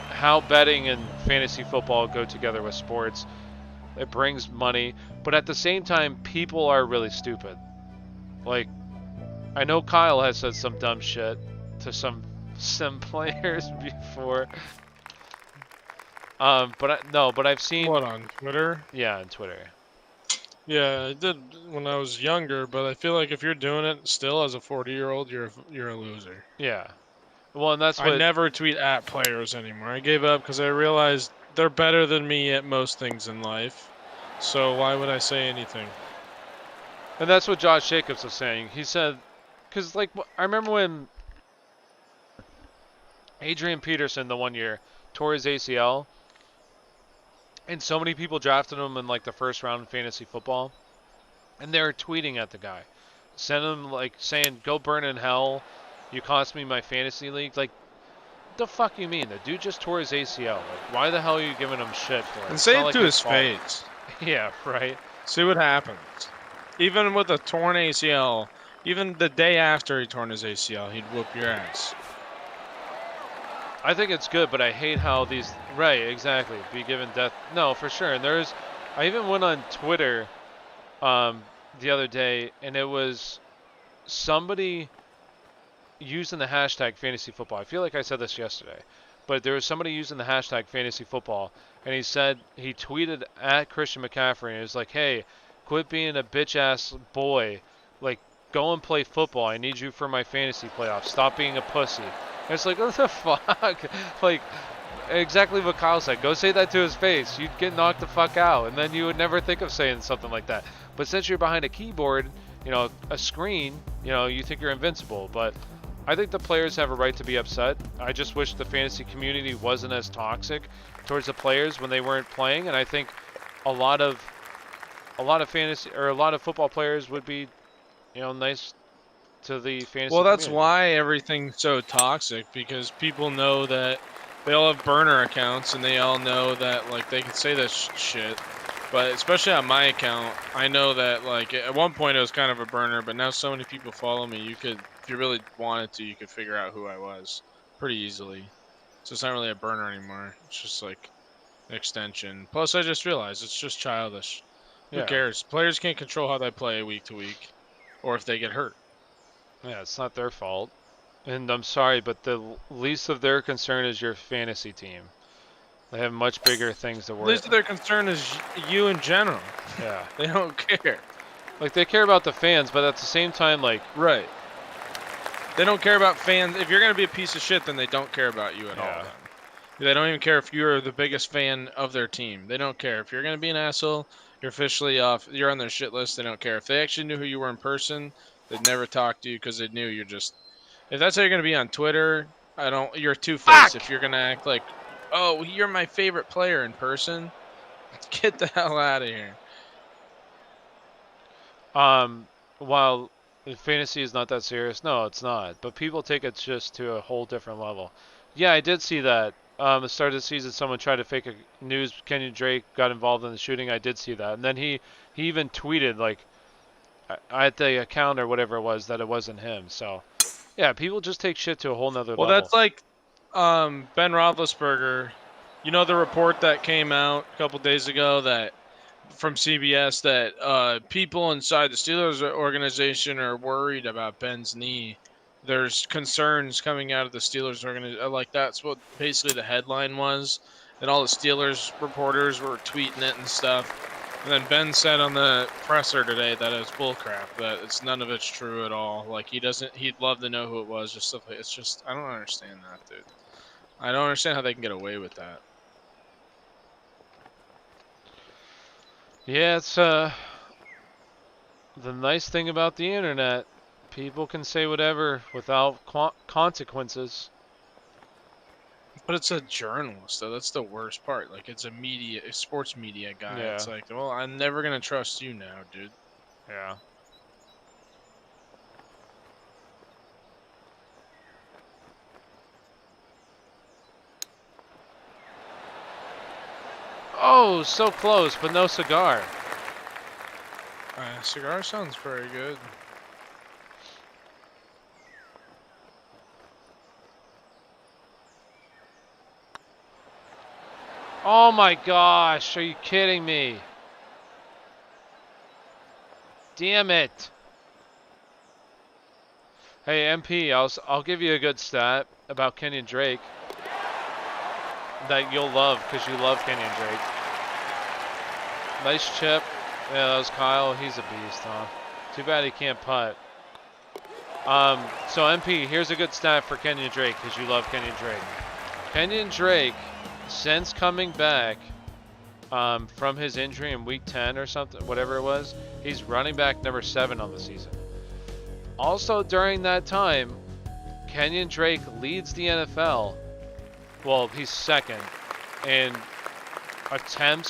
how betting and fantasy football go together with sports. It brings money, but at the same time, people are really stupid. Like, I know Kyle has said some dumb shit to some players before. But I've seen... What, on Twitter? Yeah, on Twitter. Yeah, I did when I was younger, but I feel like if you're doing it still as a 40-year-old, you're a loser. Yeah. Well, and that's what... I never tweet at players anymore. I gave up because I realized they're better than me at most things in life. So why would I say anything? And that's what Josh Jacobs was saying. He said... Because, like, I remember when Adrian Peterson, the one year, tore his ACL... And so many people drafted him in like the first round in fantasy football. And they were tweeting at the guy. Sending him like saying, go burn in hell. You cost me my fantasy league. Like, what the fuck you mean? The dude just tore his ACL. Like, why the hell are you giving him shit for it? And say it to his face. Yeah, right. See what happens. Even with a torn ACL, even the day after he torn his ACL, he'd whoop your ass. I think it's good, but I hate how these... Right, exactly. Be given death... No, for sure. And I even went on Twitter the other day, and it was somebody using the hashtag fantasy football. I feel like I said this yesterday. But there was somebody using the hashtag fantasy football, and he tweeted at Christian McCaffrey, and he was like, hey, quit being a bitch-ass boy. Like, go and play football. I need you for my fantasy playoffs. Stop being a pussy. And it's like, what the fuck? Like, exactly what Kyle said. Go say that to his face. You'd get knocked the fuck out. And then you would never think of saying something like that. But since you're behind a keyboard, you know, a screen, you know, you think you're invincible. But I think the players have a right to be upset. I just wish the fantasy community wasn't as toxic towards the players when they weren't playing. And I think a lot of fantasy or a lot of football players would be, you know, nice to the fantasy Well, that's community. why everything's so toxic, because people know that they all have burner accounts and they all know that like they can say this shit. But especially on my account, I know that like at one point it was kind of a burner, but now so many people follow me. You could, if you really wanted to, you could figure out who I was pretty easily. So it's not really a burner anymore. It's just like an extension. Plus, I just realized it's just childish. Who Yeah, cares? Players can't control how they play week to week, or if they get hurt. yeah, it's not their fault. And I'm sorry, but the least of their concern is your fantasy team. They have much bigger things to worry. Least of their concern is you in general. Yeah, They don't care. like they care about the fans, but at the same time, like, Right. They don't care about fans. If you're going to be a piece of shit, then they don't care about you at all. yeah, Then. They don't even care if you're the biggest fan of their team. They don't care. If you're going to be an asshole, you're officially off. You're on their shit list. They don't care. If they actually knew who you were in person, they'd never talk to you because they knew you're just. If that's how you're going to be on Twitter, I don't. You're two-faced. fuck. If you're going to act like, oh, you're my favorite player in person, get the hell out of here. While fantasy is not that serious, no, it's not. But people take it just to a whole different level. Yeah, I did see that. At the start of the season, someone tried to fake a news. Kenyon Drake got involved in the shooting. I did see that, and then he even tweeted like at the account or whatever it was that it wasn't him. So yeah, people just take shit to a whole nother Well, level. that's like Ben Roethlisberger. You know the report that came out a couple days ago that from CBS that people inside the Steelers organization are worried about Ben's knee. There's concerns coming out of the Steelers organization. Like that's what basically the headline was. And all the Steelers reporters were tweeting it and stuff. And then Ben said on the presser today that it's bullcrap. That it's none of it's true at all. Like he doesn't. He'd love to know who it was. Just stuff like it's just. I don't understand that, dude. I don't understand how they can get away with that. Yeah, it's the nice thing about the internet. People can say whatever without consequences. But it's a journalist, though. That's the worst part. Like, it's a sports media guy. Yeah, It's like, well, I'm never gonna trust you now, dude. yeah. Oh, so close, but no cigar. Cigar sounds very good. Oh my gosh, are you kidding me? Damn it. Hey, MP, I'll give you a good stat about Kenyon Drake that you'll love because you love Kenyon Drake. Nice chip. Yeah, that was Kyle. He's a beast, huh? Too bad he can't putt. So MP, here's a good stat for Kenyon Drake because you love Kenyon Drake. Kenyon Drake, since coming back from his injury in week 10 or something, whatever it was, he's running back number 7 on the season. Also during that time, Kenyon Drake leads the NFL. Well, he's second in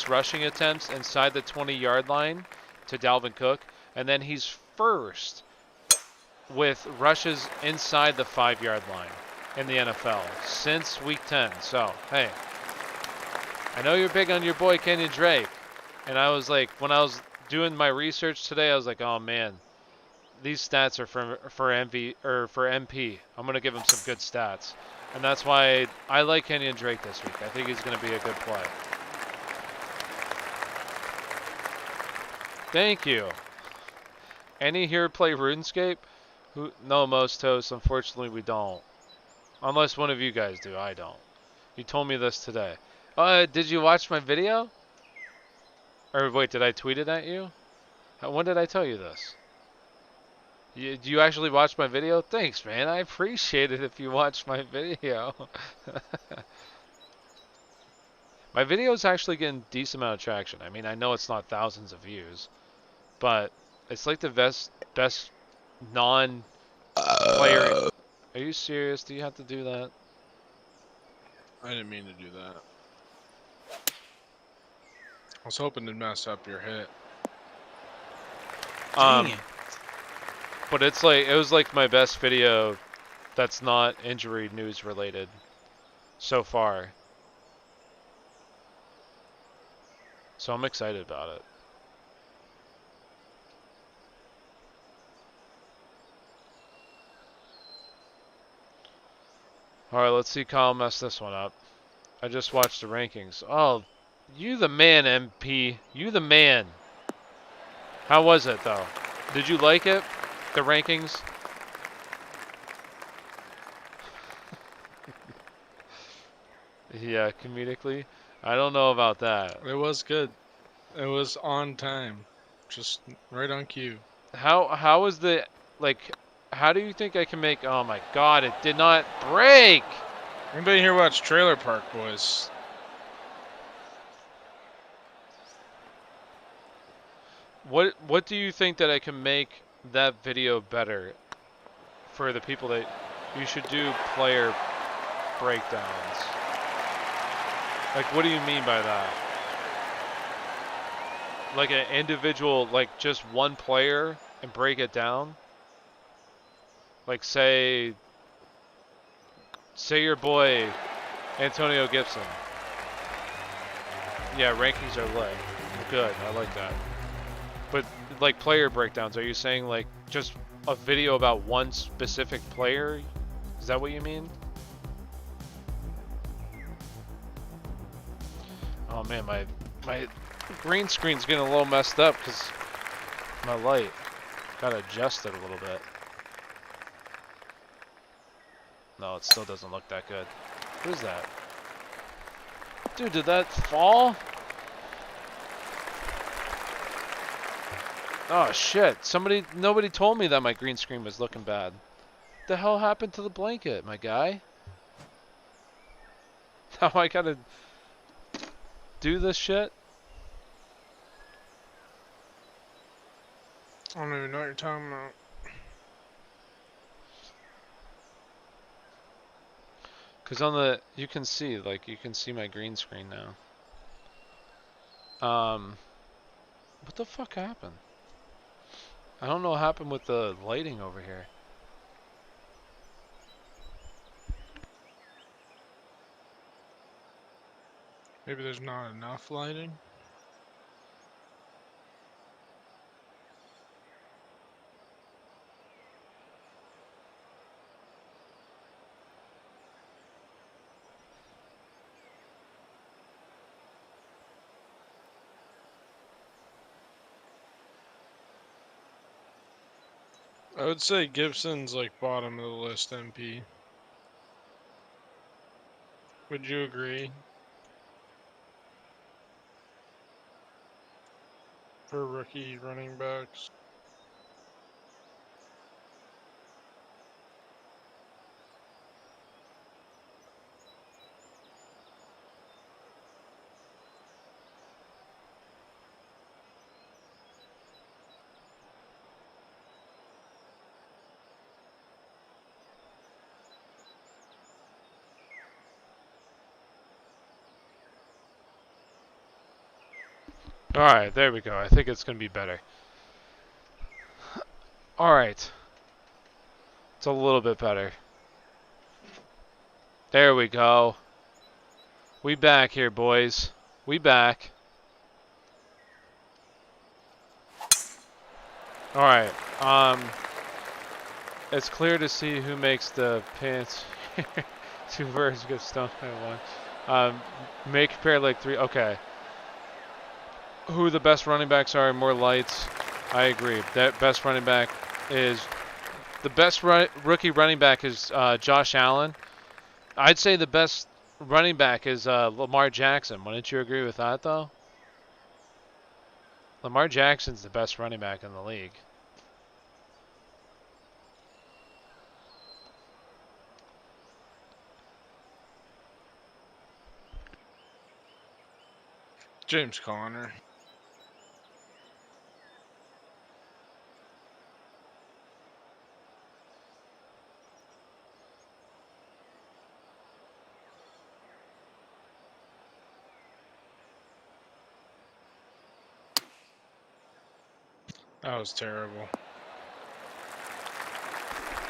rushing attempts inside the 20-yard line to Dalvin Cook, and then he's first with rushes inside the 5-yard line in the NFL since week 10. So, hey, I know you're big on your boy Kenyon Drake, and I was like, when I was doing my research today, I was like, oh man, these stats are for MP. I'm gonna give him some good stats, and that's why I like Kenyon Drake this week. I think he's gonna be a good play. Thank you. Any here play RuneScape? No, most hosts. Unfortunately, we don't. Unless one of you guys do. I don't. You told me this today. Did you watch my video? Or wait, did I tweet it at you? When did I tell you this? Do you actually watch my video? Thanks, man. I appreciate it if you watch my video. My video is actually getting a decent amount of traction. I mean, I know it's not thousands of views, but it's like the best non-player. Are you serious? Do you have to do that? I didn't mean to do that. I was hoping to mess up your hit. Dang it. But it's like, it was like my best video that's not injury news related so far. So I'm excited about it. Alright, let's see Kyle mess this one up. I just watched the rankings. Oh, you the man, MP. You the man. How was it, though? Did you like it? The rankings? Yeah, comedically? I don't know about that. It was good. It was on time. Just right on cue. How was the, like, how do you think I can make, oh my god, it did not break! Anybody here watch Trailer Park Boys? What do you think that I can make that video better for the people that you should do player breakdowns? Like, what do you mean by that? Like an individual, like just one player and break it down? Like say your boy Antonio Gibson. Yeah, rankings are lit. Good, I like that. But like player breakdowns, are you saying like just a video about one specific player? Is that what you mean? Oh man, my green screen's getting a little messed up because my light. Gotta adjust it a little bit. No, it still doesn't look that good. What is that? Dude, did that fall? Oh shit, nobody told me that my green screen was looking bad. What the hell happened to the blanket, my guy? Now I gotta do this shit? I don't even know what you're talking about. Cause on the, you can see my green screen now. What the fuck happened? I don't know what happened with the lighting over here. Maybe there's not enough lighting. I would say Gibson's like bottom of the list, MP. Would you agree? For rookie running backs. Alright, there we go. I think it's gonna be better. Alright. It's a little bit better. There we go. We back here, boys. We back. Alright. It's clear to see who makes the pants. Two birds get stoned by one. Make pair like three. Okay. Who the best running backs are, more lights. I agree. That best running back is the best rookie running back is Josh Allen. I'd say the best running back is Lamar Jackson. Wouldn't you agree with that, though? Lamar Jackson's the best running back in the league. James Conner. That was terrible.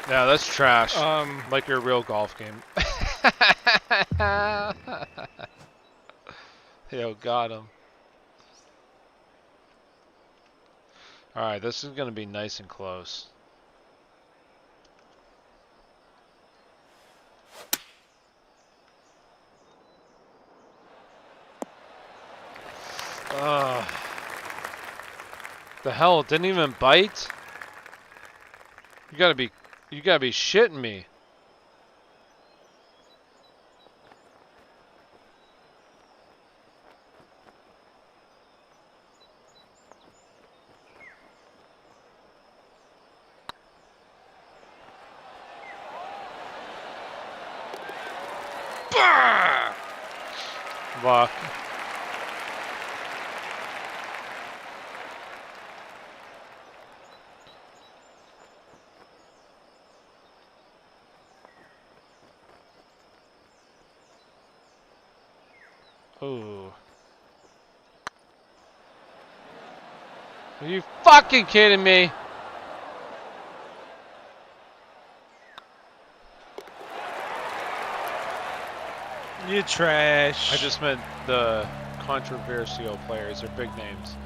Yeah, that's trash. Um, Like your real golf game. Yo, got him. Alright, this is going to be nice and close. Ugh. The hell, it didn't even bite? You gotta be shitting me. bah! Fuck. Ooh. Are you fucking kidding me? You trash. I just meant the controversial players or big names.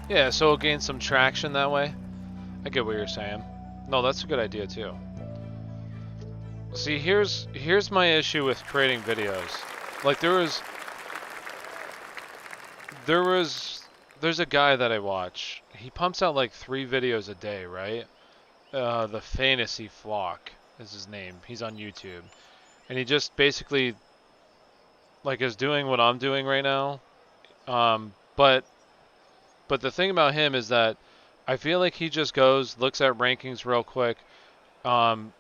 Yeah, so it'll gain some traction that way. I get what you're saying. No, that's a good idea too. See, here's my issue with creating videos. Like there's a guy that I watch. He pumps out like 3 videos a day, right? The Fantasy Flock is his name. He's on YouTube. And he just basically like is doing what I'm doing right now. But the thing about him is that I feel like he just goes, looks at rankings real quick, um,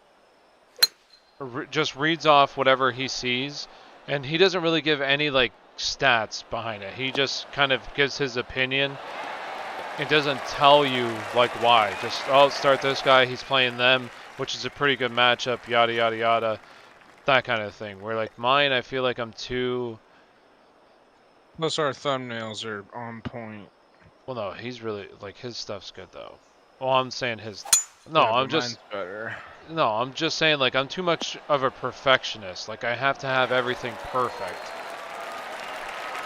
just reads off whatever he sees, and he doesn't really give any like stats behind it. He just kind of gives his opinion. It doesn't tell you like why. Just, oh, start this guy, he's playing them, which is a pretty good matchup, yada yada yada, that kind of thing. Where like mine, I feel like I'm too. Plus, our thumbnails are on point. Well, no, he's really like his stuff's good though. Well, I'm saying his. No, Yeah, I'm but just. mine's better. No, I'm just saying like I'm too much of a perfectionist. Like I have to have everything perfect.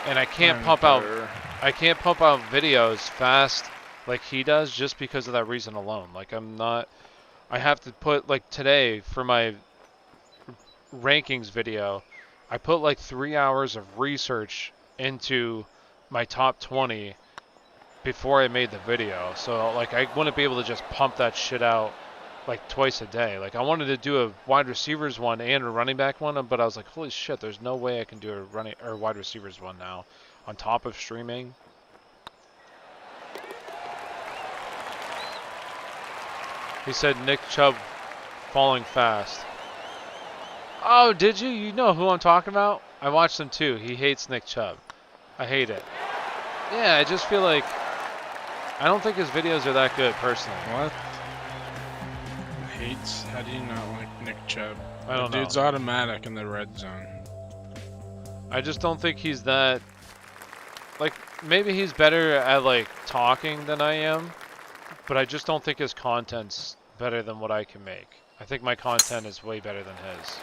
And I can't Mine's pump better. out I can't pump out videos fast like he does just because of that reason alone. Like I'm not I have to put like today for my rankings video, I put like 3 hours of research into my top 20 before I made the video. So like I wouldn't be able to just pump that shit out like twice a day. Like I wanted to do a wide receivers one and a running back one, but I was like, holy shit, there's no way I can do a running or wide receivers one now on top of streaming. He said Nick Chubb falling fast. Oh, did you? You know who I'm talking about? I watched him too. He hates Nick Chubb. I hate it. Yeah, I just feel like I don't think his videos are that good personally. What? Hates? How do you not like Nick Chubb? I don't The dude's know. automatic in the red zone. I just don't think he's that. Like, maybe he's better at like talking than I am, but I just don't think his content's better than what I can make. I think my content is way better than his.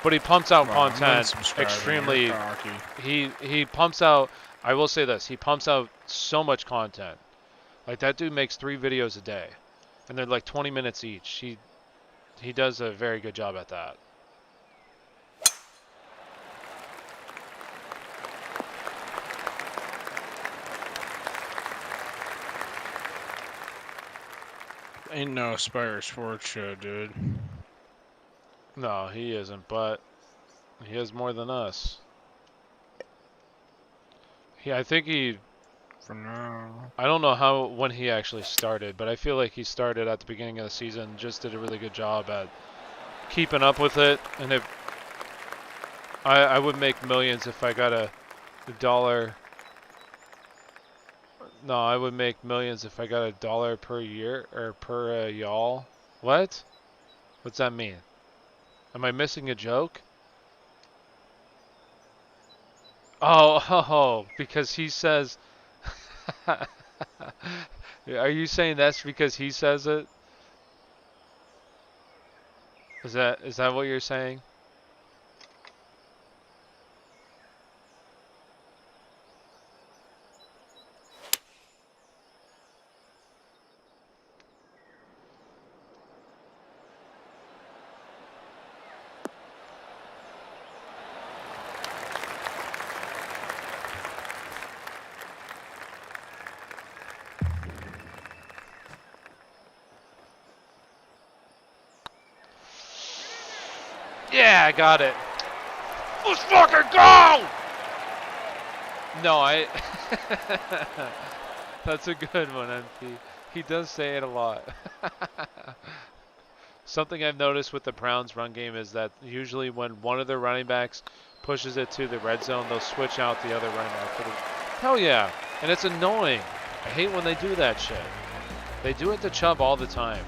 But he pumps out Well, I'm content unsubscribing, extremely. you're cocky. He pumps out. I will say this: he pumps out so much content. Like that dude makes 3 videos a day, and they're like 20 minutes each. He does a very good job at that. Ain't no Aspire Sports show, dude. No, he isn't, but he has more than us. I think he. For now. I don't know when he actually started, but I feel like he started at the beginning of the season. Just did a really good job at keeping up with it, and I would make millions if I got a dollar. No, I would make millions if I got $1 per year or per y'all. What? What's that mean? Am I missing a joke? Oh, because he says, Are you saying that's because he says it? Is that what you're saying? Yeah, I got it. Let's fucking go! No, That's a good one, MP. He does say it a lot. Something I've noticed with the Browns' run game is that usually when one of their running backs pushes it to the red zone, they'll switch out the other running back. Hell yeah. And it's annoying. I hate when they do that shit. They do it to Chubb all the time.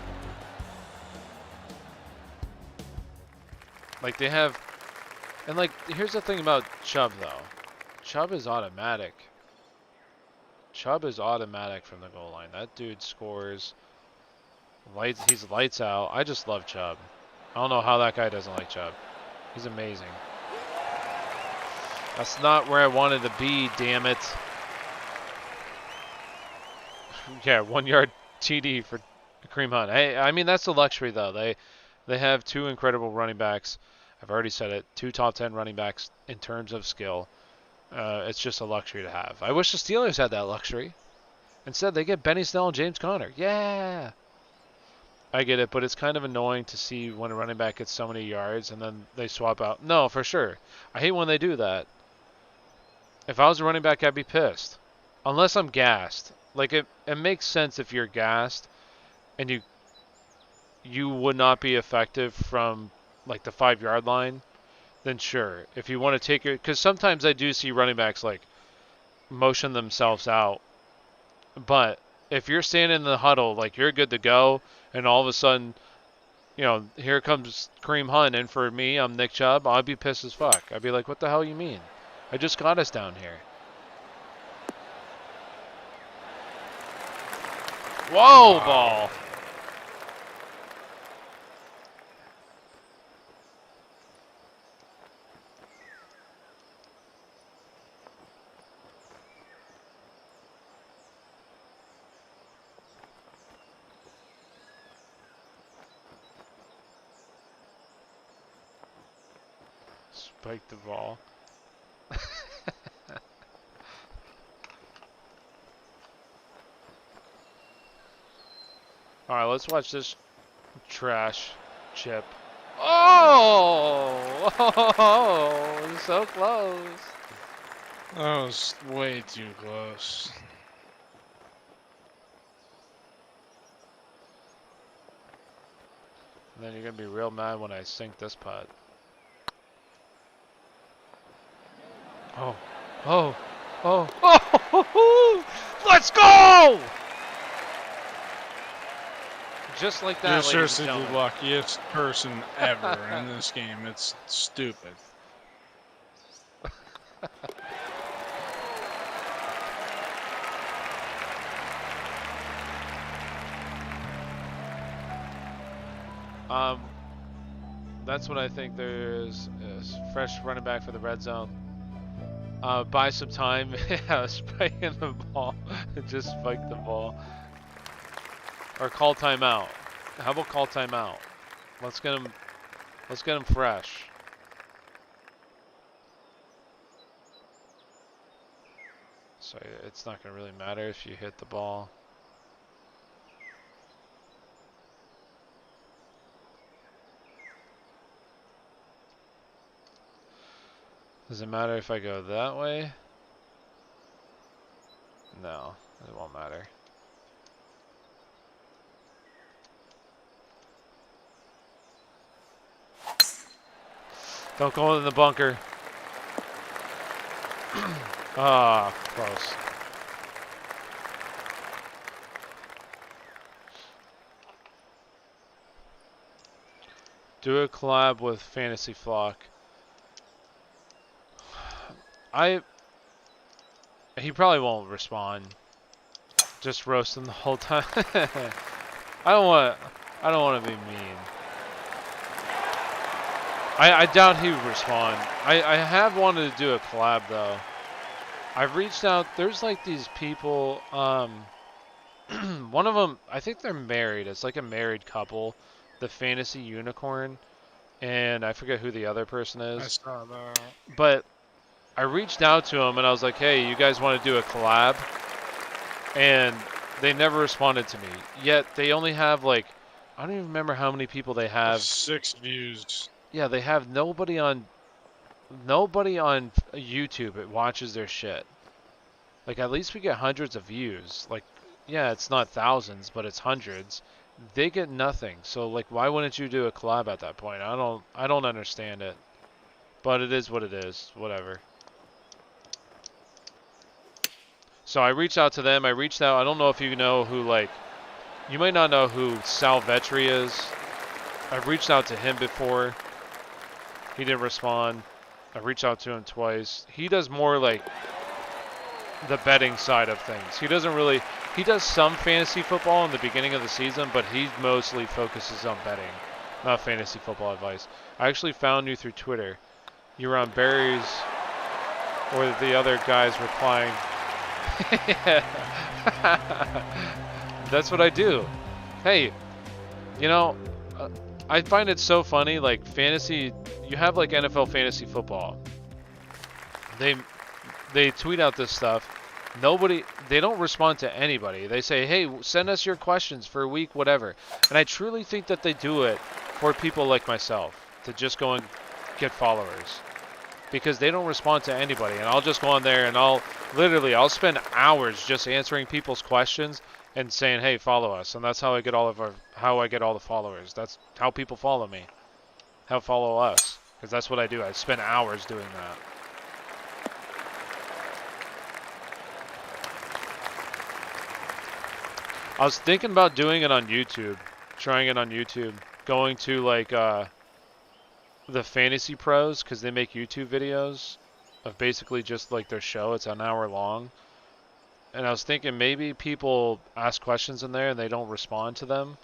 Like they have... And like, here's the thing about Chubb though. Chubb is automatic. Chubb is automatic from the goal line. That dude scores. He's lights out. I just love Chubb. I don't know how that guy doesn't like Chubb. He's amazing. That's not where I wanted to be, damn it. Yeah, 1 yard TD for Kareem Hunt. Hey, I mean, that's a luxury, though. They have two incredible running backs. I've already said it. Two top 10 running backs in terms of skill. It's just a luxury to have. I wish the Steelers had that luxury. Instead, they get Benny Snell and James Conner. Yeah! I get it, but it's kind of annoying to see when a running back gets so many yards and then they swap out. No, for sure. I hate when they do that. If I was a running back, I'd be pissed. Unless I'm gassed. Like, it makes sense if you're gassed and you would not be effective from, like, the 5-yard line, then sure. If you want to take it... Because sometimes I do see running backs, like, motion themselves out. But if you're standing in the huddle, like, you're good to go, and all of a sudden, you know, here comes Kareem Hunt, and for me, I'm Nick Chubb, I'd be pissed as fuck. I'd be like, what the hell you mean? I just got us down here. Whoa, wow. Ball. Spike the ball. Alright, let's watch this trash chip. Oh! Oh! So close. That was way too close. And then you're going to be real mad when I sink this putt. Oh. Oh. Oh. Oh! Let's go! Just like that, you're seriously the luckiest person ever in this game. It's stupid. That's what I think there is fresh running back for the red zone. Buy some time, yeah, spiking the ball, just spike the ball. Or call timeout. How about call timeout? Let's get him fresh. So it's not gonna really matter if you hit the ball. Does it matter if I go that way? No, it won't matter. Don't go in the bunker. Ah, close. Do a collab with Fantasy Flock. He probably won't respond. Just roasting the whole time. I don't want. I don't want to be mean. I doubt he would respond. I have wanted to do a collab though. I've reached out. There's like these people. One of them, I think they're married. It's like a married couple, the Fantasy Unicorn, and I forget who the other person I is. saw that. But I reached out to them and I was like, "Hey, you guys want to do a collab?" And they never responded to me. Yet they only have like, I don't even remember how many people they have. 6 views. Yeah, they have nobody on YouTube that watches their shit. Like at least we get hundreds of views. Like, yeah, it's not thousands, but it's hundreds. They get nothing. So like, why wouldn't you do a collab at that point? I don't understand it. But it is what it is. Whatever. So I reached out to them. I reached out. I don't know if you know who, like, you might not know who Sal Vetri is. I've reached out to him before. He didn't respond. I reached out to him twice. He does more like the betting side of things. He doesn't really, he does some fantasy football in the beginning of the season, but he mostly focuses on betting, not fantasy football advice. I actually found you through Twitter. You were on Barry's, or the other guys replying. That's what I do. Hey, you know, I find it so funny, like fantasy, you have like NFL fantasy football. They tweet out this stuff. They don't respond to anybody. They say, hey, send us your questions for a week, whatever. And I truly think that they do it for people like myself to just go and get followers. Because they don't respond to anybody. And I'll just go on there and I'll spend hours just answering people's questions and saying, hey, follow us. And that's how I get all the followers. That's how people follow me. How follow us. Because that's what I do. I spend hours doing that. I was thinking about doing it on YouTube. Trying it on YouTube. Going to like the Fantasy Pros, because they make YouTube videos of basically just like their show. It's an hour long. And I was thinking maybe people ask questions in there and they don't respond to them.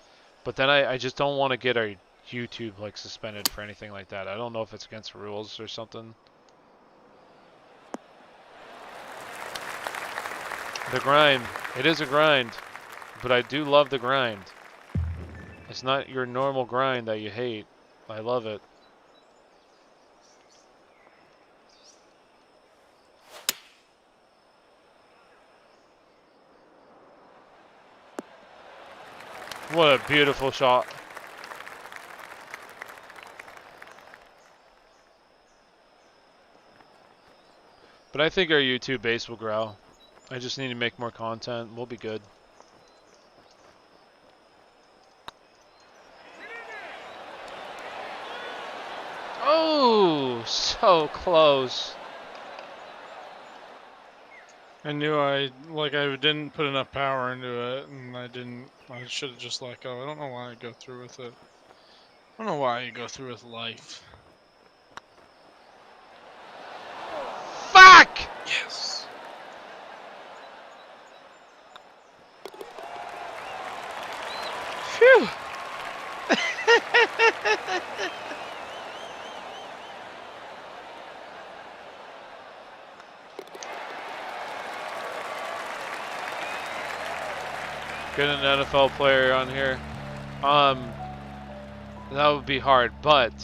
But then I just don't want to get our YouTube like suspended for anything like that. I don't know if it's against rules or something. The grind. It is a grind. But I do love the grind. It's not your normal grind that you hate. I love it. What a beautiful shot. But I think our YouTube base will grow. I just need to make more content. We'll be good. Oh, so close. I knew I didn't put enough power into it, and I should have just let go. I don't know why I go through with it. I don't know why you go through with life. Fuck! Yes! Phew! Get an NFL player on here. That would be hard, but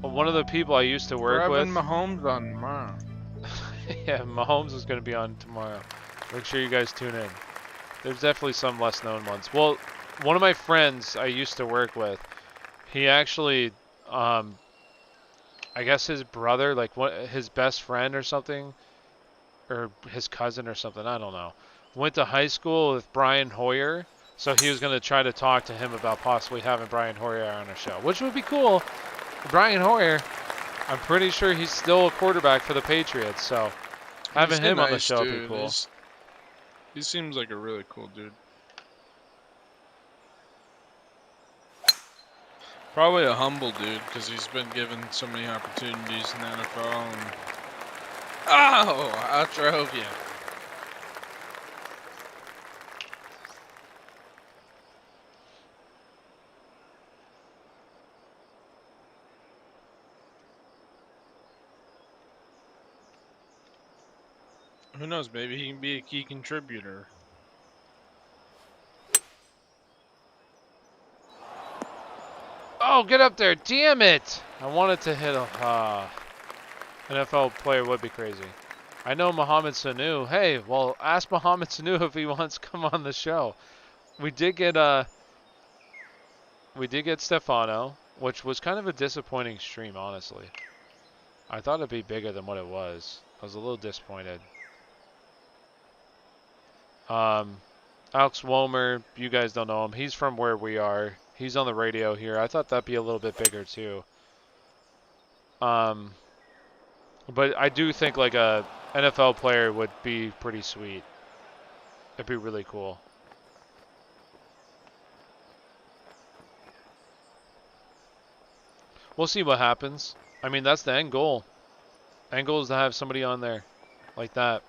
one of the people I used to work with. Mahomes on tomorrow. Yeah, Mahomes is going to be on tomorrow. Make sure you guys tune in. There's definitely some less known ones. Well, one of my friends I used to work with, he actually, I guess his brother, like his best friend or something, or his cousin or something, I don't know, went to high school with Brian Hoyer, so he was going to try to talk to him about possibly having Brian Hoyer on our show, which would be cool. Brian Hoyer, I'm pretty sure he's still a quarterback for the Patriots, so having him on the show would be cool. He seems like a really cool dude. Probably a humble dude, because he's been given so many opportunities in the NFL. And... Oh, I drove you. Who knows? Maybe he can be a key contributor. Oh, get up there. Damn it. I wanted to hit a NFL player would be crazy. I know Mohamed Sanu. Hey, well, ask Mohamed Sanu if he wants to come on the show. We did get Stefano, which was kind of a disappointing stream, honestly. I thought it'd be bigger than what it was. I was a little disappointed. Alex Womer, you guys don't know him. He's from where we are. He's on the radio here. I thought that'd be a little bit bigger too. But I do think like a NFL player would be pretty sweet. It'd be really cool. We'll see what happens. I mean, that's the end goal. End goal is to have somebody on there like that.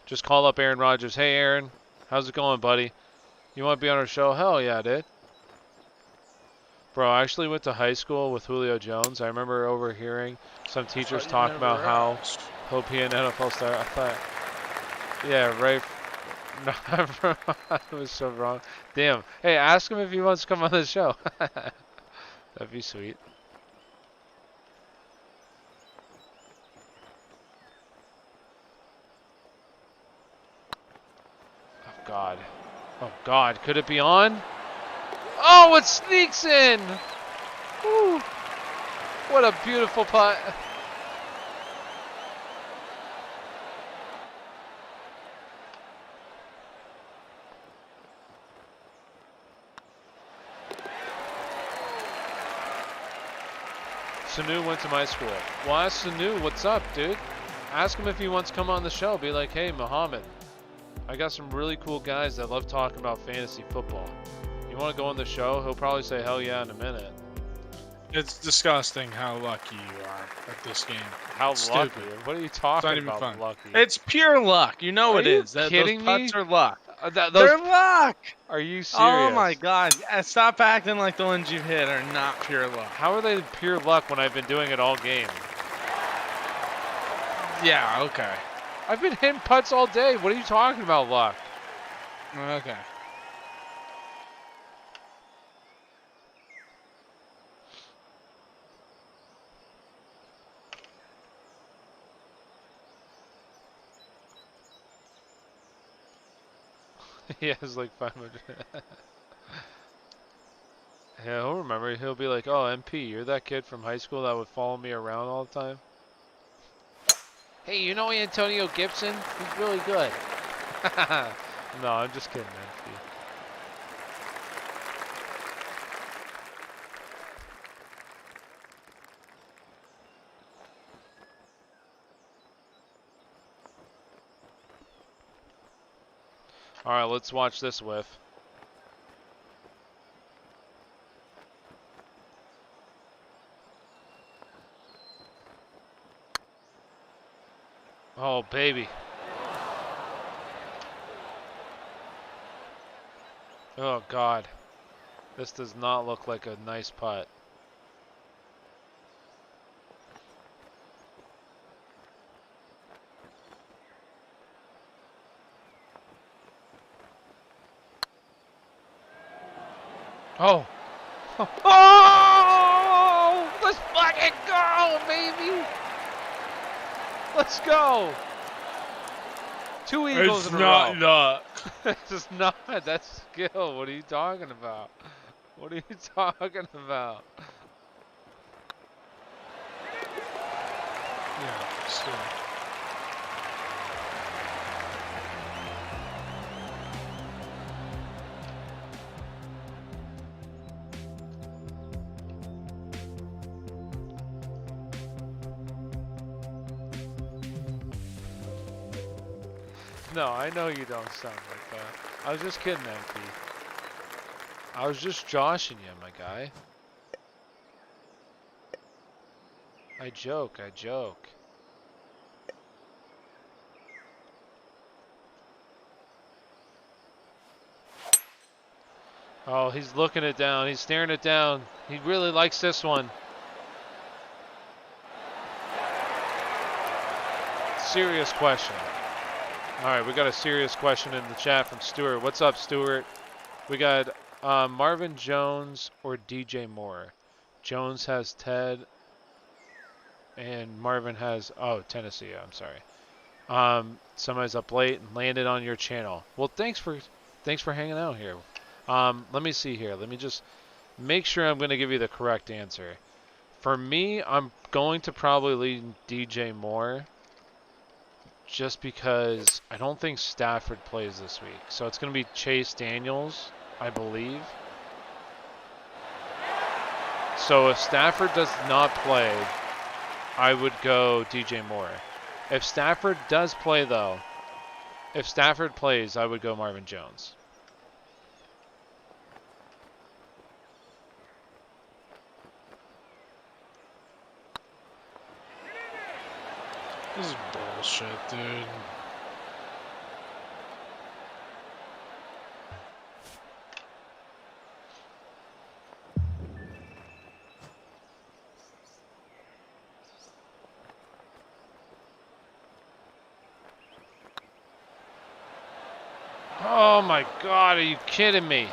Just call up Aaron Rodgers. Hey, Aaron, how's it going, buddy? You want to be on our show? Hell yeah, dude. Bro, I actually went to high school with Julio Jones. I remember overhearing some teachers talk about how he'll be an NFL star. I thought, yeah, right. No, I was so wrong. Damn. Hey, ask him if he wants to come on the show. That'd be sweet. Oh, God. Oh, God. Could it be on? Oh, it sneaks in! Woo. What a beautiful putt. Sanu went to my school. Well, ask Sanu, what's up, dude? Ask him if he wants to come on the show. Be like, hey, Muhammad, I got some really cool guys that love talking about fantasy football. You want to go on the show? He'll probably say hell yeah in a minute. It's disgusting how lucky you are at this game. How it's lucky? Stupid. What are you talking it's not about? even fun. Lucky. It's pure luck. You know are it you is. Kidding those putts me? are luck. Those... They're luck. Are you serious? Oh my God! Stop acting like the ones you've hit are not pure luck. How are they pure luck when I've been doing it all game? Yeah. Okay. I've been hitting putts all day. What are you talking about, luck? Okay. He has like 500. Yeah, he'll remember. He'll be like, oh, MP, you're that kid from high school that would follow me around all the time? Hey, you know Antonio Gibson? He's really good. No, I'm just kidding, MP. All right, let's watch this whiff. Oh, baby. Oh, God. This does not look like a nice putt. Oh. Oh! Let's fucking go, baby! Let's go! 2 eagles It's in a not row. luck. It's not. That's skill. What are you talking about? What are you talking about? Yeah, still. No, I know you don't sound like that. I was just kidding, MP. I was just joshing you, my guy. I joke, I joke. Oh, he's looking it down. He's staring it down. He really likes this one. Serious question. All right, we got a serious question in the chat from Stuart. What's up, Stuart? We got Marvin Jones or DJ Moore. Jones has Ted, and Marvin has Tennessee. I'm sorry. Somebody's up late and landed on your channel. Well, thanks for hanging out here. Let me see here. Let me just make sure I'm going to give you the correct answer. For me, I'm going to probably lean DJ Moore just because I don't think Stafford plays this week. So it's going to be Chase Daniels, I believe. So if Stafford does not play, I would go DJ Moore. If Stafford does play, though, if Stafford plays, I would go Marvin Jones. This is bullshit, dude. Oh my God, are you kidding me?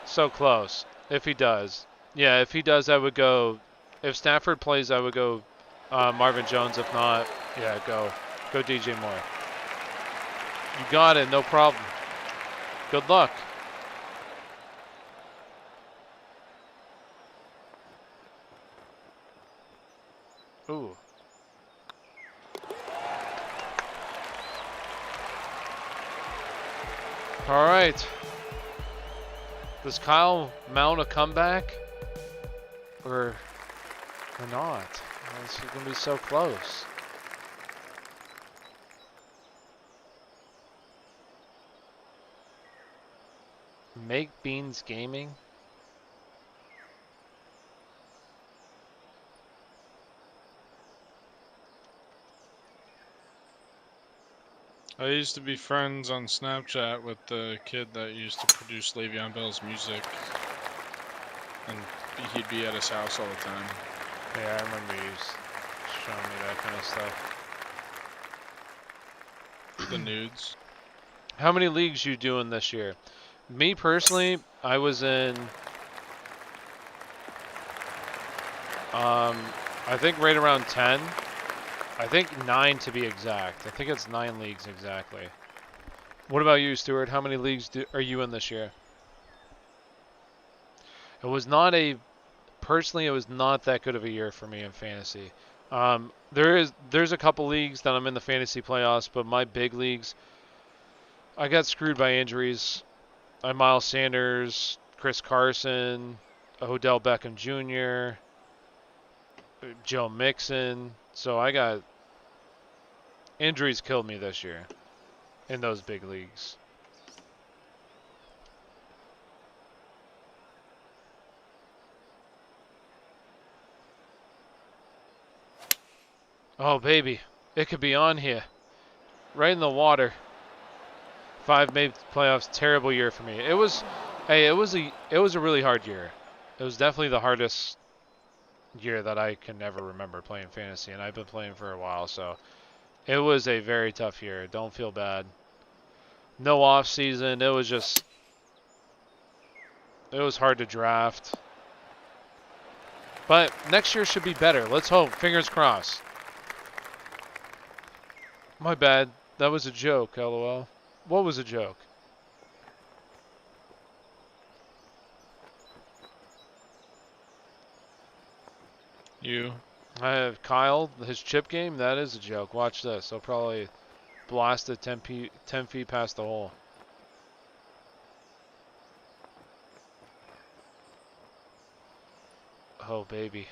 So close. If he does. Yeah, if he does, I would go. If Stafford plays, I would go Marvin Jones. If not, yeah, go DJ Moore. You got it, no problem. Good luck. Ooh. All right. Does Kyle mount a comeback? Or not? This is going to be so close. Make Beans Gaming? I used to be friends on Snapchat with the kid that used to produce Le'Veon Bell's music. And he'd be at his house all the time. Yeah, I remember you showing me that kind of stuff. The nudes. How many leagues you doing this year? Me personally, I was in I think right around 10. I think 9 to be exact. I think it's 9 leagues exactly. What about you, Stuart? How many leagues are you in this year? It was not personally, it was not that good of a year for me in fantasy. There's a couple leagues that I'm in the fantasy playoffs, but my big leagues, I got screwed by injuries. I Miles Sanders, Chris Carson, Odell Beckham Jr., Joe Mixon. So I got injuries killed me this year in those big leagues. Oh baby, it could be on here, right in the water. 5 made playoffs, terrible year for me. It was a really hard year. It was definitely the hardest year that I can ever remember playing fantasy, and I've been playing for a while, so it was a very tough year. Don't feel bad. No off season. It was hard to draft. But next year should be better. Let's hope. Fingers crossed. My bad. That was a joke, LOL. What was a joke? You. I have Kyle, his chip game. That is a joke. Watch this. He'll probably blast it 10 feet past the hole. Oh, baby.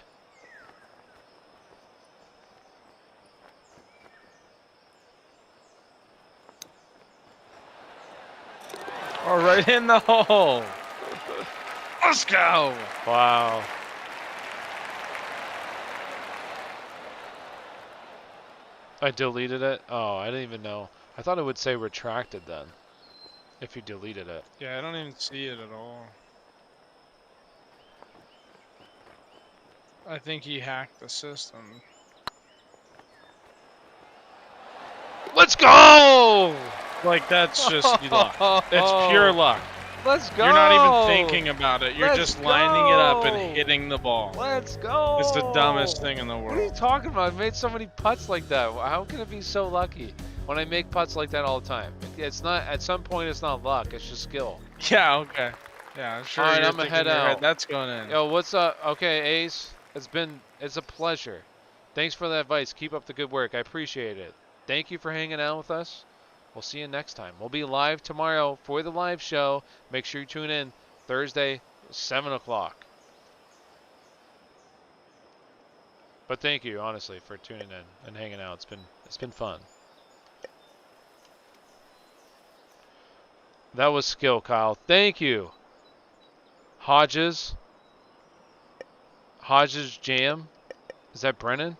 Oh, right in the hole. Let's go. Wow. I deleted it? Oh, I didn't even know. I thought it would say retracted then, if you deleted it. Yeah, I don't even see it at all. I think he hacked the system. Let's go! Like, that's just luck. It's pure luck. Let's go! You're not even thinking about it. You're Let's just lining it up and go! hitting the ball. Let's go! It's the dumbest thing in the What are you world. talking about? I made so many putts like that. How can it be so lucky when I make putts like that all the time? It's not. At some point, it's not luck. It's just skill. Yeah, okay. Yeah, I'm sure All right, you're I'm gonna thinking head in your head, out. that's going in. Yo, what's up? Okay, Ace. It's a pleasure. Thanks for the advice. Keep up the good work. I appreciate it. Thank you for hanging out with us. We'll see you next time. We'll be live tomorrow for the live show. Make sure you tune in Thursday, 7 o'clock. But thank you, honestly, for tuning in and hanging out. It's been fun. That was skill, Kyle. Thank you. Hodges Jam. Is that Brennan?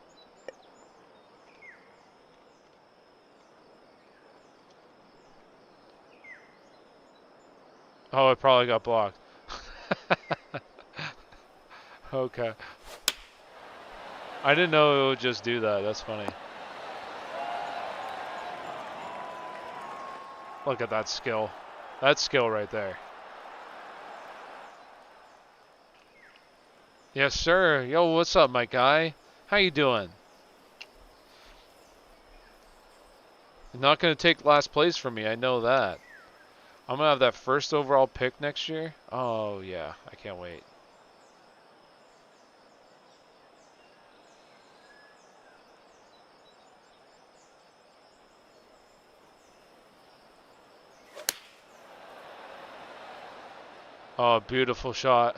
Oh, it probably got blocked. Okay. I didn't know it would just do that. That's funny. Look at that skill. That's skill right there. Yes, sir. Yo, what's up, my guy? How you doing? You're not going to take last place from me. I know that. I'm going to have that first overall pick next year. Oh, yeah. I can't wait. Oh, beautiful shot.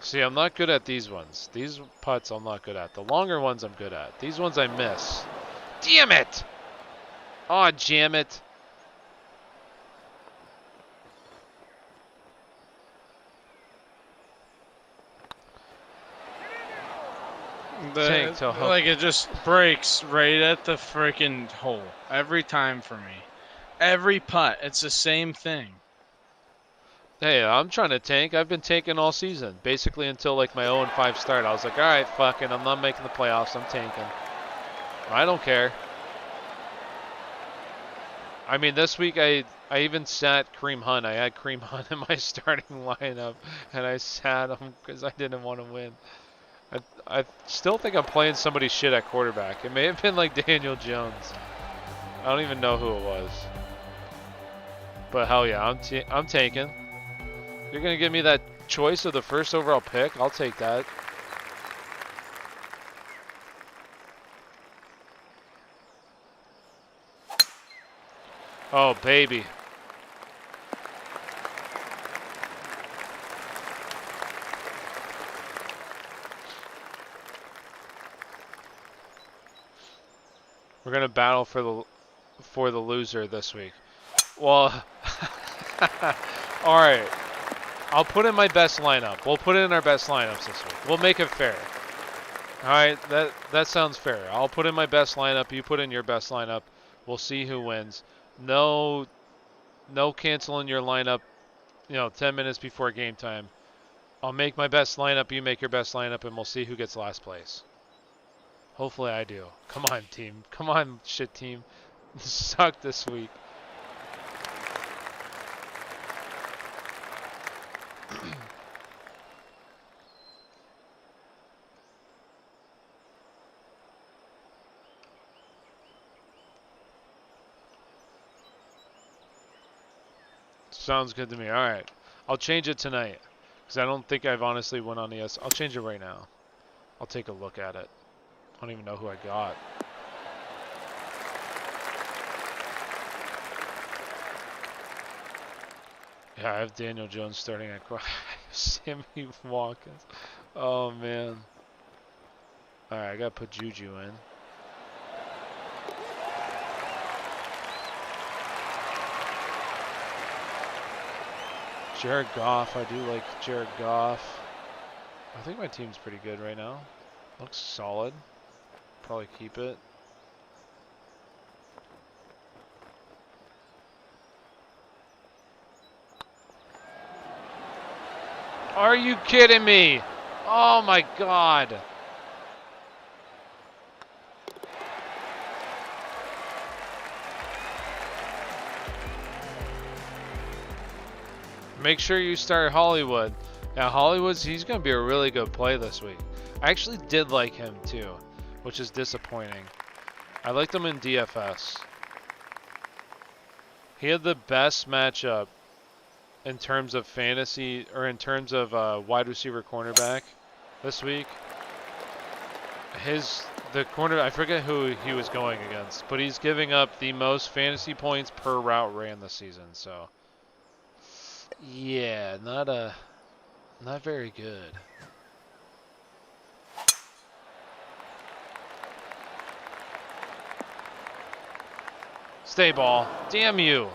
See, I'm not good at these ones. These putts I'm not good at. The longer ones I'm good at. These ones I miss. Damn it! Oh, jam it. Tank to hook. Like, it just breaks right at the freaking hole. Every time for me. Every putt, it's the same thing. Hey, I'm trying to tank. I've been tanking all season. Basically until like my 0-5 start. I was like, alright, fucking, I'm not making the playoffs. I'm tanking. I don't care. I mean, this week I even sat Kareem Hunt. I had Kareem Hunt in my starting lineup, and I sat him because I didn't want to win. I still think I'm playing somebody shit at quarterback. It may have been like Daniel Jones. I don't even know who it was. But hell yeah, I'm tanking. You're gonna give me that choice of the first overall pick? I'll take that. Oh baby. We're gonna battle for the loser this week. Well, all right. I'll put in my best lineup. We'll put in our best lineups this week. We'll make it fair. All right, that sounds fair. I'll put in my best lineup. You put in your best lineup. We'll see who wins. No canceling your lineup. 10 minutes before game time. I'll make my best lineup. You make your best lineup, and we'll see who gets last place. Hopefully I do. Come on, team. Come on, shit team. Suck this week. Sounds good to me. All right. I'll change it tonight because I don't think I've honestly went on ES. I'll change it right now. I'll take a look at it. I don't even know who I got. Yeah, I have Daniel Jones starting at Sammy Watkins. Oh, man. All right, I got to put Juju in. Jared Goff. I do like Jared Goff. I think my team's pretty good right now. Looks solid. Probably keep it. Are you kidding me? Oh my God. Make sure you start Hollywood. Now he's going to be a really good play this week. I actually did like him too, which is disappointing. I liked him in DFS. He had the best matchup in terms of fantasy, or in terms of wide receiver cornerback this week. The corner, I forget who he was going against, but he's giving up the most fantasy points per route ran this season. So yeah, not very good. Stay ball. Damn you.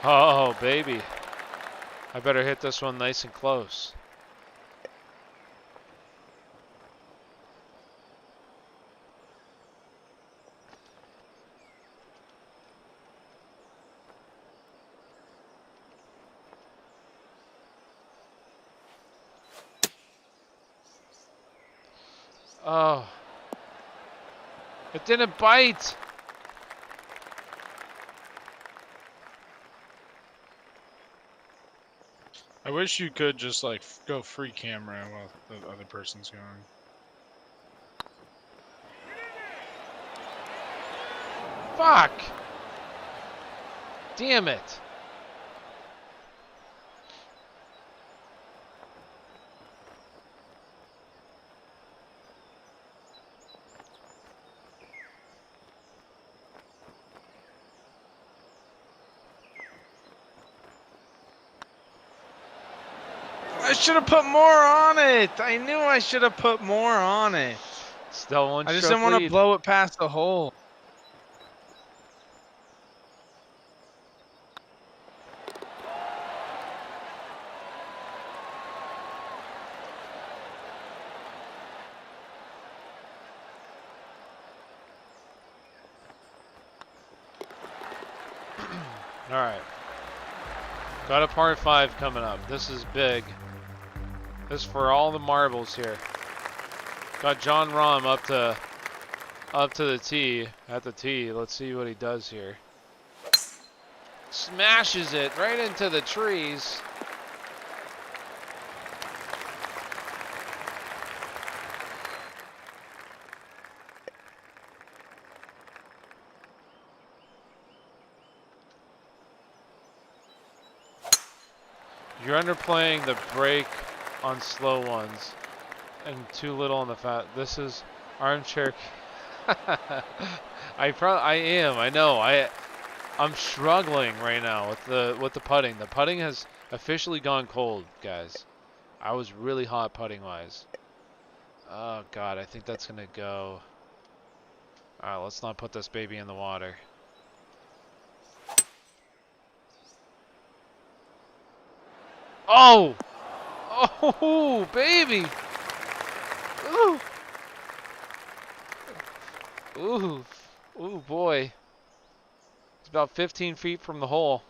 Oh, baby. I better hit this one nice and close. Oh. It didn't bite. I wish you could just like go free camera while the other person's going. Fuck. Damn it. I should have put more on it. I knew I should have put more on it. Still one I just stroke didn't want to lead. blow it past the hole. All right. Got a par 5 coming up. This is big. This is for all the marbles here. Got John Rahm up to the tee, at the tee. Let's see what he does here. Smashes it right into the trees. You're underplaying the break on slow ones and too little on the fat. This is armchair. I am. I know. I'm struggling right now with the putting. The putting has officially gone cold, guys. I was really hot putting wise. Oh God, I think that's gonna go. All right, let's not put this baby in the water. Oh! Oh, baby! Ooh! Ooh! Ooh, boy. It's about 15 feet from the hole.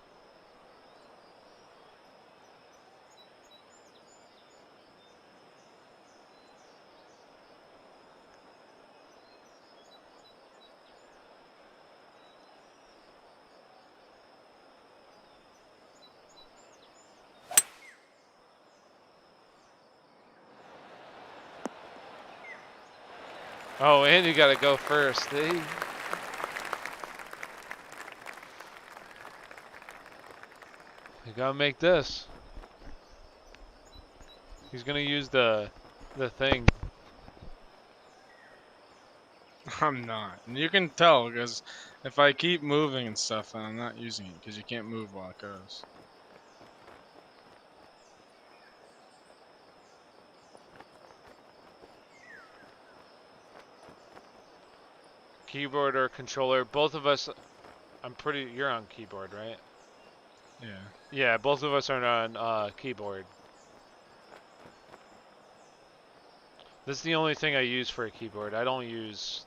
Oh, and you gotta go first. Hey. You gotta make this. He's gonna use the thing. I'm not. And you can tell because if I keep moving and stuff, then I'm not using it because you can't move while it goes. Keyboard or controller. Both of us, you're on keyboard, right? Yeah. Yeah, both of us are on keyboard. This is the only thing I use for a keyboard. I don't use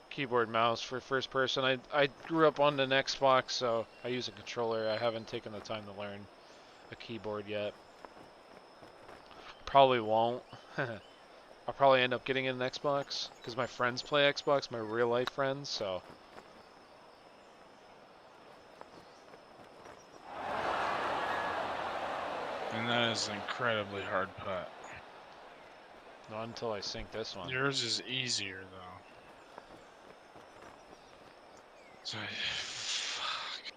keyboard mouse for first person. I grew up on an Xbox, so I use a controller. I haven't taken the time to learn a keyboard yet. Probably won't. I'll probably end up getting an Xbox because my friends play Xbox, my real life friends, so. And that is an incredibly hard putt. Not until I sink this one. Yours is easier though. So, fuck.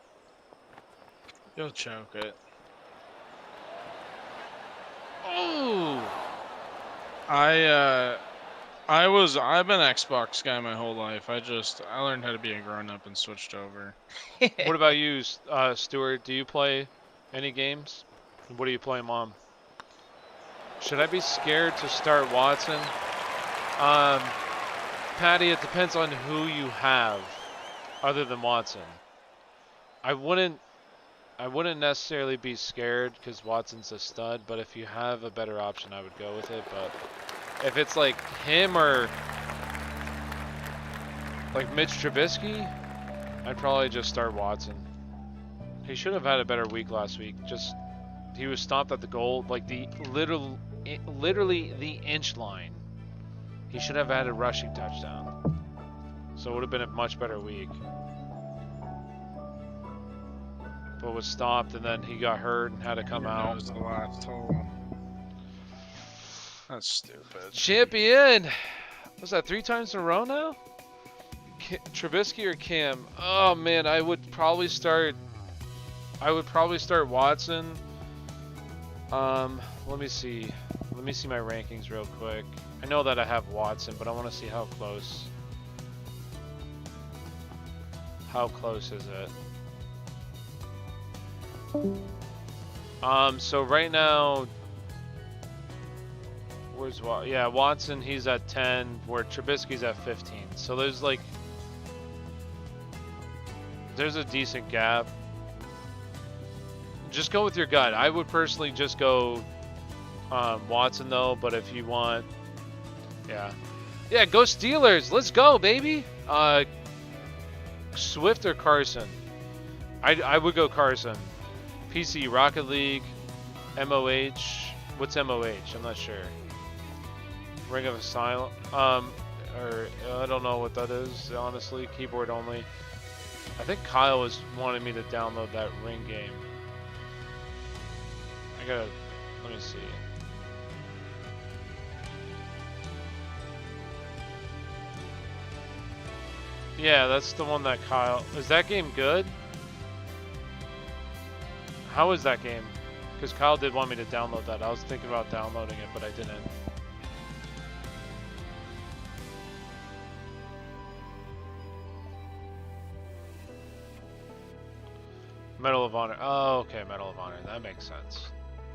You'll choke it. Oh! I've been an Xbox guy my whole life. I learned how to be a grown up and switched over. What about you, Stuart? Do you play any games? What are you playing, Mom? Should I be scared to start Watson? Patty, it depends on who you have other than Watson. I wouldn't necessarily be scared because Watson's a stud, but if you have a better option, I would go with it. But if it's like him or like Mitch Trubisky, I'd probably just start Watson. He should have had a better week last week. He was stopped at the goal, like the literally the inch line. He should have had a rushing touchdown. So it would have been a much better week. But was stopped, and then he got hurt and had to come out. That was the last hole. That's stupid. Champion! Was that 3 times in a row now? Trubisky or Cam? Oh man, I would probably start Watson. Let me see my rankings real quick. I know that I have Watson, but I want to see how close. How close is it? So right now, where's Watson? Yeah, Watson, he's at 10, where Trubisky's at 15. So there's a decent gap. Just go with your gut. I would personally just go Watson though, but if you want, yeah, go Steelers. Let's go, baby. Swift or Carson? I would go Carson. PC, Rocket League, MOH. What's MOH? I'm not sure. Ring of Asylum. Or I don't know what that is. Honestly, keyboard only. I think Kyle was wanting me to download that Ring game. Let me see. Yeah, that's the one that Kyle. Is that game good? How is that game? Because Kyle did want me to download that. I was thinking about downloading it, but I didn't. Medal of Honor. Oh, okay, Medal of Honor. That makes sense.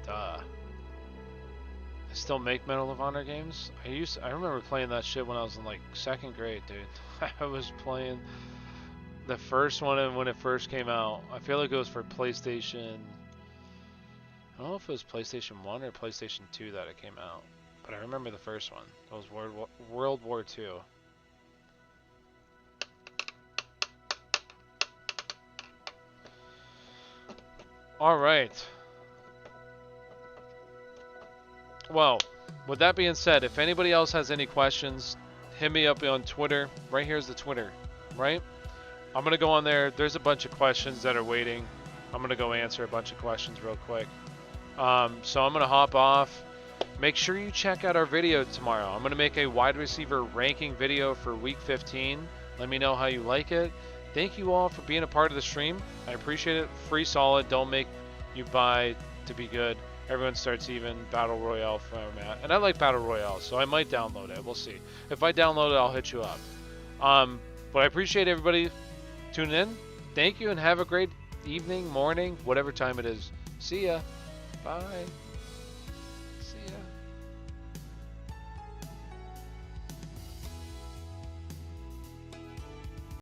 Duh. I still make Medal of Honor games? I remember playing that shit when I was in like 2nd grade, dude. I was playing the first one when it first came out. I feel like it was for PlayStation. I don't know if it was PlayStation 1 or PlayStation 2 that it came out, but I remember the first one. It was World War II. All right. Well, with that being said, if anybody else has any questions, hit me up on Twitter. Right here's the Twitter, right? I'm going to go on there. There's a bunch of questions that are waiting. I'm going to go answer a bunch of questions real quick. So I'm going to hop off. Make sure you check out our video tomorrow. I'm going to make a wide receiver ranking video for week 15. Let me know how you like it. Thank you all for being a part of the stream. I appreciate it. Free solid. Don't make you buy to be good. Everyone starts even. Battle Royale format. And I like Battle Royale, so I might download it. We'll see. If I download it, I'll hit you up. But I appreciate everybody tuning in. Thank you and have a great evening, morning, whatever time it is. See ya. Bye. See ya.